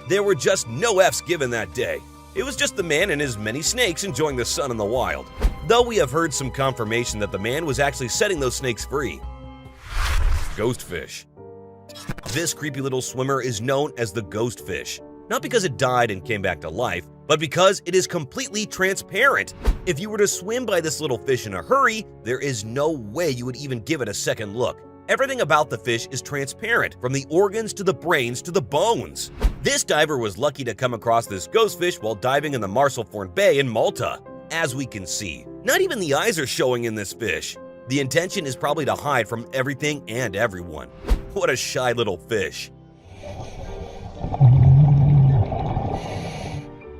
There were just no F's given that day. It was just the man and his many snakes enjoying the sun in the wild. Though we have heard some confirmation that the man was actually setting those snakes free. Ghostfish. This creepy little swimmer is known as the ghostfish, not because it died and came back to life, but because it is completely transparent. If you were to swim by this little fish in a hurry, there is no way you would even give it a second look. Everything about the fish is transparent, from the organs to the brains to the bones. This diver was lucky to come across this ghostfish while diving in the Marsalforn Bay in Malta. As we can see, not even the eyes are showing in this fish. The intention is probably to hide from everything and everyone. What a shy little fish.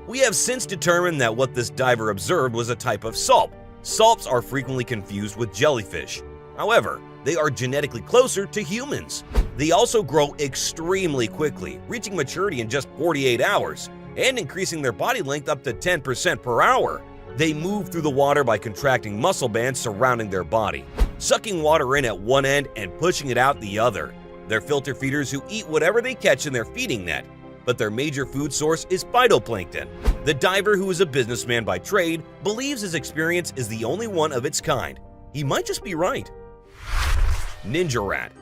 We have since determined that what this diver observed was a type of salp. Salps are frequently confused with jellyfish. However, they are genetically closer to humans. They also grow extremely quickly, reaching maturity in just 48 hours, and increasing their body length up to 10% per hour. They move through the water by contracting muscle bands surrounding their body, sucking water in at one end and pushing it out the other. They're filter feeders who eat whatever they catch in their feeding net, but their major food source is phytoplankton. The diver, who is a businessman by trade, believes his experience is the only one of its kind. He might just be right. Ninja rat.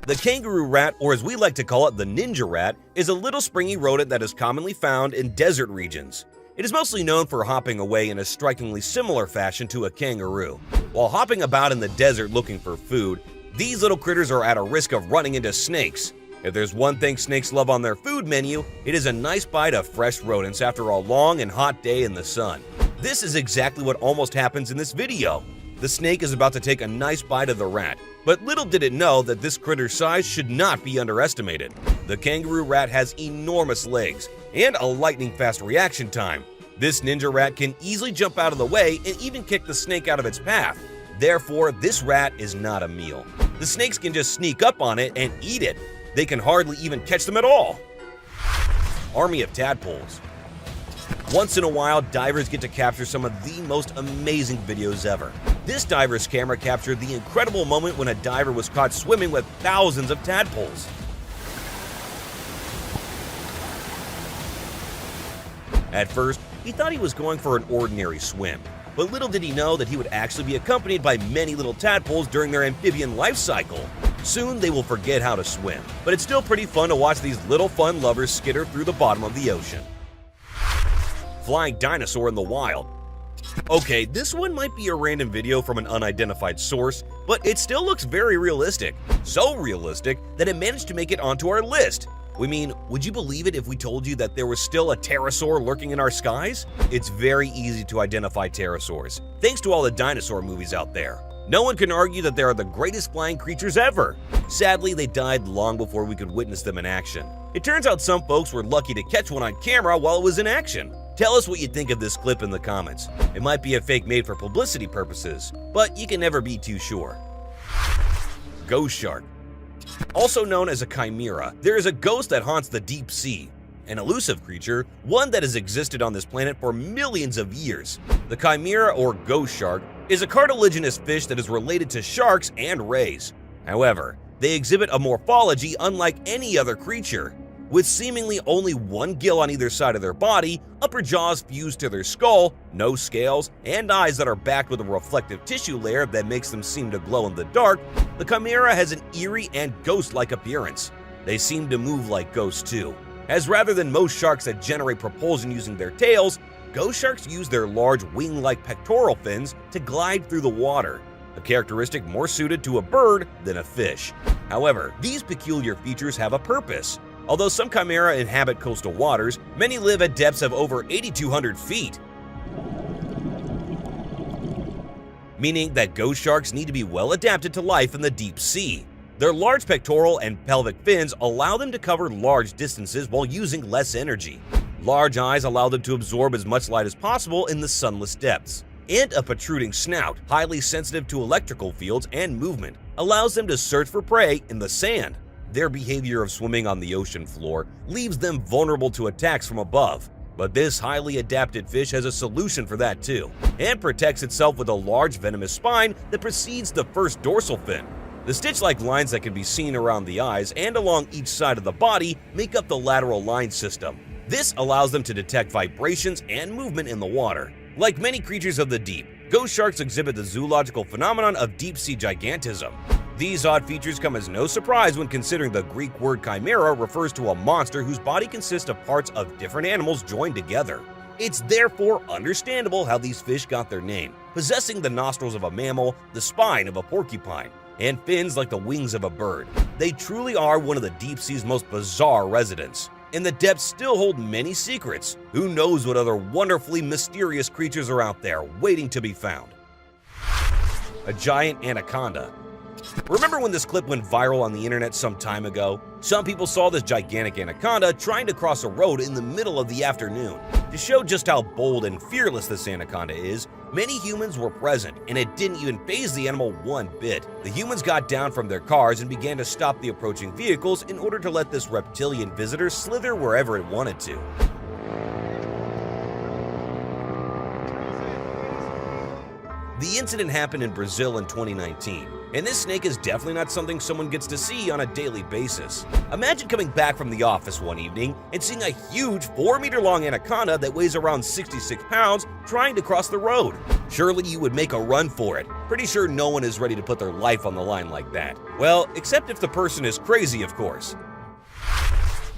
The kangaroo rat, or as we like to call it, the ninja rat, is a little springy rodent that is commonly found in desert regions. It is mostly known for hopping away in a strikingly similar fashion to a kangaroo. While hopping about in the desert looking for food, these little critters are at a risk of running into snakes. If there's one thing snakes love on their food menu, it is a nice bite of fresh rodents after a long and hot day in the sun. This is exactly what almost happens in this video. The snake is about to take a nice bite of the rat, but little did it know that this critter's size should not be underestimated. The kangaroo rat has enormous legs and a lightning-fast reaction time. This ninja rat can easily jump out of the way and even kick the snake out of its path. Therefore, this rat is not a meal. The snakes can just sneak up on it and eat it. They can hardly even catch them at all. Army of tadpoles. Once in a while, divers get to capture some of the most amazing videos ever. This diver's camera captured the incredible moment when a diver was caught swimming with thousands of tadpoles. At first, he thought he was going for an ordinary swim, but little did he know that he would actually be accompanied by many little tadpoles during their amphibian life cycle. Soon they will forget how to swim, but it's still pretty fun to watch these little fun lovers skitter through the bottom of the ocean. Flying dinosaur in the wild. Okay, this one might be a random video from an unidentified source, but it still looks very realistic. So realistic that it managed to make it onto our list. We mean, would you believe it if we told you that there was still a pterosaur lurking in our skies? It's very easy to identify pterosaurs, thanks to all the dinosaur movies out there. No one can argue that they are the greatest flying creatures ever. Sadly, they died long before we could witness them in action. It turns out some folks were lucky to catch one on camera while it was in action. Tell us what you think of this clip in the comments. It might be a fake made for publicity purposes, but you can never be too sure. Ghost shark. Also known as a chimera, there is a ghost that haunts the deep sea. An elusive creature, one that has existed on this planet for millions of years. The chimera or ghost shark is a cartilaginous fish that is related to sharks and rays. However, they exhibit a morphology unlike any other creature. With seemingly only one gill on either side of their body, upper jaws fused to their skull, no scales, and eyes that are backed with a reflective tissue layer that makes them seem to glow in the dark, the chimera has an eerie and ghost-like appearance. They seem to move like ghosts too, as rather than most sharks that generate propulsion using their tails, ghost sharks use their large wing-like pectoral fins to glide through the water, a characteristic more suited to a bird than a fish. However, these peculiar features have a purpose. Although some chimera inhabit coastal waters, many live at depths of over 8,200 feet, meaning that ghost sharks need to be well adapted to life in the deep sea. Their large pectoral and pelvic fins allow them to cover large distances while using less energy. Large eyes allow them to absorb as much light as possible in the sunless depths. And a protruding snout, highly sensitive to electrical fields and movement, allows them to search for prey in the sand. Their behavior of swimming on the ocean floor leaves them vulnerable to attacks from above. But this highly adapted fish has a solution for that too, and protects itself with a large venomous spine that precedes the first dorsal fin. The stitch-like lines that can be seen around the eyes and along each side of the body make up the lateral line system. This allows them to detect vibrations and movement in the water. Like many creatures of the deep, ghost sharks exhibit the zoological phenomenon of deep-sea gigantism. These odd features come as no surprise when considering the Greek word chimera refers to a monster whose body consists of parts of different animals joined together. It's therefore understandable how these fish got their name, possessing the nostrils of a mammal, the spine of a porcupine, and fins like the wings of a bird. They truly are one of the deep sea's most bizarre residents. And the depths still hold many secrets. Who knows what other wonderfully mysterious creatures are out there waiting to be found. A giant anaconda. Remember when this clip went viral on the internet some time ago? Some people saw this gigantic anaconda trying to cross a road in the middle of the afternoon. To show just how bold and fearless this anaconda is, many humans were present, and it didn't even faze the animal one bit. The humans got down from their cars and began to stop the approaching vehicles in order to let this reptilian visitor slither wherever it wanted to. The incident happened in Brazil in 2019, and this snake is definitely not something someone gets to see on a daily basis. Imagine coming back from the office one evening and seeing a huge 4-meter-long anaconda that weighs around 66 pounds trying to cross the road. Surely you would make a run for it. Pretty sure no one is ready to put their life on the line like that. Well, except if the person is crazy, of course.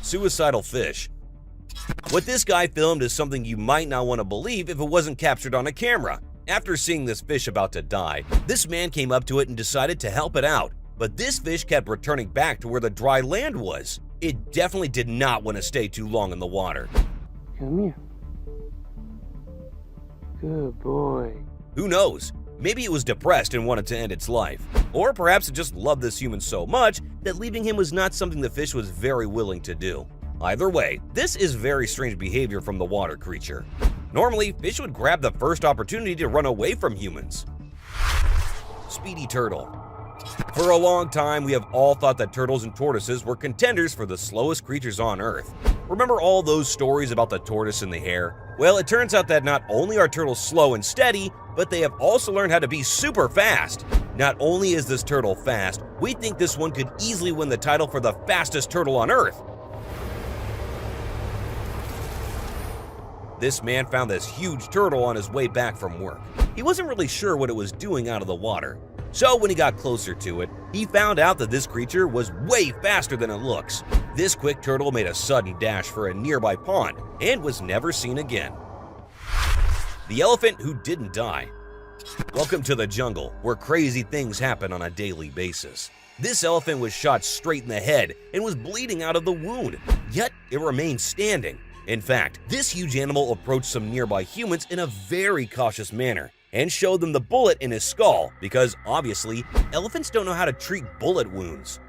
Suicidal fish. What this guy filmed is something you might not want to believe if it wasn't captured on a camera. After seeing this fish about to die, this man came up to it and decided to help it out. but this fish kept returning back to where the dry land was. It definitely did not want to stay too long in the water. Come here. Good boy. Who knows? Maybe it was depressed and wanted to end its life. Or perhaps it just loved this human so much that leaving him was not something the fish was very willing to do. Either way, this is very strange behavior from the water creature. Normally, fish would grab the first opportunity to run away from humans. Speedy turtle. For a long time, we have all thought that turtles and tortoises were contenders for the slowest creatures on Earth. Remember all those stories about the tortoise and the hare? Well, it turns out that not only are turtles slow and steady, but they have also learned how to be super fast. Not only is this turtle fast, we think this one could easily win the title for the fastest turtle on Earth. This man found this huge turtle on his way back from work. He wasn't really sure what it was doing out of the water. So when he got closer to it, he found out that this creature was way faster than it looks. This quick turtle made a sudden dash for a nearby pond and was never seen again. The elephant who didn't die. Welcome to the jungle, where crazy things happen on a daily basis. This elephant was shot straight in the head and was bleeding out of the wound, yet it remained standing. In fact, this huge animal approached some nearby humans in a very cautious manner and showed them the bullet in his skull because, obviously, elephants don't know how to treat bullet wounds.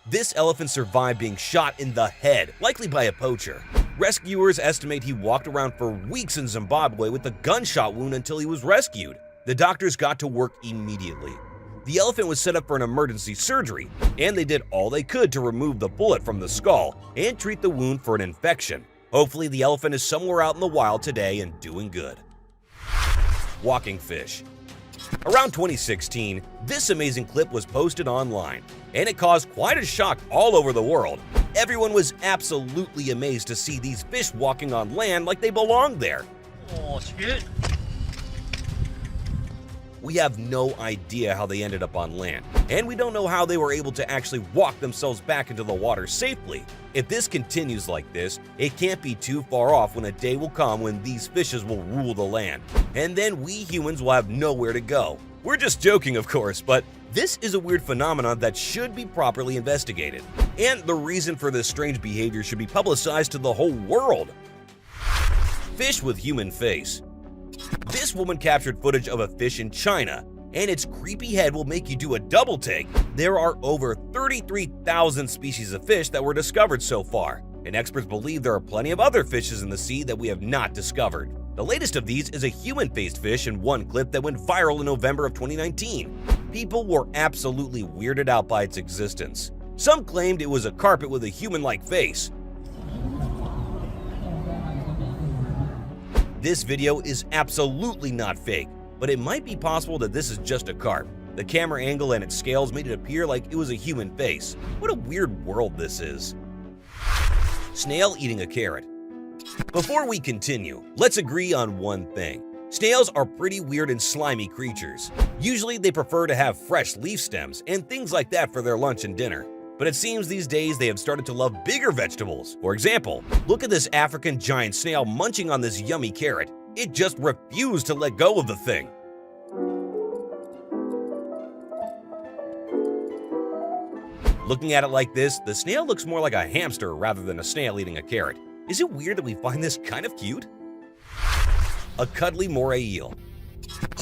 This elephant survived being shot in the head, likely by a poacher. Rescuers estimate he walked around for weeks in Zimbabwe with a gunshot wound until he was rescued. The doctors got to work immediately. The elephant was set up for an emergency surgery, and they did all they could to remove the bullet from the skull and treat the wound for an infection. Hopefully, the elephant is somewhere out in the wild today and doing good. Walking fish. Around 2016, this amazing clip was posted online, and it caused quite a shock all over the world. Everyone was absolutely amazed to see these fish walking on land like they belonged there. Oh, shit. We have no idea how they ended up on land, and we don't know how they were able to actually walk themselves back into the water safely. If this continues like this, it can't be too far off when a day will come when these fishes will rule the land, and then we humans will have nowhere to go. We're just joking, of course, but this is a weird phenomenon that should be properly investigated, and the reason for this strange behavior should be publicized to the whole world. Fish with human face. This woman captured footage of a fish in China, and its creepy head will make you do a double take. There are over 33,000 species of fish that were discovered so far, and experts believe there are plenty of other fishes in the sea that we have not discovered. The latest of these is a human-faced fish in one clip that went viral in November of 2019. People were absolutely weirded out by its existence. Some claimed it was a carpet with a human-like face. This video is absolutely not fake, but it might be possible that this is just a carp. The camera angle and its scales made it appear like it was a human face. What a weird world this is. Snail eating a carrot. Before we continue, let's agree on one thing. Snails are pretty weird and slimy creatures. Usually they prefer to have fresh leaf stems and things like that for their lunch and dinner. But it seems these days they have started to love bigger vegetables. For example, look at this African giant snail munching on this yummy carrot. It just refused to let go of the thing. Looking at it like this, the snail looks more like a hamster rather than a snail eating a carrot. Is it weird that we find this kind of cute? A cuddly moray eel.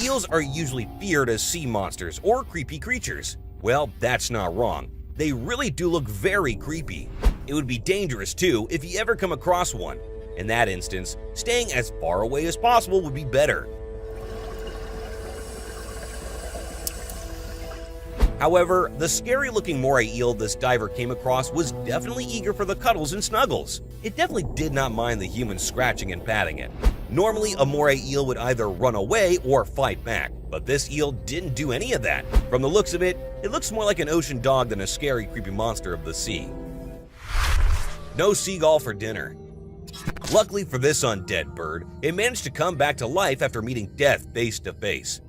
Eels are usually feared as sea monsters or creepy creatures. Well, that's not wrong. They really do look very creepy. It would be dangerous too if you ever come across one. In that instance, staying as far away as possible would be better. However, the scary-looking moray eel this diver came across was definitely eager for the cuddles and snuggles. It definitely did not mind the humans scratching and patting it. Normally, a moray eel would either run away or fight back, but this eel didn't do any of that. From the looks of it, it looks more like an ocean dog than a scary, creepy monster of the sea. No seagull for dinner. Luckily for this undead bird, it managed to come back to life after meeting death face to face.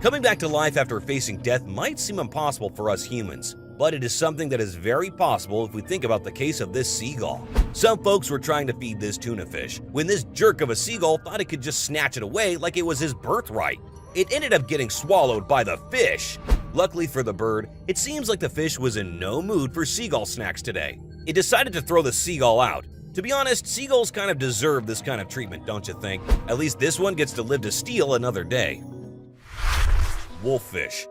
Coming back to life after facing death might seem impossible for us humans, but it is something that is very possible if we think about the case of this seagull. Some folks were trying to feed this tuna fish when this jerk of a seagull thought it could just snatch it away like it was his birthright. It ended up getting swallowed by the fish. Luckily for the bird, it seems like the fish was in no mood for seagull snacks today. It decided to throw the seagull out. To be honest, seagulls kind of deserve this kind of treatment, don't you think? At least this one gets to live to steal another day. Wolffish.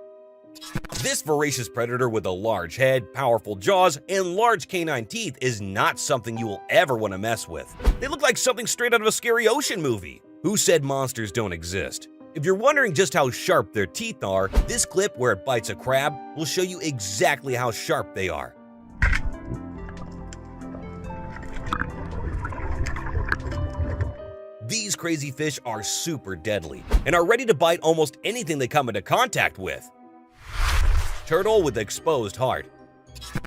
This voracious predator with a large head, powerful jaws, and large canine teeth is not something you will ever want to mess with. They look like something straight out of a scary ocean movie. Who said monsters don't exist? If you're wondering just how sharp their teeth are, this clip where it bites a crab will show you exactly how sharp they are. These crazy fish are super deadly and are ready to bite almost anything they come into contact with. Turtle with exposed heart.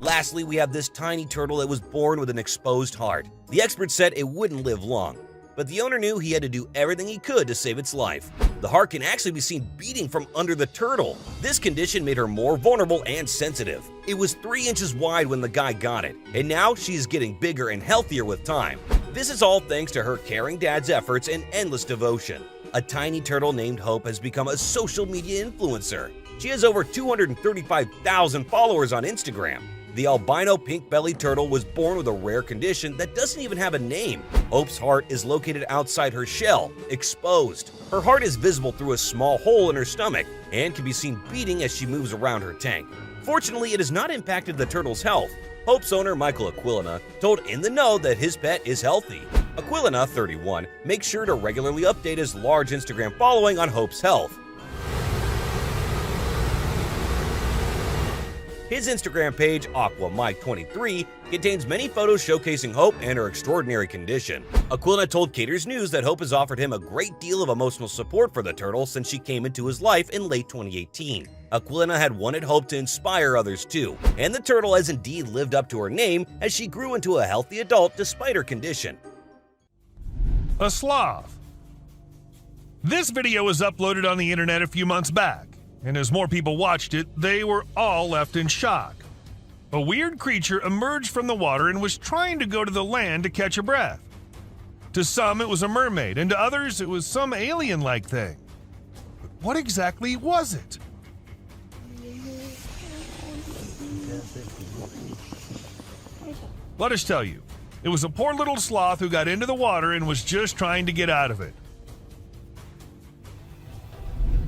Lastly, we have this tiny turtle that was born with an exposed heart. The experts said it wouldn't live long, but the owner knew he had to do everything he could to save its life. The heart can actually be seen beating from under the turtle. This condition made her more vulnerable and sensitive. It was 3 inches wide when the guy got it, and now she's getting bigger and healthier with time. This is all thanks to her caring dad's efforts and endless devotion. A tiny turtle named Hope has become a social media influencer. She has over 235,000 followers on Instagram. The albino pink-bellied turtle was born with a rare condition that doesn't even have a name. Hope's heart is located outside her shell, exposed. Her heart is visible through a small hole in her stomach and can be seen beating as she moves around her tank. Fortunately, it has not impacted the turtle's health. Hope's owner, Michael Aquilina, told In the Know that his pet is healthy. Aquilina, 31, makes sure to regularly update his large Instagram following on Hope's health. His Instagram page, AquaMike23, contains many photos showcasing Hope and her extraordinary condition. Aquilina told Cater's News that Hope has offered him a great deal of emotional support for the turtle since she came into his life in late 2018. Aquilina had wanted Hope to inspire others too, and the turtle has indeed lived up to her name as she grew into a healthy adult despite her condition. A sloth. This video was uploaded on the internet a few months back, and as more people watched it, they were all left in shock. A weird creature emerged from the water and was trying to go to the land to catch a breath. To some, it was a mermaid, and to others, it was some alien-like thing. But what exactly was it? Let us tell you, it was a poor little sloth who got into the water and was just trying to get out of it.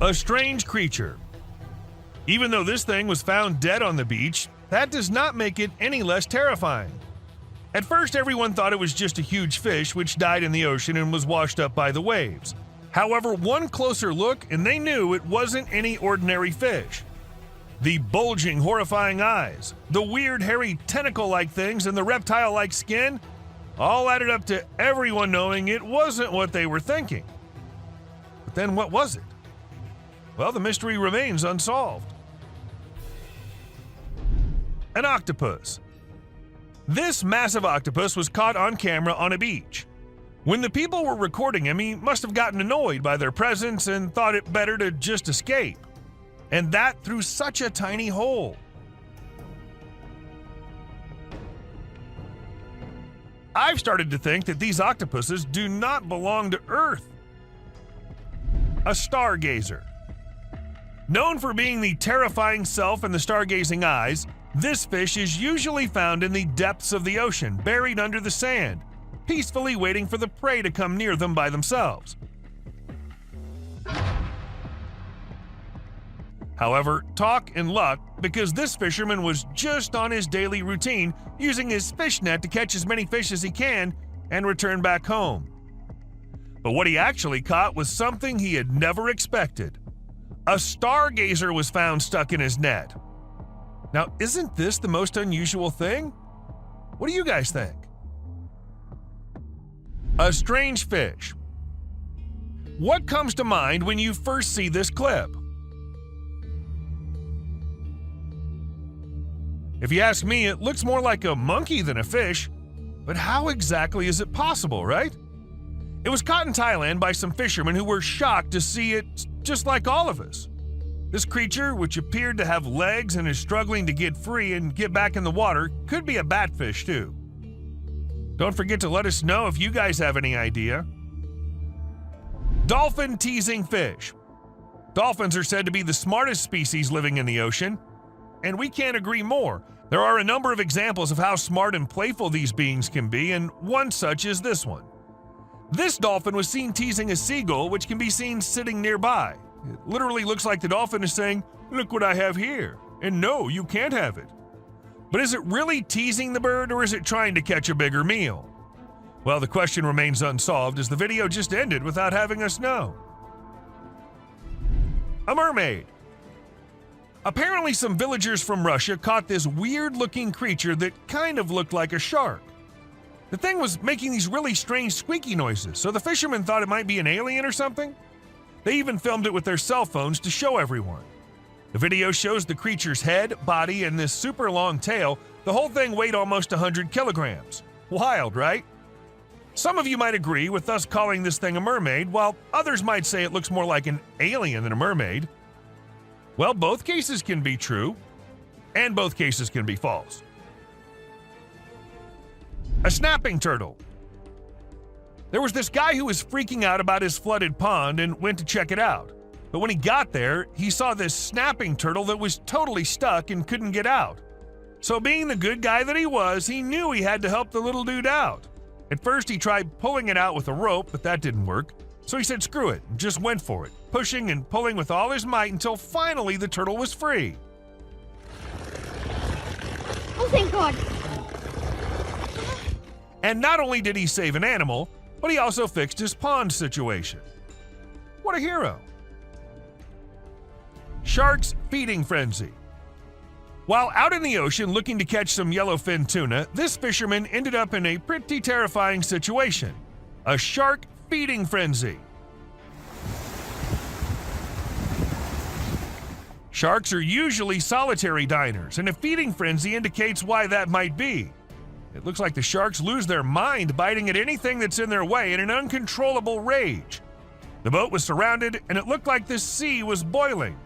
A strange creature. Even though this thing was found dead on the beach, that does not make it any less terrifying. At first, everyone thought it was just a huge fish which died in the ocean and was washed up by the waves. However, one closer look and they knew it wasn't any ordinary fish. The bulging, horrifying eyes, the weird, hairy, tentacle-like things, and the reptile-like skin all added up to everyone knowing it wasn't what they were thinking. But then what was it? Well, the mystery remains unsolved. An octopus. This massive octopus was caught on camera on a beach. When the people were recording him, he must have gotten annoyed by their presence and thought it better to just escape. And that through such a tiny hole. I've started to think that these octopuses do not belong to Earth. A stargazer. Known for being the terrifying self and the stargazing eyes, this fish is usually found in the depths of the ocean, buried under the sand, peacefully waiting for the prey to come near them by themselves. However, talk and luck, because this fisherman was just on his daily routine, using his fish net to catch as many fish as he can and return back home. But what he actually caught was something he had never expected. A stargazer was found stuck in his net. Now, isn't this the most unusual thing? What do you guys think? A strange fish. What comes to mind when you first see this clip? If you ask me, it looks more like a monkey than a fish, but how exactly is it possible, right? It was caught in Thailand by some fishermen who were shocked to see it just like all of us. This creature, which appeared to have legs and is struggling to get free and get back in the water, could be a batfish too. Don't forget to let us know if you guys have any idea. Dolphin teasing fish. Dolphins are said to be the smartest species living in the ocean, and we can't agree more. There are a number of examples of how smart and playful these beings can be, and one such is this one. This dolphin was seen teasing a seagull, which can be seen sitting nearby. It literally looks like the dolphin is saying, "Look what I have here," and no, you can't have it. But is it really teasing the bird, or is it trying to catch a bigger meal? Well, the question remains unsolved as the video just ended without having us know. A mermaid. Apparently some villagers from Russia caught this weird-looking creature that kind of looked like a shark. The thing was making these really strange squeaky noises, so the fishermen thought it might be an alien or something. They even filmed it with their cell phones to show everyone. The video shows the creature's head, body, and this super long tail. The whole thing weighed almost 100 kilograms. Wild, right? Some of you might agree with us calling this thing a mermaid, while others might say it looks more like an alien than a mermaid. Well, both cases can be true, and both cases can be false. A snapping turtle. There was this guy who was freaking out about his flooded pond and went to check it out. But when he got there, he saw this snapping turtle that was totally stuck and couldn't get out. So being the good guy that he was, he knew he had to help the little dude out. At first, he tried pulling it out with a rope, but that didn't work. So he said screw it and just went for it, pushing and pulling with all his might until finally the turtle was free. Oh, thank God. And not only did he save an animal, but he also fixed his pond situation. What a hero. Shark's feeding frenzy. While out in the ocean looking to catch some yellowfin tuna, this fisherman ended up in a pretty terrifying situation. A shark feeding frenzy. Sharks are usually solitary diners, and a feeding frenzy indicates why that might be. It looks like the sharks lose their mind, biting at anything that's in their way in an uncontrollable rage. The boat was surrounded, and it looked like the sea was boiling.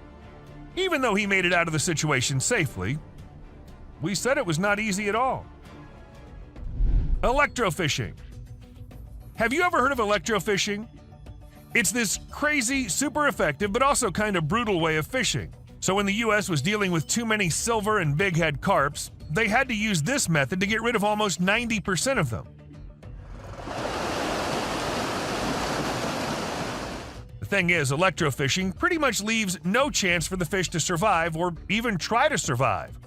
Even though he made it out of the situation safely, we said it was not easy at all. Electrofishing. Have you ever heard of electrofishing? It's this crazy, super effective, but also kind of brutal way of fishing. So when the US was dealing with too many silver and bighead carps, they had to use this method to get rid of almost 90% of them. The thing is, electrofishing pretty much leaves no chance for the fish to survive or even try to survive.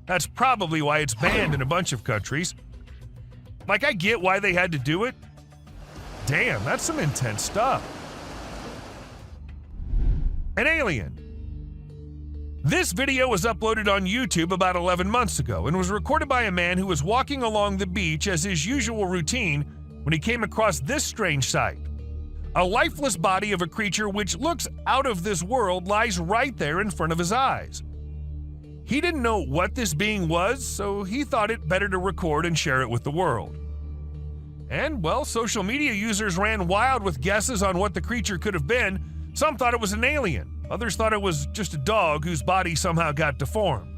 That's probably why it's banned in a bunch of countries. Like, I get why they had to do it. Damn, that's some intense stuff. An alien. This video was uploaded on YouTube about 11 months ago and was recorded by a man who was walking along the beach as his usual routine when he came across this strange sight. A lifeless body of a creature which looks out of this world lies right there in front of his eyes. He didn't know what this being was, so he thought it better to record and share it with the world. And, well, social media users ran wild with guesses on what the creature could have been. Some thought it was an alien. Others thought it was just a dog whose body somehow got deformed.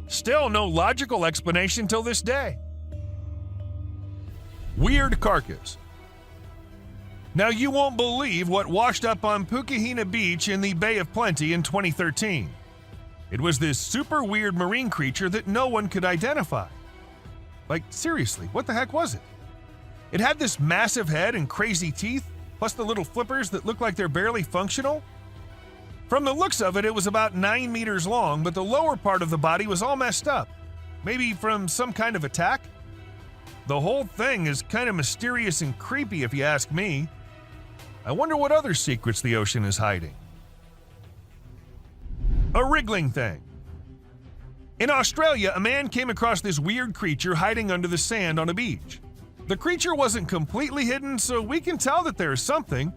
Still no logical explanation till this day. Weird carcass. Now you won't believe what washed up on Pukahina Beach in the Bay of Plenty in 2013. It was this super weird marine creature that no one could identify. Like, seriously, what the heck was it? It had this massive head and crazy teeth, plus the little flippers that look like they're barely functional. From the looks of it, it was about 9 meters long, but the lower part of the body was all messed up. Maybe from some kind of attack? The whole thing is kind of mysterious and creepy if you ask me. I wonder what other secrets the ocean is hiding. A wriggling thing. In Australia, a man came across this weird creature hiding under the sand on a beach. The creature wasn't completely hidden, so we can tell that there's something.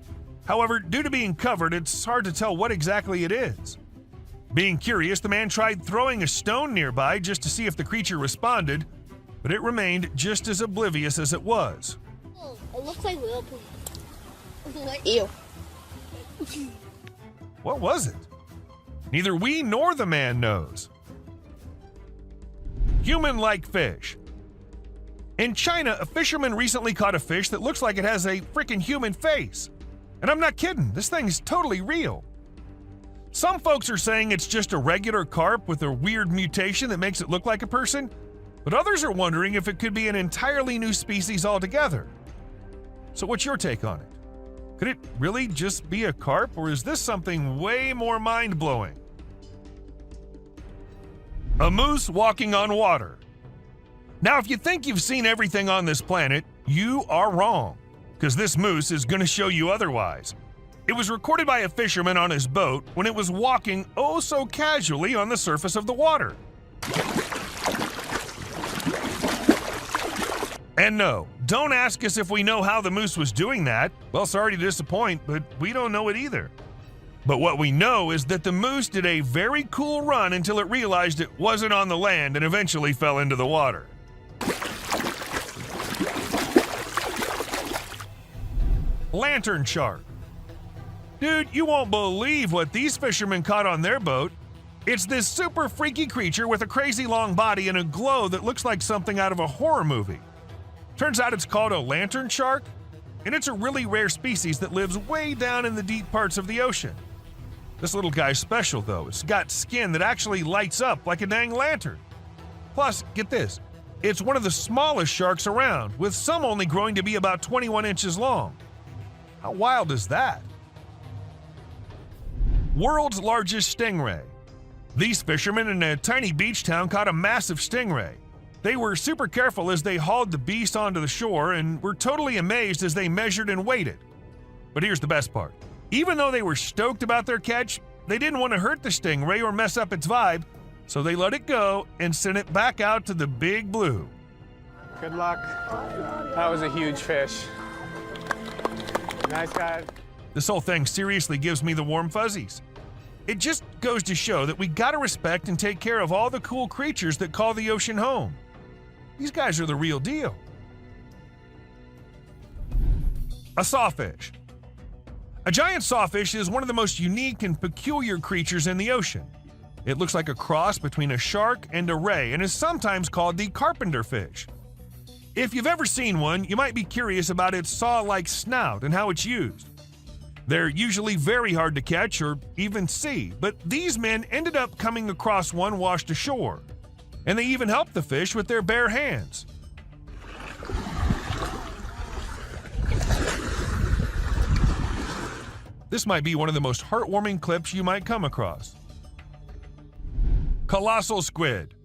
However, due to being covered, it's hard to tell what exactly it is. Being curious, the man tried throwing a stone nearby just to see if the creature responded, but it remained just as oblivious as it was. Oh, it looks like little poop. Ew. What was it? Neither we nor the man knows. Human-like fish. In China, a fisherman recently caught a fish that looks like it has a freaking human face. And I'm not kidding, this thing's totally real. Some folks are saying it's just a regular carp with a weird mutation that makes it look like a person, but others are wondering if it could be an entirely new species altogether. So what's your take on it? Could it really just be a carp, or is this something way more mind-blowing? A moose walking on water. Now, if you think you've seen everything on this planet, you are wrong, because this moose is going to show you otherwise. It was recorded by a fisherman on his boat when it was walking oh so casually on the surface of the water. And no, don't ask us if we know how the moose was doing that. Well, sorry to disappoint, but we don't know it either. But what we know is that the moose did a very cool run until it realized it wasn't on the land and eventually fell into the water. Lantern shark. Dude, you won't believe what these fishermen caught on their boat. It's this super freaky creature with a crazy long body and a glow that looks like something out of a horror movie. Turns out it's called a lantern shark, and it's a really rare species that lives way down in the deep parts of the ocean. This little guy's special though. It's got skin that actually lights up like a dang lantern. Plus, get this, it's one of the smallest sharks around, with some only growing to be about 21 inches long. How wild is that? World's largest stingray. These fishermen in a tiny beach town caught a massive stingray. They were super careful as they hauled the beast onto the shore and were totally amazed as they measured and weighed it. But here's the best part. Even though they were stoked about their catch, they didn't want to hurt the stingray or mess up its vibe, so they let it go and sent it back out to the big blue. Good luck. That was a huge fish. Nice guy. This whole thing seriously gives me the warm fuzzies. It just goes to show that we gotta respect and take care of all the cool creatures that call the ocean home. These guys are the real deal. A sawfish. A giant sawfish is one of the most unique and peculiar creatures in the ocean. It looks like a cross between a shark and a ray and is sometimes called the carpenter fish. If you've ever seen one, you might be curious about its saw-like snout and how it's used. They're usually very hard to catch or even see, but these men ended up coming across one washed ashore, and they even helped the fish with their bare hands. This might be one of the most heartwarming clips you might come across. Colossal squid.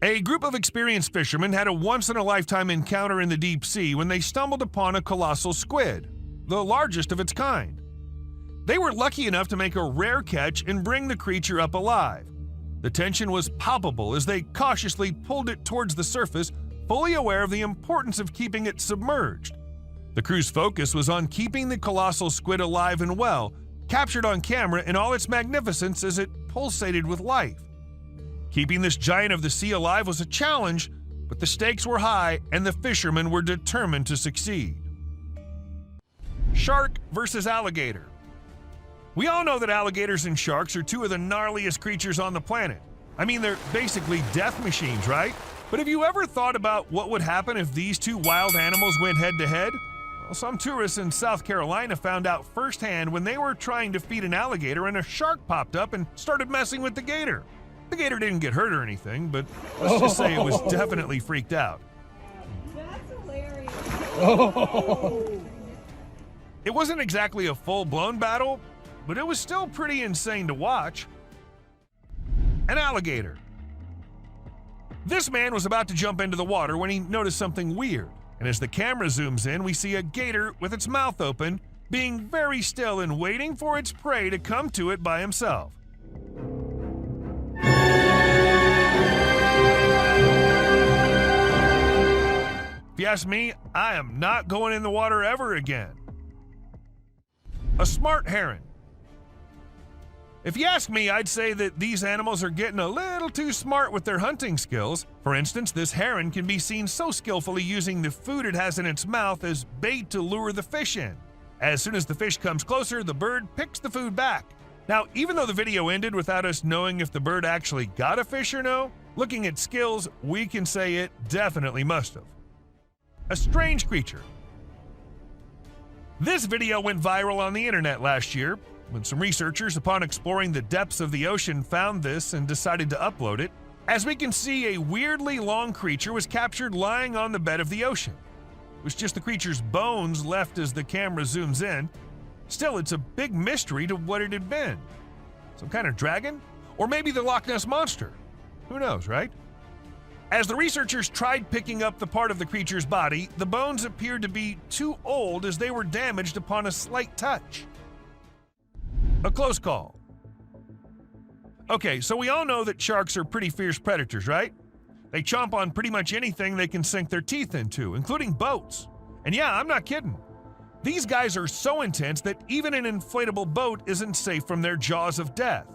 A group of experienced fishermen had a once-in-a-lifetime encounter in the deep sea when they stumbled upon a colossal squid, the largest of its kind. They were lucky enough to make a rare catch and bring the creature up alive. The tension was palpable as they cautiously pulled it towards the surface, fully aware of the importance of keeping it submerged. The crew's focus was on keeping the colossal squid alive and well, captured on camera in all its magnificence as it pulsated with life. Keeping this giant of the sea alive was a challenge, but the stakes were high and the fishermen were determined to succeed. Shark versus alligator. We all know that alligators and sharks are two of the gnarliest creatures on the planet. I mean, they're basically death machines, right? But have you ever thought about what would happen if these two wild animals went head-to-head? Well, some tourists in South Carolina found out firsthand when they were trying to feed an alligator and a shark popped up and started messing with the gator. The gator didn't get hurt or anything, but let's just say it was definitely freaked out. That's hilarious. It wasn't exactly a full-blown battle, but it was still pretty insane to watch. An alligator. This man was about to jump into the water when he noticed something weird, and as the camera zooms in, we see a gator with its mouth open, being very still and waiting for its prey to come to it by himself. If you ask me, I am not going in the water ever again. A smart heron. If you ask me, I'd say that these animals are getting a little too smart with their hunting skills. For instance, this heron can be seen so skillfully using the food it has in its mouth as bait to lure the fish in. As soon as the fish comes closer, the bird picks the food back. Now, even though the video ended without us knowing if the bird actually got a fish or no, looking at skills, we can say it definitely must have. A strange creature. This video went viral on the internet last year when some researchers, upon exploring the depths of the ocean, found this and decided to upload it. As we can see, a weirdly long creature was captured lying on the bed of the ocean. It was just the creature's bones left as the camera zooms in. Still, it's a big mystery to what it had been. Some kind of dragon? Or maybe the Loch Ness Monster? Who knows, right? As the researchers tried picking up the part of the creature's body, the bones appeared to be too old as they were damaged upon a slight touch. A close call. Okay, so we all know that sharks are pretty fierce predators, right? They chomp on pretty much anything they can sink their teeth into, including boats. And yeah, I'm not kidding. These guys are so intense that even an inflatable boat isn't safe from their jaws of death.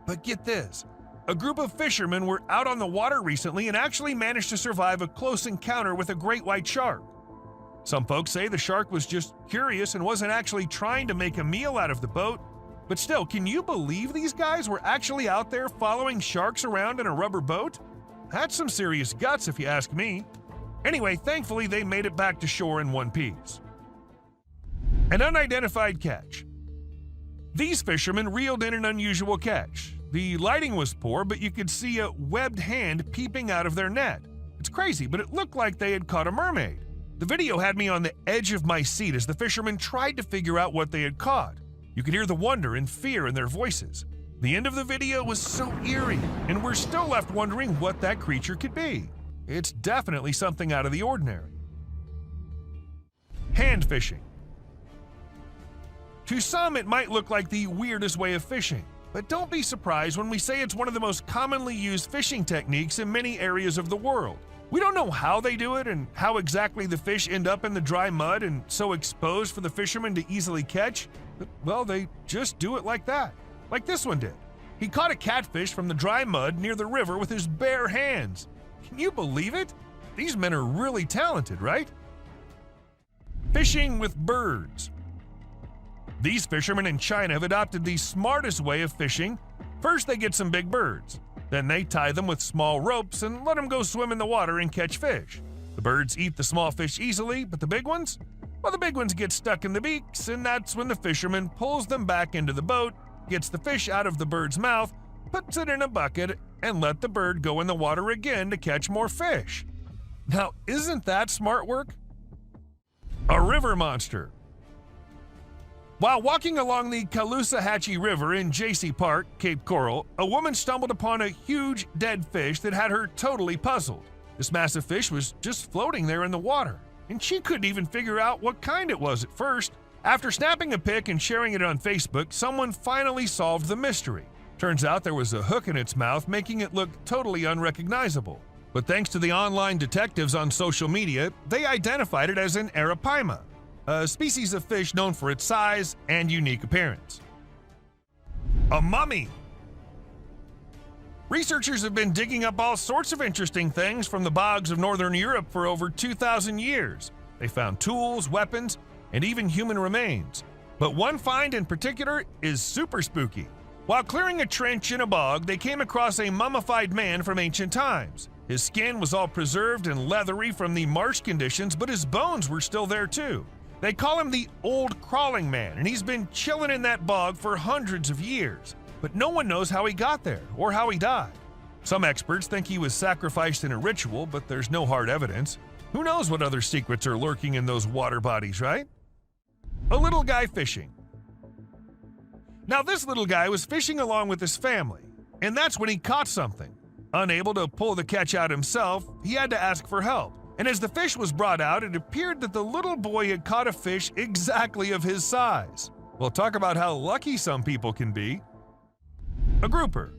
But get this, a group of fishermen were out on the water recently and actually managed to survive a close encounter with a great white shark. Some folks say the shark was just curious and wasn't actually trying to make a meal out of the boat. But still, can you believe these guys were actually out there following sharks around in a rubber boat? That's some serious guts if you ask me. Anyway, thankfully they made it back to shore in one piece. An unidentified catch. These fishermen reeled in an unusual catch. The lighting was poor, but you could see a webbed hand peeping out of their net. It's crazy, but it looked like they had caught a mermaid. The video had me on the edge of my seat as the fishermen tried to figure out what they had caught. You could hear the wonder and fear in their voices. The end of the video was so eerie, and we're still left wondering what that creature could be. It's definitely something out of the ordinary. Hand fishing. To some, it might look like the weirdest way of fishing, but don't be surprised when we say it's one of the most commonly used fishing techniques in many areas of the world. We don't know how they do it and how exactly the fish end up in the dry mud and so exposed for the fishermen to easily catch, but, well, they just do it like that, like this one did. He caught a catfish from the dry mud near the river with his bare hands. Can you believe it? These men are really talented, right? Fishing with birds. These fishermen in China have adopted the smartest way of fishing. First, they get some big birds. Then they tie them with small ropes and let them go swim in the water and catch fish. The birds eat the small fish easily, but the big ones? Well, the big ones get stuck in the beaks, and that's when the fisherman pulls them back into the boat, gets the fish out of the bird's mouth, puts it in a bucket, and let the bird go in the water again to catch more fish. Now, isn't that smart work? A river monster. While walking along the Caloosahatchee River in J.C. Park, Cape Coral, a woman stumbled upon a huge dead fish that had her totally puzzled. This massive fish was just floating there in the water, and she couldn't even figure out what kind it was at first. After snapping a pic and sharing it on Facebook, someone finally solved the mystery. Turns out there was a hook in its mouth, making it look totally unrecognizable. But thanks to the online detectives on social media, they identified it as an arapaima, a species of fish known for its size and unique appearance. A mummy. Researchers have been digging up all sorts of interesting things from the bogs of northern Europe for over 2,000 years. They found tools, weapons, and even human remains. But one find in particular is super spooky. While clearing a trench in a bog, they came across a mummified man from ancient times. His skin was all preserved and leathery from the marsh conditions, but his bones were still there too. They call him the Old Crawling Man, and he's been chilling in that bog for hundreds of years. But no one knows how he got there or how he died. Some experts think he was sacrificed in a ritual, but there's no hard evidence. Who knows what other secrets are lurking in those water bodies, right? A little guy fishing. Now, this little guy was fishing along with his family, and that's when he caught something. Unable to pull the catch out himself, he had to ask for help. And as the fish was brought out, it appeared that the little boy had caught a fish exactly of his size. Well, talk about how lucky some people can be. A grouper.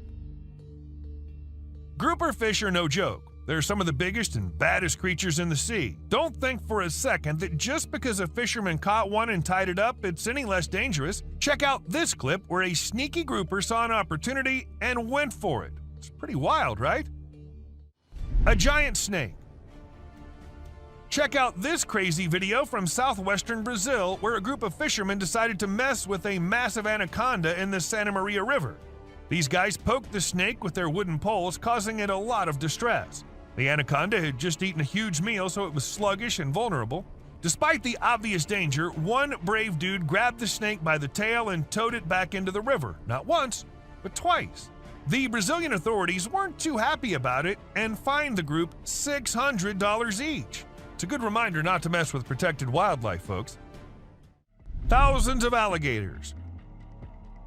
Grouper fish are no joke. They're some of the biggest and baddest creatures in the sea. Don't think for a second that just because a fisherman caught one and tied it up, it's any less dangerous. Check out this clip where a sneaky grouper saw an opportunity and went for it. It's pretty wild, right? A giant snake. Check out this crazy video from southwestern Brazil where a group of fishermen decided to mess with a massive anaconda in the Santa Maria River. These guys poked the snake with their wooden poles, causing it a lot of distress. The anaconda had just eaten a huge meal, so it was sluggish and vulnerable. Despite the obvious danger, one brave dude grabbed the snake by the tail and towed it back into the river, not once, but twice. The Brazilian authorities weren't too happy about it and fined the group $600 each. It's a good reminder not to mess with protected wildlife, folks. Thousands of alligators.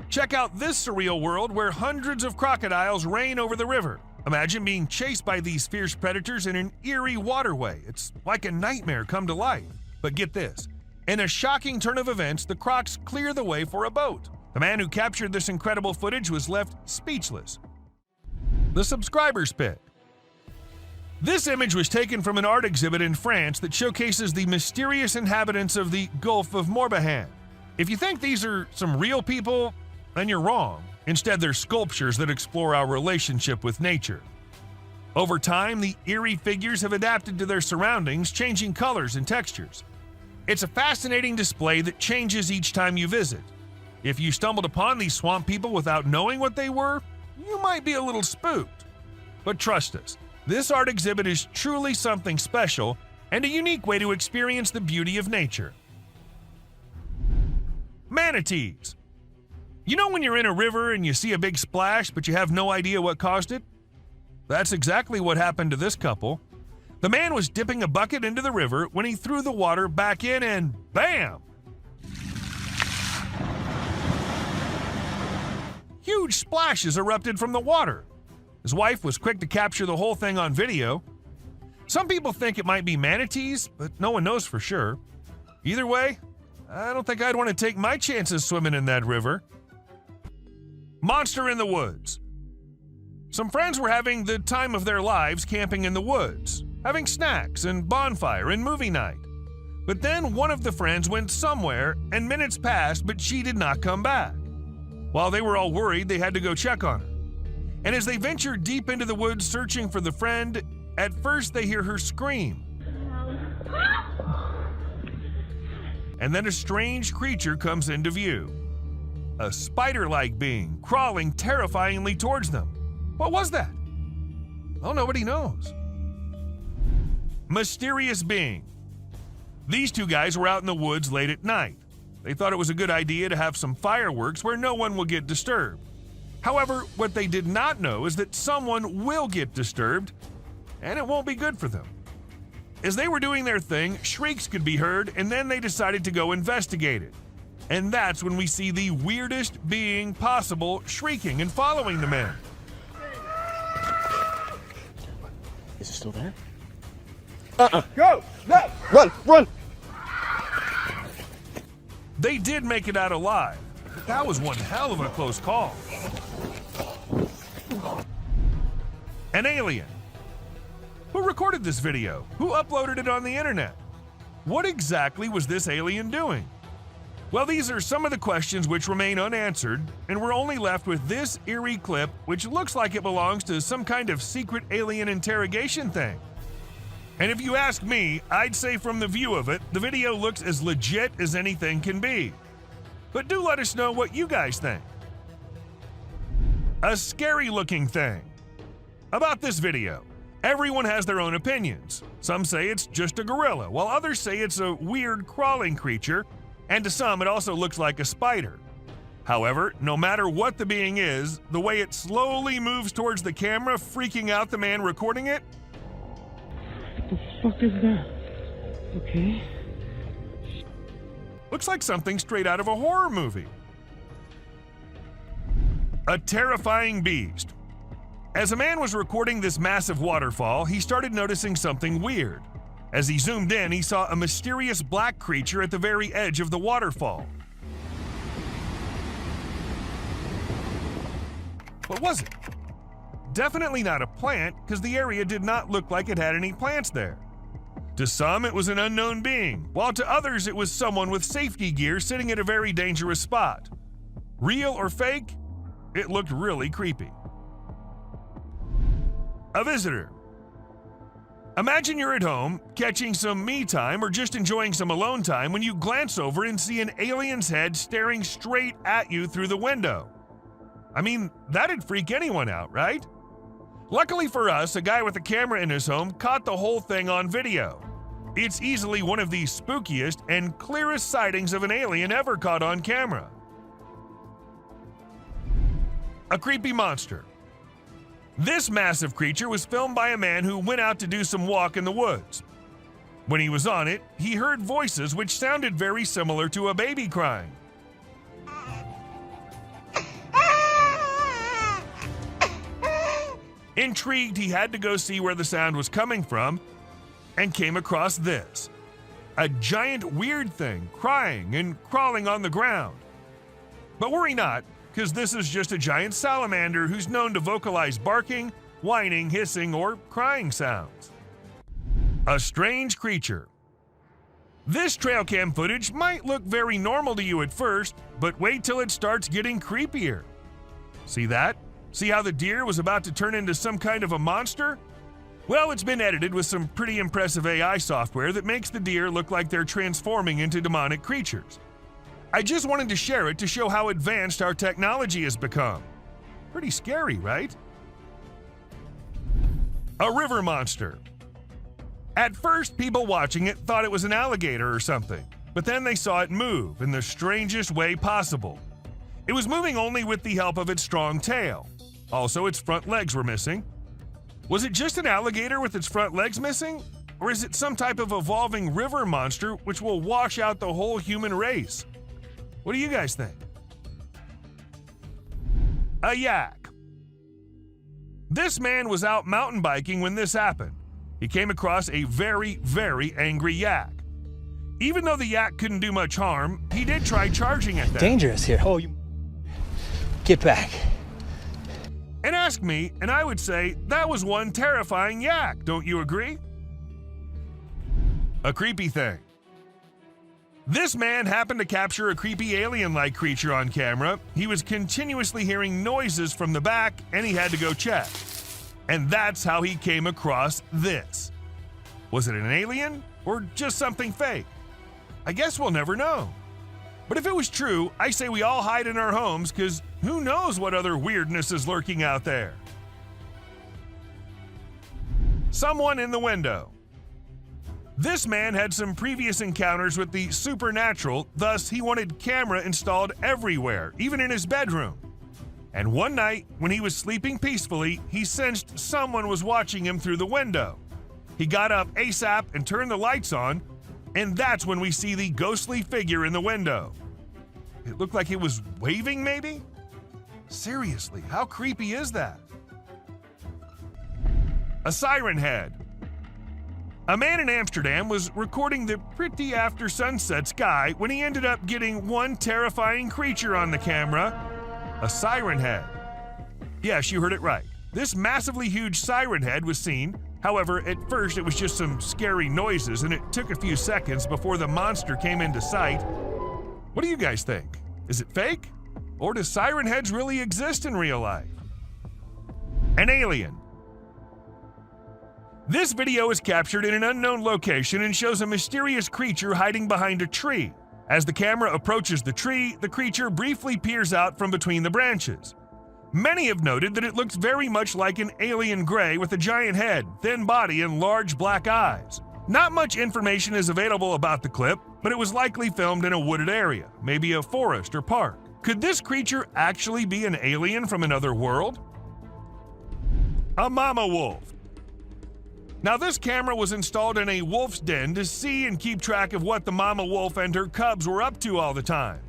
Check out this surreal world where hundreds of crocodiles reign over the river. Imagine being chased by these fierce predators in an eerie waterway. It's like a nightmare come to life. But get this. In a shocking turn of events, the crocs clear the way for a boat. The man who captured this incredible footage was left speechless. The subscribers pit. This image was taken from an art exhibit in France that showcases the mysterious inhabitants of the Gulf of Morbihan. If you think these are some real people, then you're wrong. Instead, they're sculptures that explore our relationship with nature. Over time, the eerie figures have adapted to their surroundings, changing colors and textures. It's a fascinating display that changes each time you visit. If you stumbled upon these swamp people without knowing what they were, you might be a little spooked. But trust us, this art exhibit is truly something special and a unique way to experience the beauty of nature. Manatees. You know when you're in a river and you see a big splash, but you have no idea what caused it? That's exactly what happened to this couple. The man was dipping a bucket into the river when he threw the water back in and bam! Huge splashes erupted from the water. His wife was quick to capture the whole thing on video. Some people think it might be manatees, but no one knows for sure. Either way, I don't think I'd want to take my chances swimming in that river. Monster in the woods. Some friends were having the time of their lives camping in the woods, having snacks and bonfire and movie night. But then one of the friends went somewhere and minutes passed, but she did not come back. While they were all worried, they had to go check on her. And as they ventured deep into the woods searching for the friend, at first they hear her scream. And then a strange creature comes into view. A spider-like being crawling terrifyingly towards them. What was that? Well, nobody knows. Mysterious being. These two guys were out in the woods late at night. They thought it was a good idea to have some fireworks where no one will get disturbed. However, what they did not know is that someone will get disturbed, and it won't be good for them. As they were doing their thing, shrieks could be heard, and then they decided to go investigate it. And that's when we see the weirdest being possible shrieking and following the men. Is it still there? Go! No! Run! Run! They did make it out alive, but that was one hell of a close call. An alien. Who recorded this video? Who uploaded it on the internet? What exactly was this alien doing? Well, these are some of the questions which remain unanswered, and we're only left with this eerie clip, which looks like it belongs to some kind of secret alien interrogation thing. And if you ask me, I'd say from the view of it, the video looks as legit as anything can be. But do let us know what you guys think. A scary looking thing. About this video, everyone has their own opinions. Some say it's just a gorilla, while others say it's a weird crawling creature, and to some it also looks like a spider. However, no matter what the being is, the way it slowly moves towards the camera, freaking out the man recording it, What the fuck is that? Okay. looks like something straight out of a horror movie. A terrifying beast. As a man was recording this massive waterfall, he started noticing something weird. As he zoomed in, he saw a mysterious black creature at the very edge of the waterfall. What was it? Definitely not a plant, because the area did not look like it had any plants there. To some, it was an unknown being, while to others it was someone with safety gear sitting at a very dangerous spot. Real or fake? It looked really creepy. A visitor. Imagine you're at home, catching some me time or just enjoying some alone time when you glance over and see an alien's head staring straight at you through the window. I mean, that'd freak anyone out, right? Luckily for us, a guy with a camera in his home caught the whole thing on video. It's easily one of the spookiest and clearest sightings of an alien ever caught on camera. A creepy monster. This massive creature was filmed by a man who went out to do some walk in the woods. When he was on it, he heard voices which sounded very similar to a baby crying. Intrigued, he had to go see where the sound was coming from and came across this. A giant weird thing crying and crawling on the ground. But worry not, because this is just a giant salamander who's known to vocalize barking, whining, hissing, or crying sounds. A strange creature. This trail cam footage might look very normal to you at first, but wait till it starts getting creepier. See that? See how the deer was about to turn into some kind of a monster? Well, it's been edited with some pretty impressive AI software that makes the deer look like they're transforming into demonic creatures. I just wanted to share it to show how advanced our technology has become. Pretty scary, right? A river monster. At first, people watching it thought it was an alligator or something, but then they saw it move in the strangest way possible. It was moving only with the help of its strong tail. Also, its front legs were missing. Was it just an alligator with its front legs missing? Or is it some type of evolving river monster which will wash out the whole human race? What do you guys think? A yak. This man was out mountain biking when this happened. He came across a very, very angry yak. Even though the yak couldn't do much harm, he did try charging at them. Dangerous here. Oh, you... Get back. And ask me, and I would say that was one terrifying yak, don't you agree? A creepy thing. This man happened to capture a creepy alien-like creature on camera. He was continuously hearing noises from the back, and he had to go check. And that's how he came across this. Was it an alien, or just something fake? I guess we'll never know. But if it was true, I say we all hide in our homes, because who knows what other weirdness is lurking out there. Someone in the window. This man had some previous encounters with the supernatural, thus he wanted camera installed everywhere, even in his bedroom. And one night, when he was sleeping peacefully, he sensed someone was watching him through the window. He got up ASAP and turned the lights on, and that's when we see the ghostly figure in the window. It looked like it was waving, maybe? Seriously, how creepy is that? A siren head. A man in Amsterdam was recording the pretty after sunset sky when he ended up getting one terrifying creature on the camera, a siren head. Yes, you heard it right. This massively huge siren head was seen. However, at first it was just some scary noises, and it took a few seconds before the monster came into sight. What do you guys think? Is it fake? Or do siren heads really exist in real life? An alien. This video is captured in an unknown location and shows a mysterious creature hiding behind a tree. As the camera approaches the tree, the creature briefly peers out from between the branches. Many have noted that it looks very much like an alien gray with a giant head, thin body, and large black eyes. Not much information is available about the clip, but it was likely filmed in a wooded area, maybe a forest or park. Could this creature actually be an alien from another world? A mama wolf. Now, this camera was installed in a wolf's den to see and keep track of what the mama wolf and her cubs were up to all the time.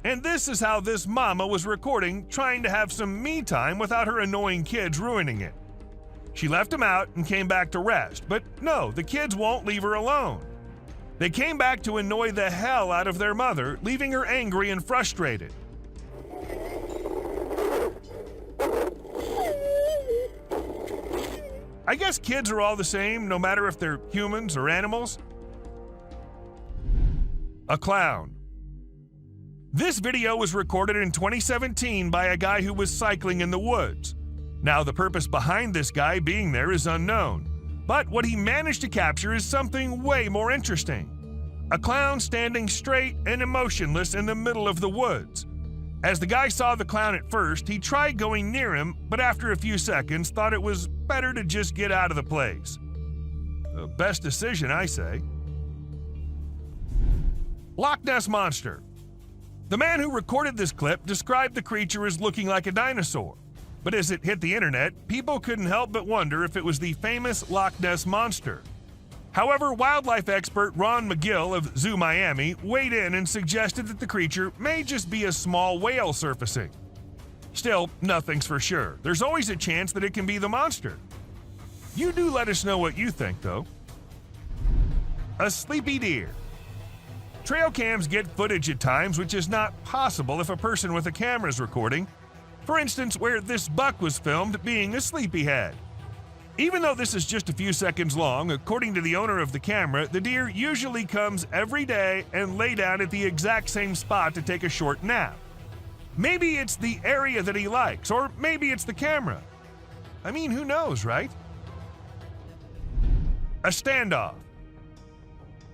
And this is how this mama was recording, trying to have some me time without her annoying kids ruining it. She left them out and came back to rest, but no, the kids won't leave her alone. They came back to annoy the hell out of their mother, leaving her angry and frustrated. I guess kids are all the same, no matter if they're humans or animals. A clown. This video was recorded in 2017 by a guy who was cycling in the woods. Now, the purpose behind this guy being there is unknown. But what he managed to capture is something way more interesting. A clown standing straight and emotionless in the middle of the woods. As the guy saw the clown at first, he tried going near him, but after a few seconds thought it was better to just get out of the place. The best decision, I say. Loch Ness Monster. The man who recorded this clip described the creature as looking like a dinosaur. But as it hit the internet, people couldn't help but wonder if it was the famous Loch Ness Monster. However, wildlife expert Ron McGill of Zoo Miami weighed in and suggested that the creature may just be a small whale surfacing. Still, nothing's for sure. There's always a chance that it can be the monster. You do let us know what you think, though. A sleepy deer. Trail cams get footage at times which is not possible if a person with a camera is recording. For instance, where this buck was filmed being a sleepyhead. Even though this is just a few seconds long, according to the owner of the camera, the deer usually comes every day and lay down at the exact same spot to take a short nap. Maybe it's the area that he likes, or maybe it's the camera. I mean, who knows, right? A standoff.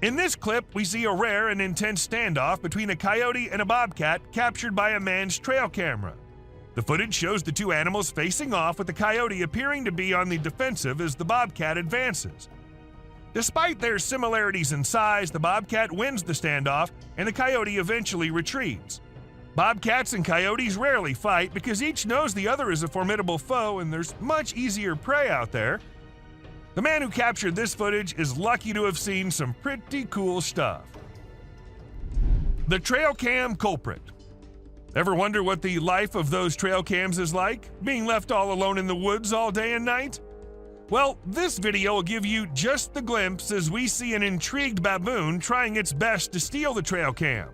In this clip, we see a rare and intense standoff between a coyote and a bobcat captured by a man's trail camera. The footage shows the two animals facing off, with the coyote appearing to be on the defensive as the bobcat advances. Despite their similarities in size, the bobcat wins the standoff and the coyote eventually retreats. Bobcats and coyotes rarely fight because each knows the other is a formidable foe and there's much easier prey out there. The man who captured this footage is lucky to have seen some pretty cool stuff. The trail cam culprit. Ever wonder what the life of those trail cams is like? Being left all alone in the woods all day and night? Well, this video will give you just the glimpse as we see an intrigued baboon trying its best to steal the trail cam.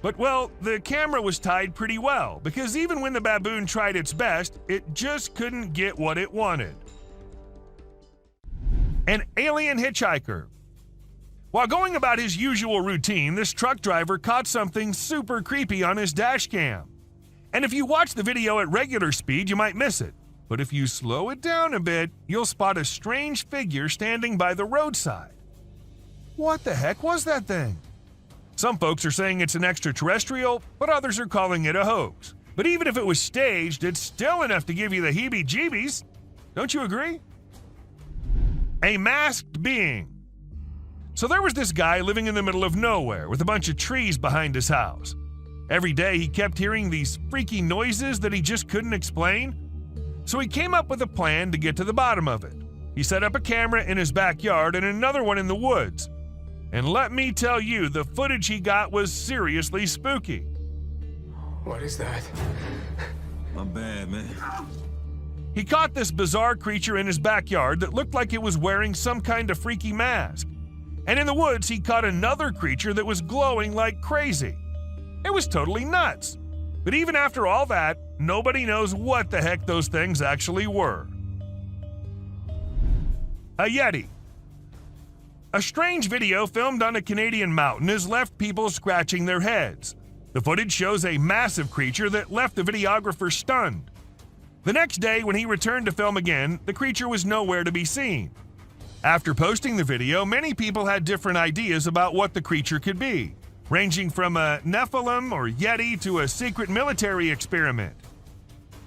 But well, the camera was tied pretty well, because even when the baboon tried its best, it just couldn't get what it wanted. An alien hitchhiker. While going about his usual routine, this truck driver caught something super creepy on his dash cam. And if you watch the video at regular speed, you might miss it. But if you slow it down a bit, you'll spot a strange figure standing by the roadside. What the heck was that thing? Some folks are saying it's an extraterrestrial, but others are calling it a hoax. But even if it was staged, it's still enough to give you the heebie-jeebies. Don't you agree? A masked being. So there was this guy living in the middle of nowhere with a bunch of trees behind his house. Every day he kept hearing these freaky noises that he just couldn't explain. So he came up with a plan to get to the bottom of it. He set up a camera in his backyard and another one in the woods. And let me tell you, the footage he got was seriously spooky. What is that? My bad, man. He caught this bizarre creature in his backyard that looked like it was wearing some kind of freaky mask. And in the woods, he caught another creature that was glowing like crazy. It was totally nuts. But even after all that, nobody knows what the heck those things actually were. A Yeti. A strange video filmed on a Canadian mountain has left people scratching their heads. The footage shows a massive creature that left the videographer stunned. The next day, when he returned to film again, the creature was nowhere to be seen. After posting the video, many people had different ideas about what the creature could be, ranging from a Nephilim or Yeti to a secret military experiment.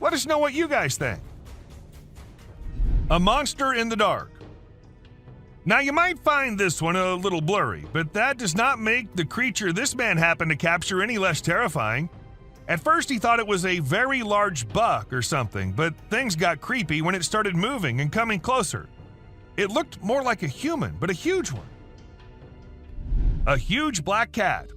Let us know what you guys think. A monster in the dark. Now, you might find this one a little blurry, but that does not make the creature this man happened to capture any less terrifying. At first, he thought it was a very large buck or something, but things got creepy when it started moving and coming closer. It looked more like a human, but a huge one. A huge black cat.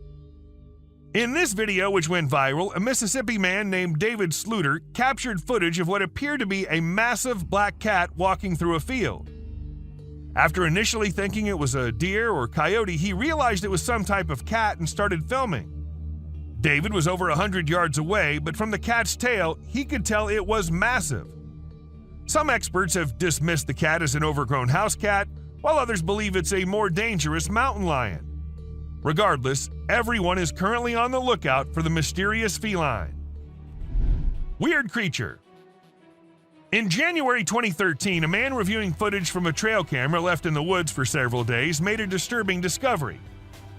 In this video, which went viral, a Mississippi man named David Sluter captured footage of what appeared to be a massive black cat walking through a field. After initially thinking it was a deer or coyote, he realized it was some type of cat and started filming. David was over 100 yards away, but from the cat's tail, he could tell it was massive. Some experts have dismissed the cat as an overgrown house cat, while others believe it's a more dangerous mountain lion. Regardless, everyone is currently on the lookout for the mysterious feline. Weird creature. In January 2013, a man reviewing footage from a trail camera left in the woods for several days made a disturbing discovery.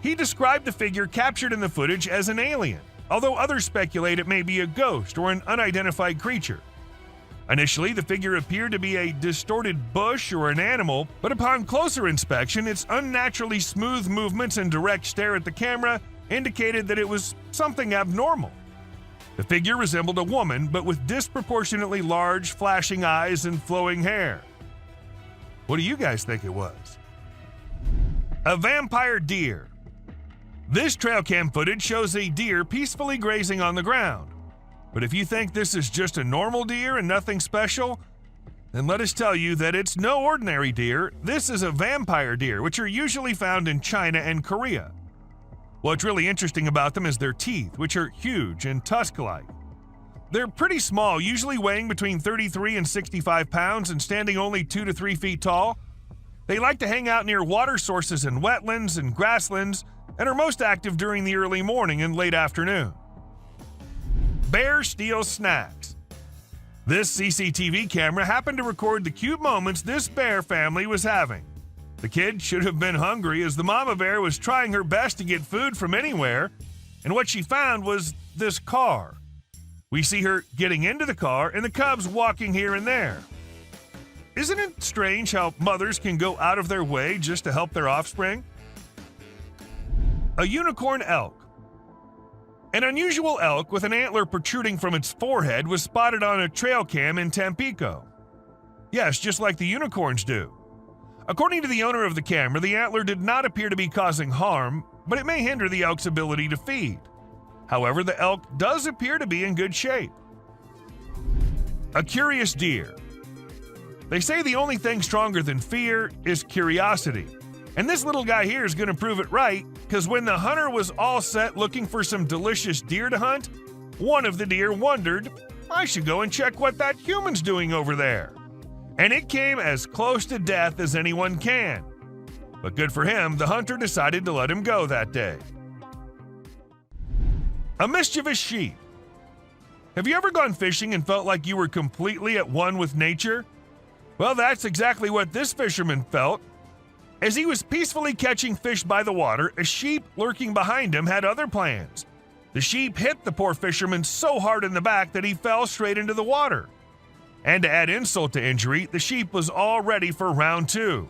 He described the figure captured in the footage as an alien, although others speculate it may be a ghost or an unidentified creature. Initially, the figure appeared to be a distorted bush or an animal, but upon closer inspection, its unnaturally smooth movements and direct stare at the camera indicated that it was something abnormal. The figure resembled a woman, but with disproportionately large, flashing eyes and flowing hair. What do you guys think it was? A vampire deer. This trail cam footage shows a deer peacefully grazing on the ground. But if you think this is just a normal deer and nothing special, then let us tell you that it's no ordinary deer. This is a vampire deer, which are usually found in China and Korea. What's really interesting about them is their teeth, which are huge and tusk-like. They're pretty small, usually weighing between 33 and 65 pounds and standing only 2 to 3 feet tall. They like to hang out near water sources and wetlands and grasslands and are most active during the early morning and late afternoon. Bear steals snacks. This CCTV camera happened to record the cute moments this bear family was having. The kid should have been hungry as the mama bear was trying her best to get food from anywhere, and what she found was this car. We see her getting into the car and the cubs walking here and there. Isn't it strange how mothers can go out of their way just to help their offspring? A unicorn elk. An unusual elk with an antler protruding from its forehead was spotted on a trail cam in Tampico. Yes, just like the unicorns do. According to the owner of the camera, the antler did not appear to be causing harm, but it may hinder the elk's ability to feed. However, the elk does appear to be in good shape. A curious deer. They say the only thing stronger than fear is curiosity. And this little guy here is going to prove it right, because when the hunter was all set looking for some delicious deer to hunt, one of the deer wondered, I should go and check what that human's doing over there. And it came as close to death as anyone can. But good for him, the hunter decided to let him go that day. A mischievous sheep. Have you ever gone fishing and felt like you were completely at one with nature? Well, that's exactly what this fisherman felt. As he was peacefully catching fish by the water, a sheep lurking behind him had other plans. The sheep hit the poor fisherman so hard in the back that he fell straight into the water. And to add insult to injury, the sheep was all ready for round 2.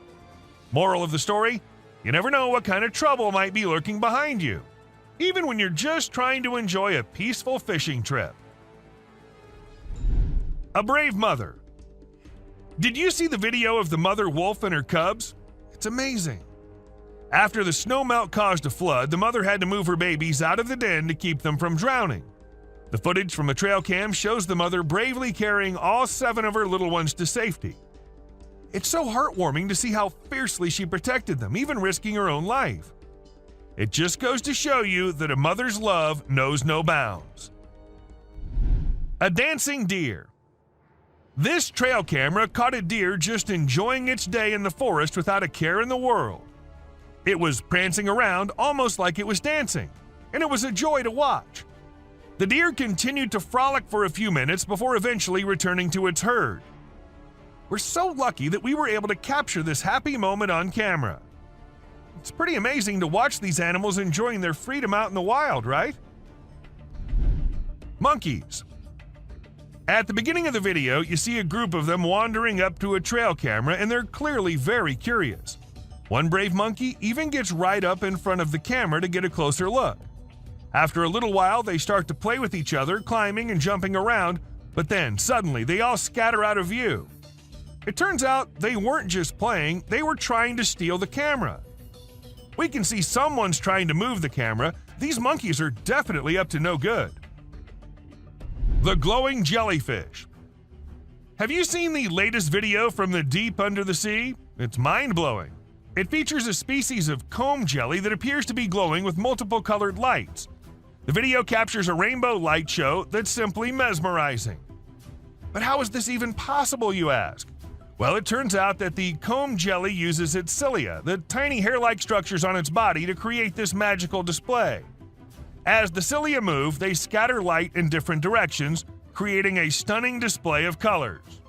Moral of the story, you never know what kind of trouble might be lurking behind you, even when you're just trying to enjoy a peaceful fishing trip. A brave mother. Did you see the video of the mother wolf and her cubs? It's amazing. After the snowmelt caused a flood, the mother had to move her babies out of the den to keep them from drowning. The footage from a trail cam shows the mother bravely carrying all 7 of her little ones to safety. It's so heartwarming to see how fiercely she protected them, even risking her own life. It just goes to show you that a mother's love knows no bounds. A dancing deer. This trail camera caught a deer just enjoying its day in the forest without a care in the world. It was prancing around almost like it was dancing, and it was a joy to watch. The deer continued to frolic for a few minutes before eventually returning to its herd. We're so lucky that we were able to capture this happy moment on camera. It's pretty amazing to watch these animals enjoying their freedom out in the wild, right? Monkeys. At the beginning of the video, you see a group of them wandering up to a trail camera, and they're clearly very curious. One brave monkey even gets right up in front of the camera to get a closer look. After a little while, they start to play with each other, climbing and jumping around, but then suddenly they all scatter out of view. It turns out they weren't just playing, they were trying to steal the camera. We can see someone's trying to move the camera. These monkeys are definitely up to no good. The glowing jellyfish. Have you seen the latest video from the deep under the sea? It's mind-blowing. It features a species of comb jelly that appears to be glowing with multiple colored lights. The video captures a rainbow light show that's simply mesmerizing. But how is this even possible, you ask? Well, it turns out that the comb jelly uses its cilia, the tiny hair-like structures on its body, to create this magical display. As the cilia move, they scatter light in different directions, creating a stunning display of colors.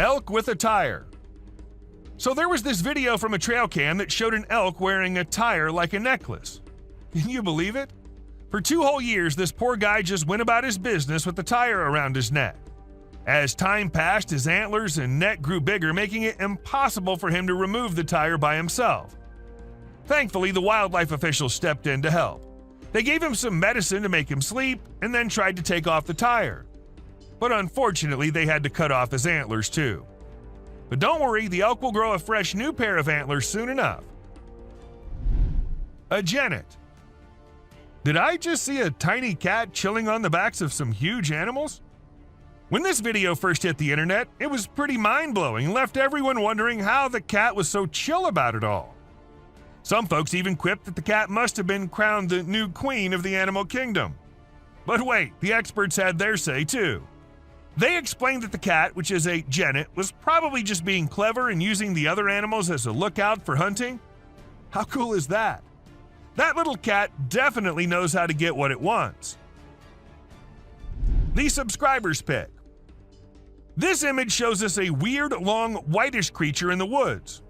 Elk with a tire. So there was this video from a trail cam that showed an elk wearing a tire like a necklace. Can you believe it? For 2 whole years, this poor guy just went about his business with the tire around his neck. As time passed, his antlers and neck grew bigger, making it impossible for him to remove the tire by himself. Thankfully, the wildlife officials stepped in to help. They gave him some medicine to make him sleep and then tried to take off the tire. But unfortunately, they had to cut off his antlers too. But don't worry, the elk will grow a fresh new pair of antlers soon enough. A genet. Did I just see a tiny cat chilling on the backs of some huge animals? When this video first hit the internet, it was pretty mind-blowing and left everyone wondering how the cat was so chill about it all. Some folks even quipped that the cat must have been crowned the new queen of the animal kingdom. But wait, the experts had their say too. They explained that the cat, which is a genet, was probably just being clever and using the other animals as a lookout for hunting. How cool is that? That little cat definitely knows how to get what it wants. The subscriber's pick. This image shows us a weird, long, whitish creature in the woods.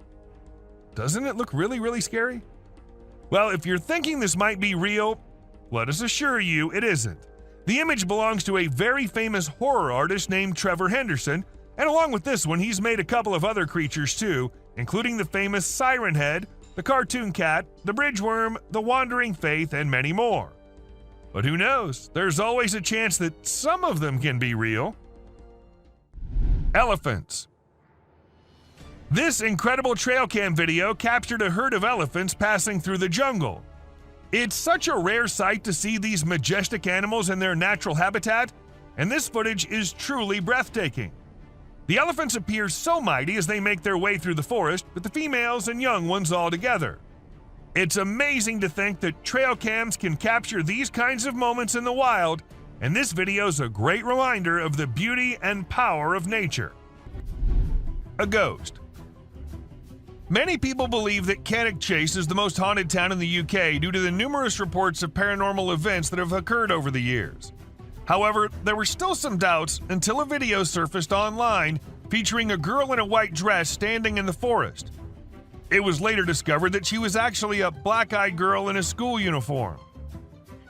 Doesn't it look really, really scary? Well, if you're thinking this might be real, let us assure you it isn't. The image belongs to a very famous horror artist named Trevor Henderson, and along with this one, he's made a couple of other creatures too, including the famous Siren Head, the cartoon cat, the bridge worm, the wandering faith, and many more. But who knows? There's always a chance that some of them can be real. Elephants. This incredible trail cam video captured a herd of elephants passing through the jungle. It's such a rare sight to see these majestic animals in their natural habitat, and this footage is truly breathtaking. The elephants appear so mighty as they make their way through the forest, with the females and young ones all together. It's amazing to think that trail cams can capture these kinds of moments in the wild, and this video is a great reminder of the beauty and power of nature. A ghost. Many people believe that Cannock Chase is the most haunted town in the UK due to the numerous reports of paranormal events that have occurred over the years. However, there were still some doubts until a video surfaced online featuring a girl in a white dress standing in the forest. It was later discovered that she was actually a black-eyed girl in a school uniform.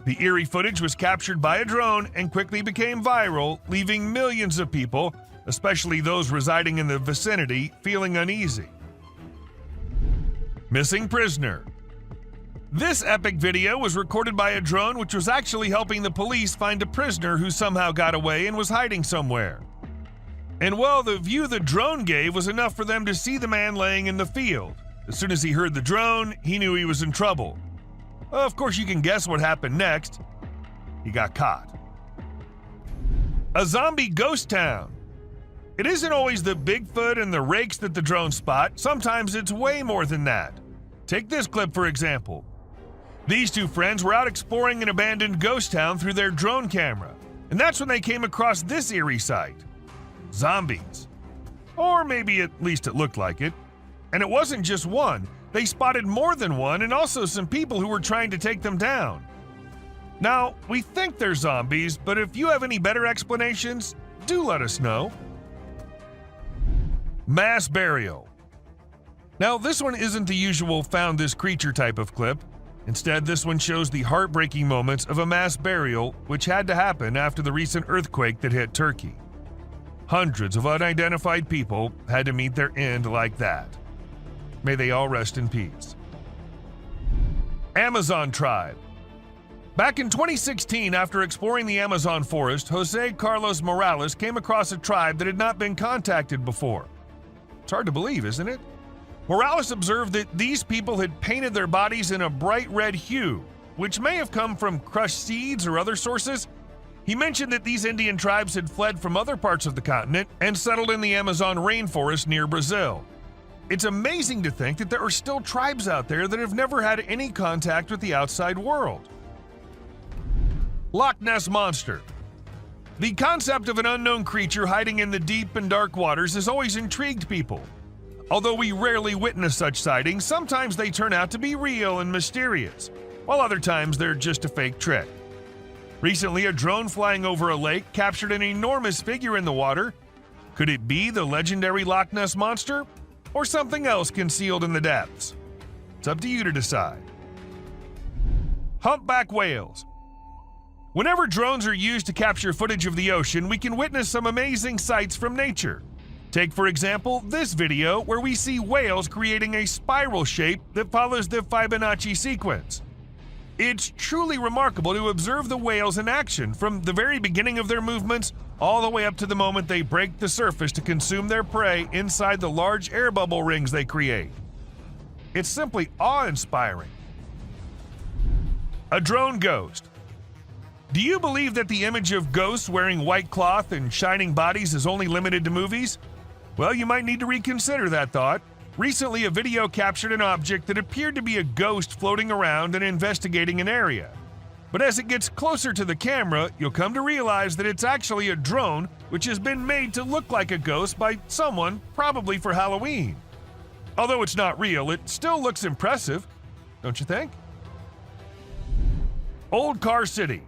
The eerie footage was captured by a drone and quickly became viral, leaving millions of people, especially those residing in the vicinity, feeling uneasy. Missing prisoner. This epic video was recorded by a drone which was actually helping the police find a prisoner who somehow got away and was hiding somewhere. And well, the view the drone gave was enough for them to see the man laying in the field. As soon as he heard the drone, he knew he was in trouble. Of course, you can guess what happened next. He got caught. A zombie ghost town. It isn't always the Bigfoot and the rakes that the drones spot. Sometimes it's way more than that. Take this clip for example. These two friends were out exploring an abandoned ghost town through their drone camera, and that's when they came across this eerie sight. Zombies. Or maybe at least it looked like it. And it wasn't just one. They spotted more than one and also some people who were trying to take them down. Now, we think they're zombies, but if you have any better explanations, do let us know. Mass burial. Now, this one isn't the usual found this creature type of clip. Instead, this one shows the heartbreaking moments of a mass burial which had to happen after the recent earthquake that hit Turkey. Hundreds of unidentified people had to meet their end like that. May they all rest in peace. Amazon tribe. Back in 2016, after exploring the Amazon forest, Jose Carlos Morales came across a tribe that had not been contacted before. It's hard to believe, isn't it? Morales observed that these people had painted their bodies in a bright red hue, which may have come from crushed seeds or other sources. He mentioned that these Indian tribes had fled from other parts of the continent and settled in the Amazon rainforest near Brazil. It's amazing to think that there are still tribes out there that have never had any contact with the outside world. Loch Ness Monster. The concept of an unknown creature hiding in the deep and dark waters has always intrigued people. Although we rarely witness such sightings, sometimes they turn out to be real and mysterious, while other times they're just a fake trick. Recently, a drone flying over a lake captured an enormous figure in the water. Could it be the legendary Loch Ness Monster? Or something else concealed in the depths? It's up to you to decide. Humpback whales. Whenever drones are used to capture footage of the ocean, we can witness some amazing sights from nature. Take, for example, this video where we see whales creating a spiral shape that follows the Fibonacci sequence. It's truly remarkable to observe the whales in action from the very beginning of their movements all the way up to the moment they break the surface to consume their prey inside the large air bubble rings they create. It's simply awe-inspiring. A drone ghost. Do you believe that the image of ghosts wearing white cloth and shining bodies is only limited to movies? Well, you might need to reconsider that thought. Recently, a video captured an object that appeared to be a ghost floating around and investigating an area. But as it gets closer to the camera, you'll come to realize that it's actually a drone which has been made to look like a ghost by someone, probably for Halloween. Although it's not real, it still looks impressive, don't you think? Old Car City.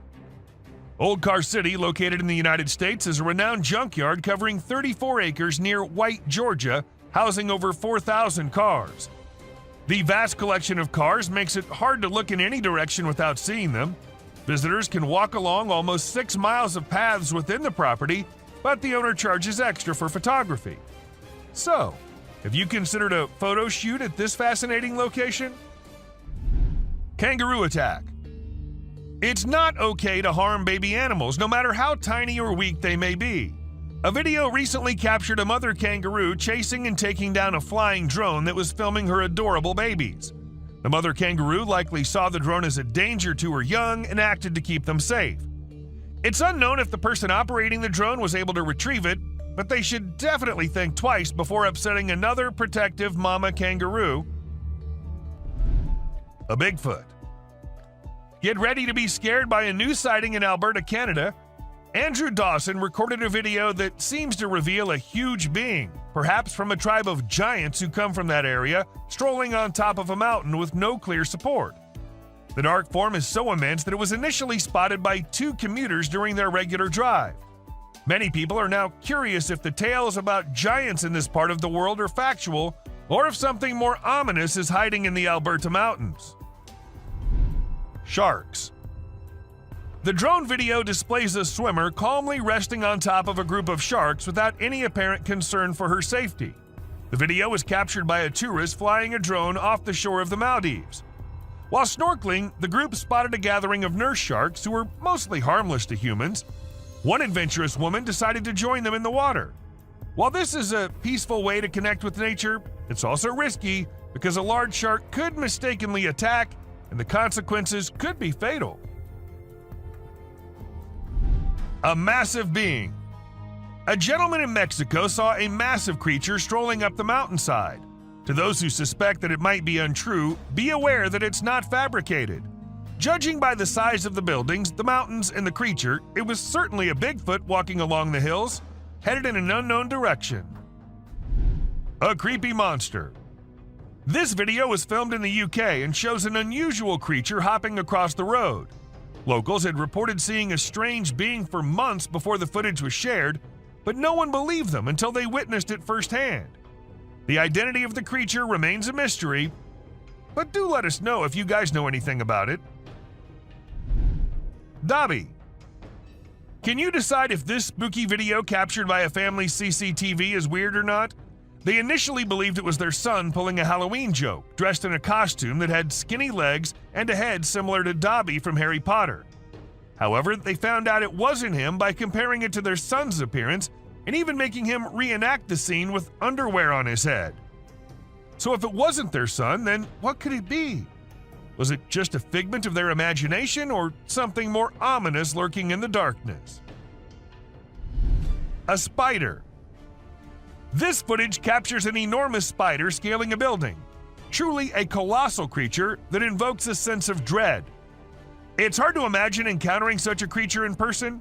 Old Car City, located in the United States, is a renowned junkyard covering 34 acres near White, Georgia, housing over 4,000 cars. The vast collection of cars makes it hard to look in any direction without seeing them. Visitors can walk along almost 6 miles of paths within the property, but the owner charges extra for photography. So, have you considered a photo shoot at this fascinating location? Kangaroo attack. It's not okay to harm baby animals, no matter how tiny or weak they may be. A video recently captured a mother kangaroo chasing and taking down a flying drone that was filming her adorable babies. The mother kangaroo likely saw the drone as a danger to her young and acted to keep them safe. It's unknown if the person operating the drone was able to retrieve it, but they should definitely think twice before upsetting another protective mama kangaroo. A Bigfoot. Get ready to be scared by a new sighting in Alberta, Canada. Andrew Dawson recorded a video that seems to reveal a huge being, perhaps from a tribe of giants who come from that area, strolling on top of a mountain with no clear support. The dark form is so immense that it was initially spotted by 2 commuters during their regular drive. Many people are now curious if the tales about giants in this part of the world are factual, or if something more ominous is hiding in the Alberta mountains. Sharks. The drone video displays a swimmer calmly resting on top of a group of sharks without any apparent concern for her safety. The video was captured by a tourist flying a drone off the shore of the Maldives. While snorkeling, the group spotted a gathering of nurse sharks who were mostly harmless to humans. One adventurous woman decided to join them in the water. While this is a peaceful way to connect with nature, it's also risky because a large shark could mistakenly attack and the consequences could be fatal. A massive being. A gentleman in Mexico saw a massive creature strolling up the mountainside. To those who suspect that it might be untrue, be aware that it's not fabricated. Judging by the size of the buildings, the mountains, and the creature, it was certainly a Bigfoot walking along the hills, headed in an unknown direction. A creepy monster. This video was filmed in the UK and shows an unusual creature hopping across the road. Locals had reported seeing a strange being for months before the footage was shared, but no one believed them until they witnessed it firsthand. The identity of the creature remains a mystery, but do let us know if you guys know anything about it. Dobby. Can you decide if this spooky video captured by a family's CCTV is weird or not? They initially believed it was their son pulling a Halloween joke, dressed in a costume that had skinny legs and a head similar to Dobby from Harry Potter. However, they found out it wasn't him by comparing it to their son's appearance and even making him reenact the scene with underwear on his head. So if it wasn't their son, then what could it be? Was it just a figment of their imagination or something more ominous lurking in the darkness? A spider. This footage captures an enormous spider scaling a building, truly a colossal creature that invokes a sense of dread. It's hard to imagine encountering such a creature in person.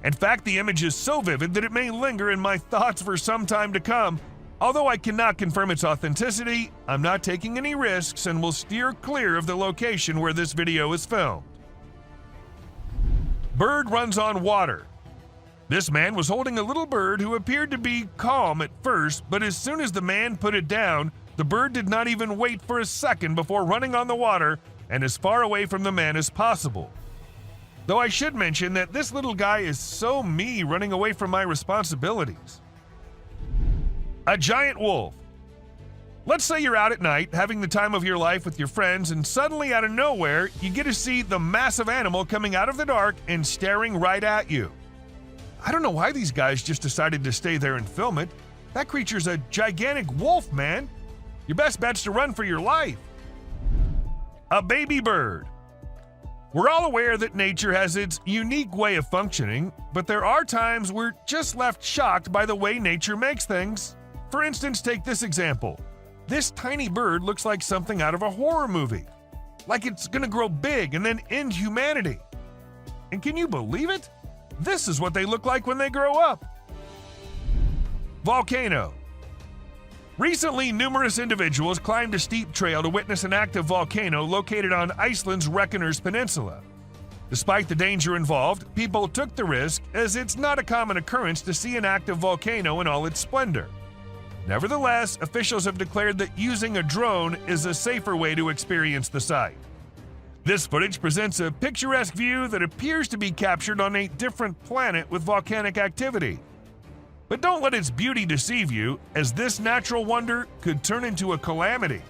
In fact, the image is so vivid that it may linger in my thoughts for some time to come. Although I cannot confirm its authenticity, I'm not taking any risks and will steer clear of the location where this video is filmed. Bird runs on water. This man was holding a little bird who appeared to be calm at first, but as soon as the man put it down, the bird did not even wait for a second before running on the water and as far away from the man as possible. Though I should mention that this little guy is so me running away from my responsibilities. A giant wolf. Let's say you're out at night having the time of your life with your friends, and suddenly out of nowhere, you get to see the massive animal coming out of the dark and staring right at you. I don't know why these guys just decided to stay there and film it. That creature's a gigantic wolf, man. Your best bet's to run for your life. A baby bird. We're all aware that nature has its unique way of functioning, but there are times we're just left shocked by the way nature makes things. For instance, take this example. This tiny bird looks like something out of a horror movie. Like it's gonna grow big and then end humanity. And can you believe it? This is what they look like when they grow up. Volcano. Recently, numerous individuals climbed a steep trail to witness an active volcano located on Iceland's Reykjanes Peninsula. Despite the danger involved, people took the risk as it's not a common occurrence to see an active volcano in all its splendor. Nevertheless, officials have declared that using a drone is a safer way to experience the site. This footage presents a picturesque view that appears to be captured on a different planet with volcanic activity. But don't let its beauty deceive you, as this natural wonder could turn into a calamity.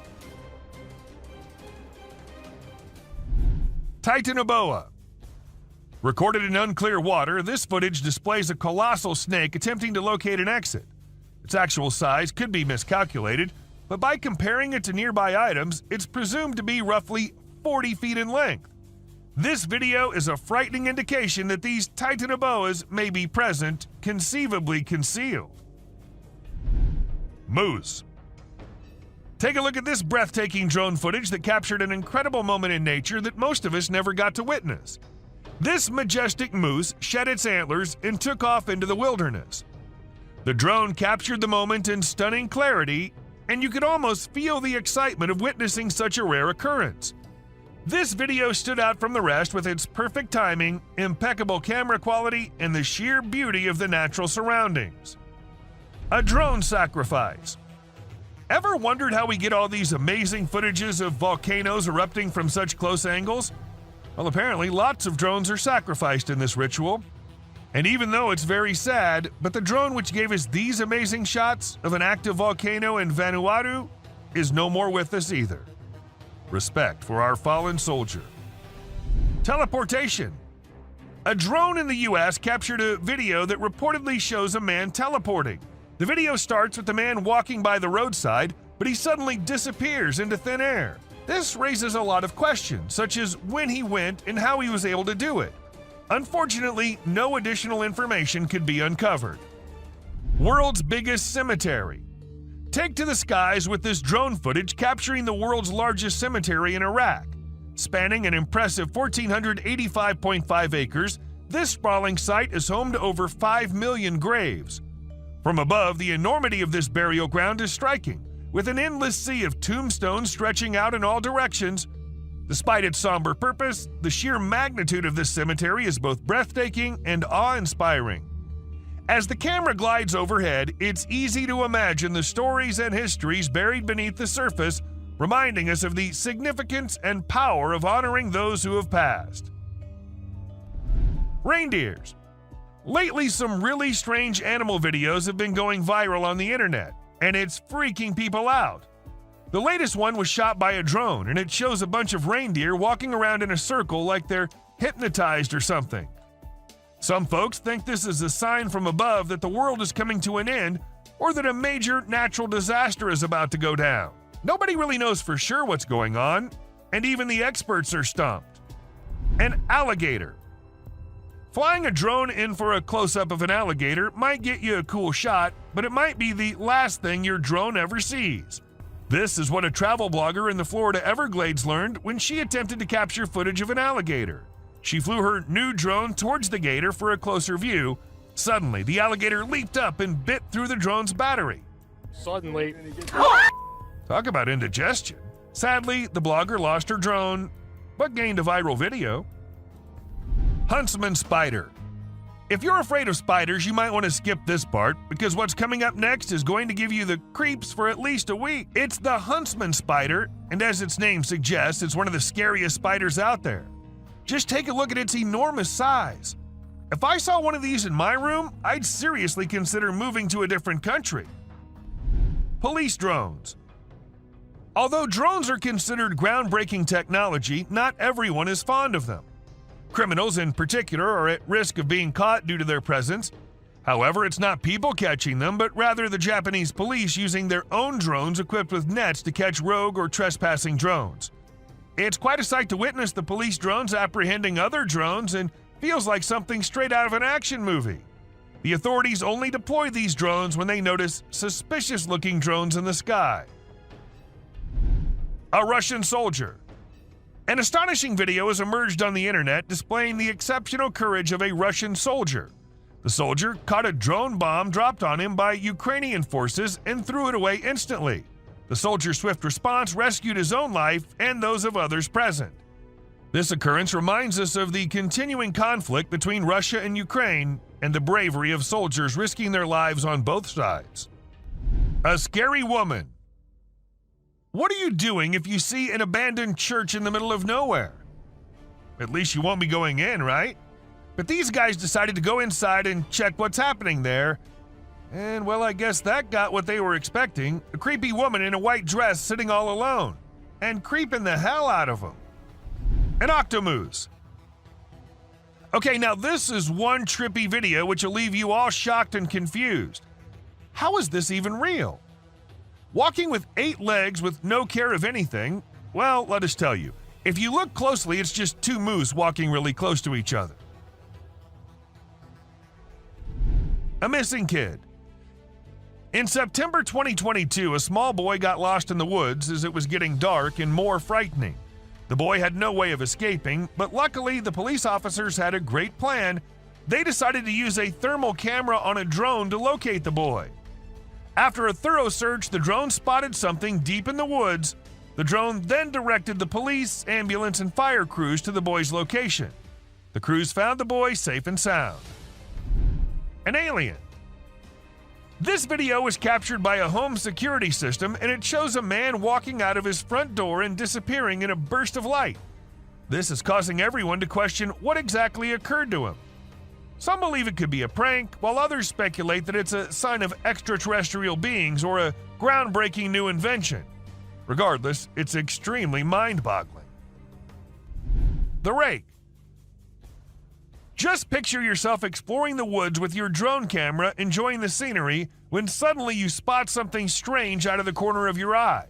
Titanoboa. Recorded in unclear water, this footage displays a colossal snake attempting to locate an exit. Its actual size could be miscalculated, but by comparing it to nearby items, it's presumed to be roughly 40 feet in length. This video is a frightening indication that these Titanoboas may be present, conceivably concealed. Moose. Take a look at this breathtaking drone footage that captured an incredible moment in nature that most of us never got to witness. This majestic moose shed its antlers and took off into the wilderness. The drone captured the moment in stunning clarity, and you could almost feel the excitement of witnessing such a rare occurrence. This video stood out from the rest with its perfect timing, impeccable camera quality, and the sheer beauty of the natural surroundings. A drone sacrifice. Ever wondered how we get all these amazing footages of volcanoes erupting from such close angles? Well, apparently lots of drones are sacrificed in this ritual. And even though it's very sad, but the drone which gave us these amazing shots of an active volcano in Vanuatu is no more with us either. Respect for our fallen soldier. Teleportation. A drone in the US captured a video that reportedly shows a man teleporting. The video starts with the man walking by the roadside, but he suddenly disappears into thin air. This raises a lot of questions, such as when he went and how he was able to do it. Unfortunately, no additional information could be uncovered. World's biggest cemetery. Take to the skies with this drone footage capturing the world's largest cemetery in Iraq. Spanning an impressive 1,485.5 acres, this sprawling site is home to over 5 million graves. From above, the enormity of this burial ground is striking, with an endless sea of tombstones stretching out in all directions. Despite its somber purpose, the sheer magnitude of this cemetery is both breathtaking and awe-inspiring. As the camera glides overhead, it's easy to imagine the stories and histories buried beneath the surface, reminding us of the significance and power of honoring those who have passed. Reindeers. Lately, some really strange animal videos have been going viral on the internet, and it's freaking people out. The latest one was shot by a drone, and it shows a bunch of reindeer walking around in a circle like they're hypnotized or something. Some folks think this is a sign from above that the world is coming to an end, or that a major natural disaster is about to go down. Nobody really knows for sure what's going on, and even the experts are stumped. An alligator. Flying a drone in for a close-up of an alligator might get you a cool shot, but it might be the last thing your drone ever sees. This is what a travel blogger in the Florida Everglades learned when she attempted to capture footage of an alligator. She flew her new drone towards the gator for a closer view. Suddenly, the alligator leaped up and bit through the drone's battery. Suddenly. Talk about indigestion. Sadly, the blogger lost her drone, but gained a viral video. Huntsman spider. If you're afraid of spiders, you might want to skip this part, because what's coming up next is going to give you the creeps for at least a week. It's the huntsman spider, and as its name suggests, it's one of the scariest spiders out there. Just take a look at its enormous size. If I saw one of these in my room, I'd seriously consider moving to a different country. Police drones. Although drones are considered groundbreaking technology, not everyone is fond of them. Criminals in particular are at risk of being caught due to their presence. However, it's not people catching them, but rather the Japanese police using their own drones equipped with nets to catch rogue or trespassing drones. It's quite a sight to witness the police drones apprehending other drones, and feels like something straight out of an action movie. The authorities only deploy these drones when they notice suspicious-looking drones in the sky. A Russian soldier. An astonishing video has emerged on the internet displaying the exceptional courage of a Russian soldier. The soldier caught a drone bomb dropped on him by Ukrainian forces and threw it away instantly. The soldier's swift response rescued his own life and those of others present. This occurrence reminds us of the continuing conflict between Russia and Ukraine and the bravery of soldiers risking their lives on both sides. A scary woman. What are you doing if you see an abandoned church in the middle of nowhere? At least you won't be going in, right? But these guys decided to go inside and check what's happening there. And well, I guess that got what they were expecting. A creepy woman in a white dress sitting all alone. And creeping the hell out of them. An octomoose. Okay, now this is one trippy video which will leave you all shocked and confused. How is this even real? Walking with 8 legs with no care of anything, well, let us tell you. If you look closely, it's just 2 moose walking really close to each other. A missing kid. In September 2022, a small boy got lost in the woods as it was getting dark and more frightening. The boy had no way of escaping, but luckily the police officers had a great plan. They decided to use a thermal camera on a drone to locate the boy. After a thorough search, the drone spotted something deep in the woods. The drone then directed the police, ambulance, and fire crews to the boy's location. The crews found the boy safe and sound. An alien. This video was captured by a home security system, and it shows a man walking out of his front door and disappearing in a burst of light. This is causing everyone to question what exactly occurred to him. Some believe it could be a prank, while others speculate that it's a sign of extraterrestrial beings or a groundbreaking new invention. Regardless, it's extremely mind-boggling. The rake. Just picture yourself exploring the woods with your drone camera, enjoying the scenery, when suddenly you spot something strange out of the corner of your eye.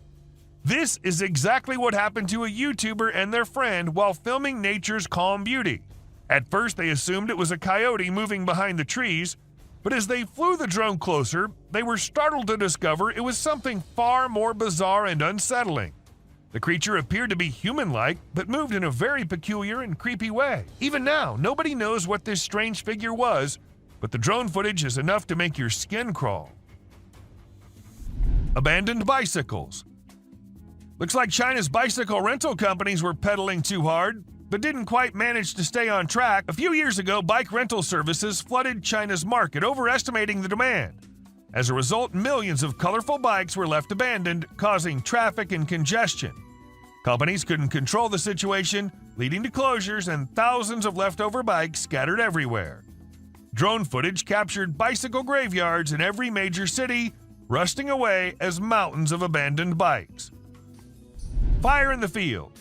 This is exactly what happened to a YouTuber and their friend while filming nature's calm beauty. At first, they assumed it was a coyote moving behind the trees, but as they flew the drone closer, they were startled to discover it was something far more bizarre and unsettling. The creature appeared to be human-like, but moved in a very peculiar and creepy way. Even now, nobody knows what this strange figure was, but the drone footage is enough to make your skin crawl. Abandoned bicycles. Looks like China's bicycle rental companies were pedaling too hard, but didn't quite manage to stay on track. A few years ago, bike rental services flooded China's market, overestimating the demand. As a result, millions of colorful bikes were left abandoned, causing traffic and congestion. Companies couldn't control the situation, leading to closures and thousands of leftover bikes scattered everywhere. Drone footage captured bicycle graveyards in every major city, rusting away as mountains of abandoned bikes. Fire in the field.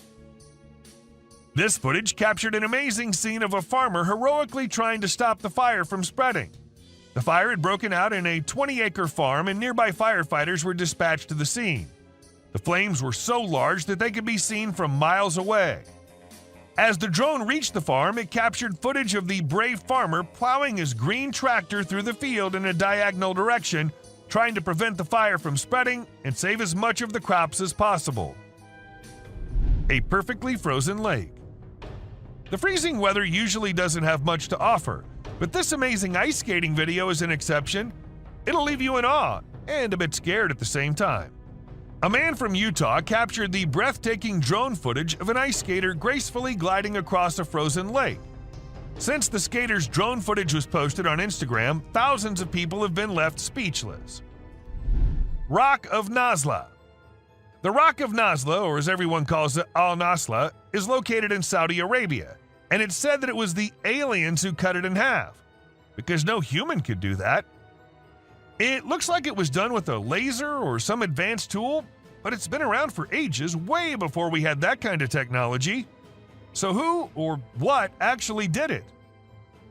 This footage captured an amazing scene of a farmer heroically trying to stop the fire from spreading. The fire had broken out in a 20-acre farm, and nearby firefighters were dispatched to the scene. The flames were so large that they could be seen from miles away. As the drone reached the farm, it captured footage of the brave farmer plowing his green tractor through the field in a diagonal direction, trying to prevent the fire from spreading and save as much of the crops as possible. A perfectly frozen lake. The freezing weather usually doesn't have much to offer, but this amazing ice skating video is an exception. It'll leave you in awe and a bit scared at the same time. A man from Utah captured the breathtaking drone footage of an ice skater gracefully gliding across a frozen lake. Since the skater's drone footage was posted on Instagram, thousands of people have been left speechless. Rock of Nazla. The Rock of Nazla, or as everyone calls it, Al-Nasla, is located in Saudi Arabia, and it's said that it was the aliens who cut it in half, because no human could do that. It looks like it was done with a laser or some advanced tool, but it's been around for ages, way before we had that kind of technology. So who or what actually did it?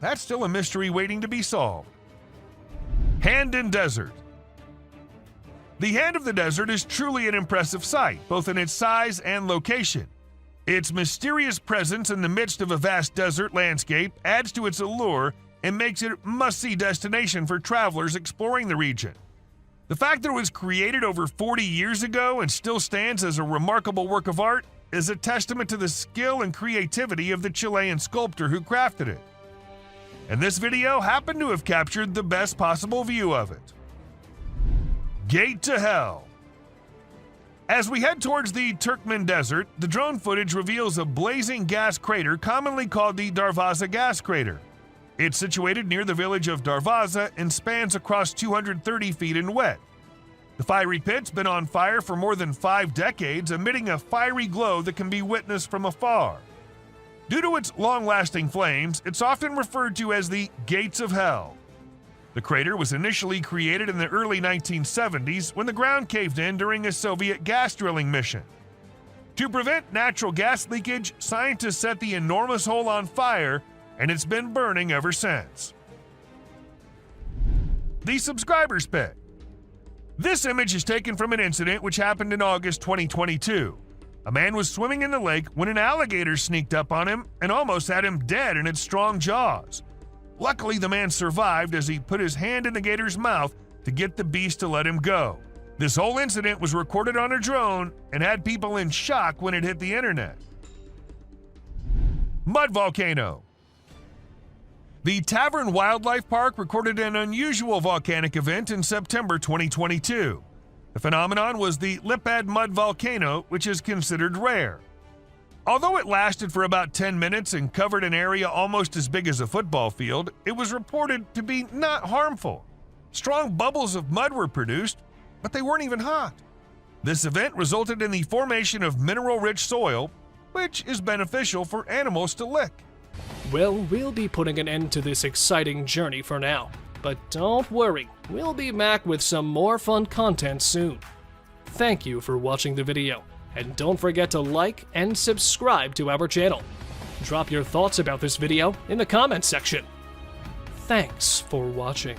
That's still a mystery waiting to be solved. Hand in Desert. The Hand of the Desert is truly an impressive sight, both in its size and location. Its mysterious presence in the midst of a vast desert landscape adds to its allure and makes it a must-see destination for travelers exploring the region. The fact that it was created over 40 years ago and still stands as a remarkable work of art is a testament to the skill and creativity of the Chilean sculptor who crafted it. And this video happened to have captured the best possible view of it. Gate to Hell. As we head towards the Turkmen Desert, the drone footage reveals a blazing gas crater commonly called the Darvaza gas crater. It's situated near the village of Darvaza and spans across 230 feet in width. The fiery pit's been on fire for more than 5 decades, emitting a fiery glow that can be witnessed from afar. Due to its long-lasting flames, it's often referred to as the Gates of Hell. The crater was initially created in the early 1970s when the ground caved in during a Soviet gas drilling mission. To prevent natural gas leakage, scientists set the enormous hole on fire, and it's been burning ever since. The Subscriber's Pit. This image is taken from an incident which happened in August 2022. A man was swimming in the lake when an alligator sneaked up on him and almost had him dead in its strong jaws. Luckily, the man survived as he put his hand in the gator's mouth to get the beast to let him go. This whole incident was recorded on a drone and had people in shock when it hit the internet. Mud volcano. The Tavern Wildlife Park recorded an unusual volcanic event in September 2022. The phenomenon was the Lipad mud volcano, which is considered rare. Although it lasted for about 10 minutes and covered an area almost as big as a football field, it was reported to be not harmful. Strong bubbles of mud were produced, but they weren't even hot. This event resulted in the formation of mineral-rich soil, which is beneficial for animals to lick. Well, we'll be putting an end to this exciting journey for now. But don't worry, we'll be back with some more fun content soon. Thank you for watching the video, and don't forget to like and subscribe to our channel. Drop your thoughts about this video in the comments section. Thanks for watching.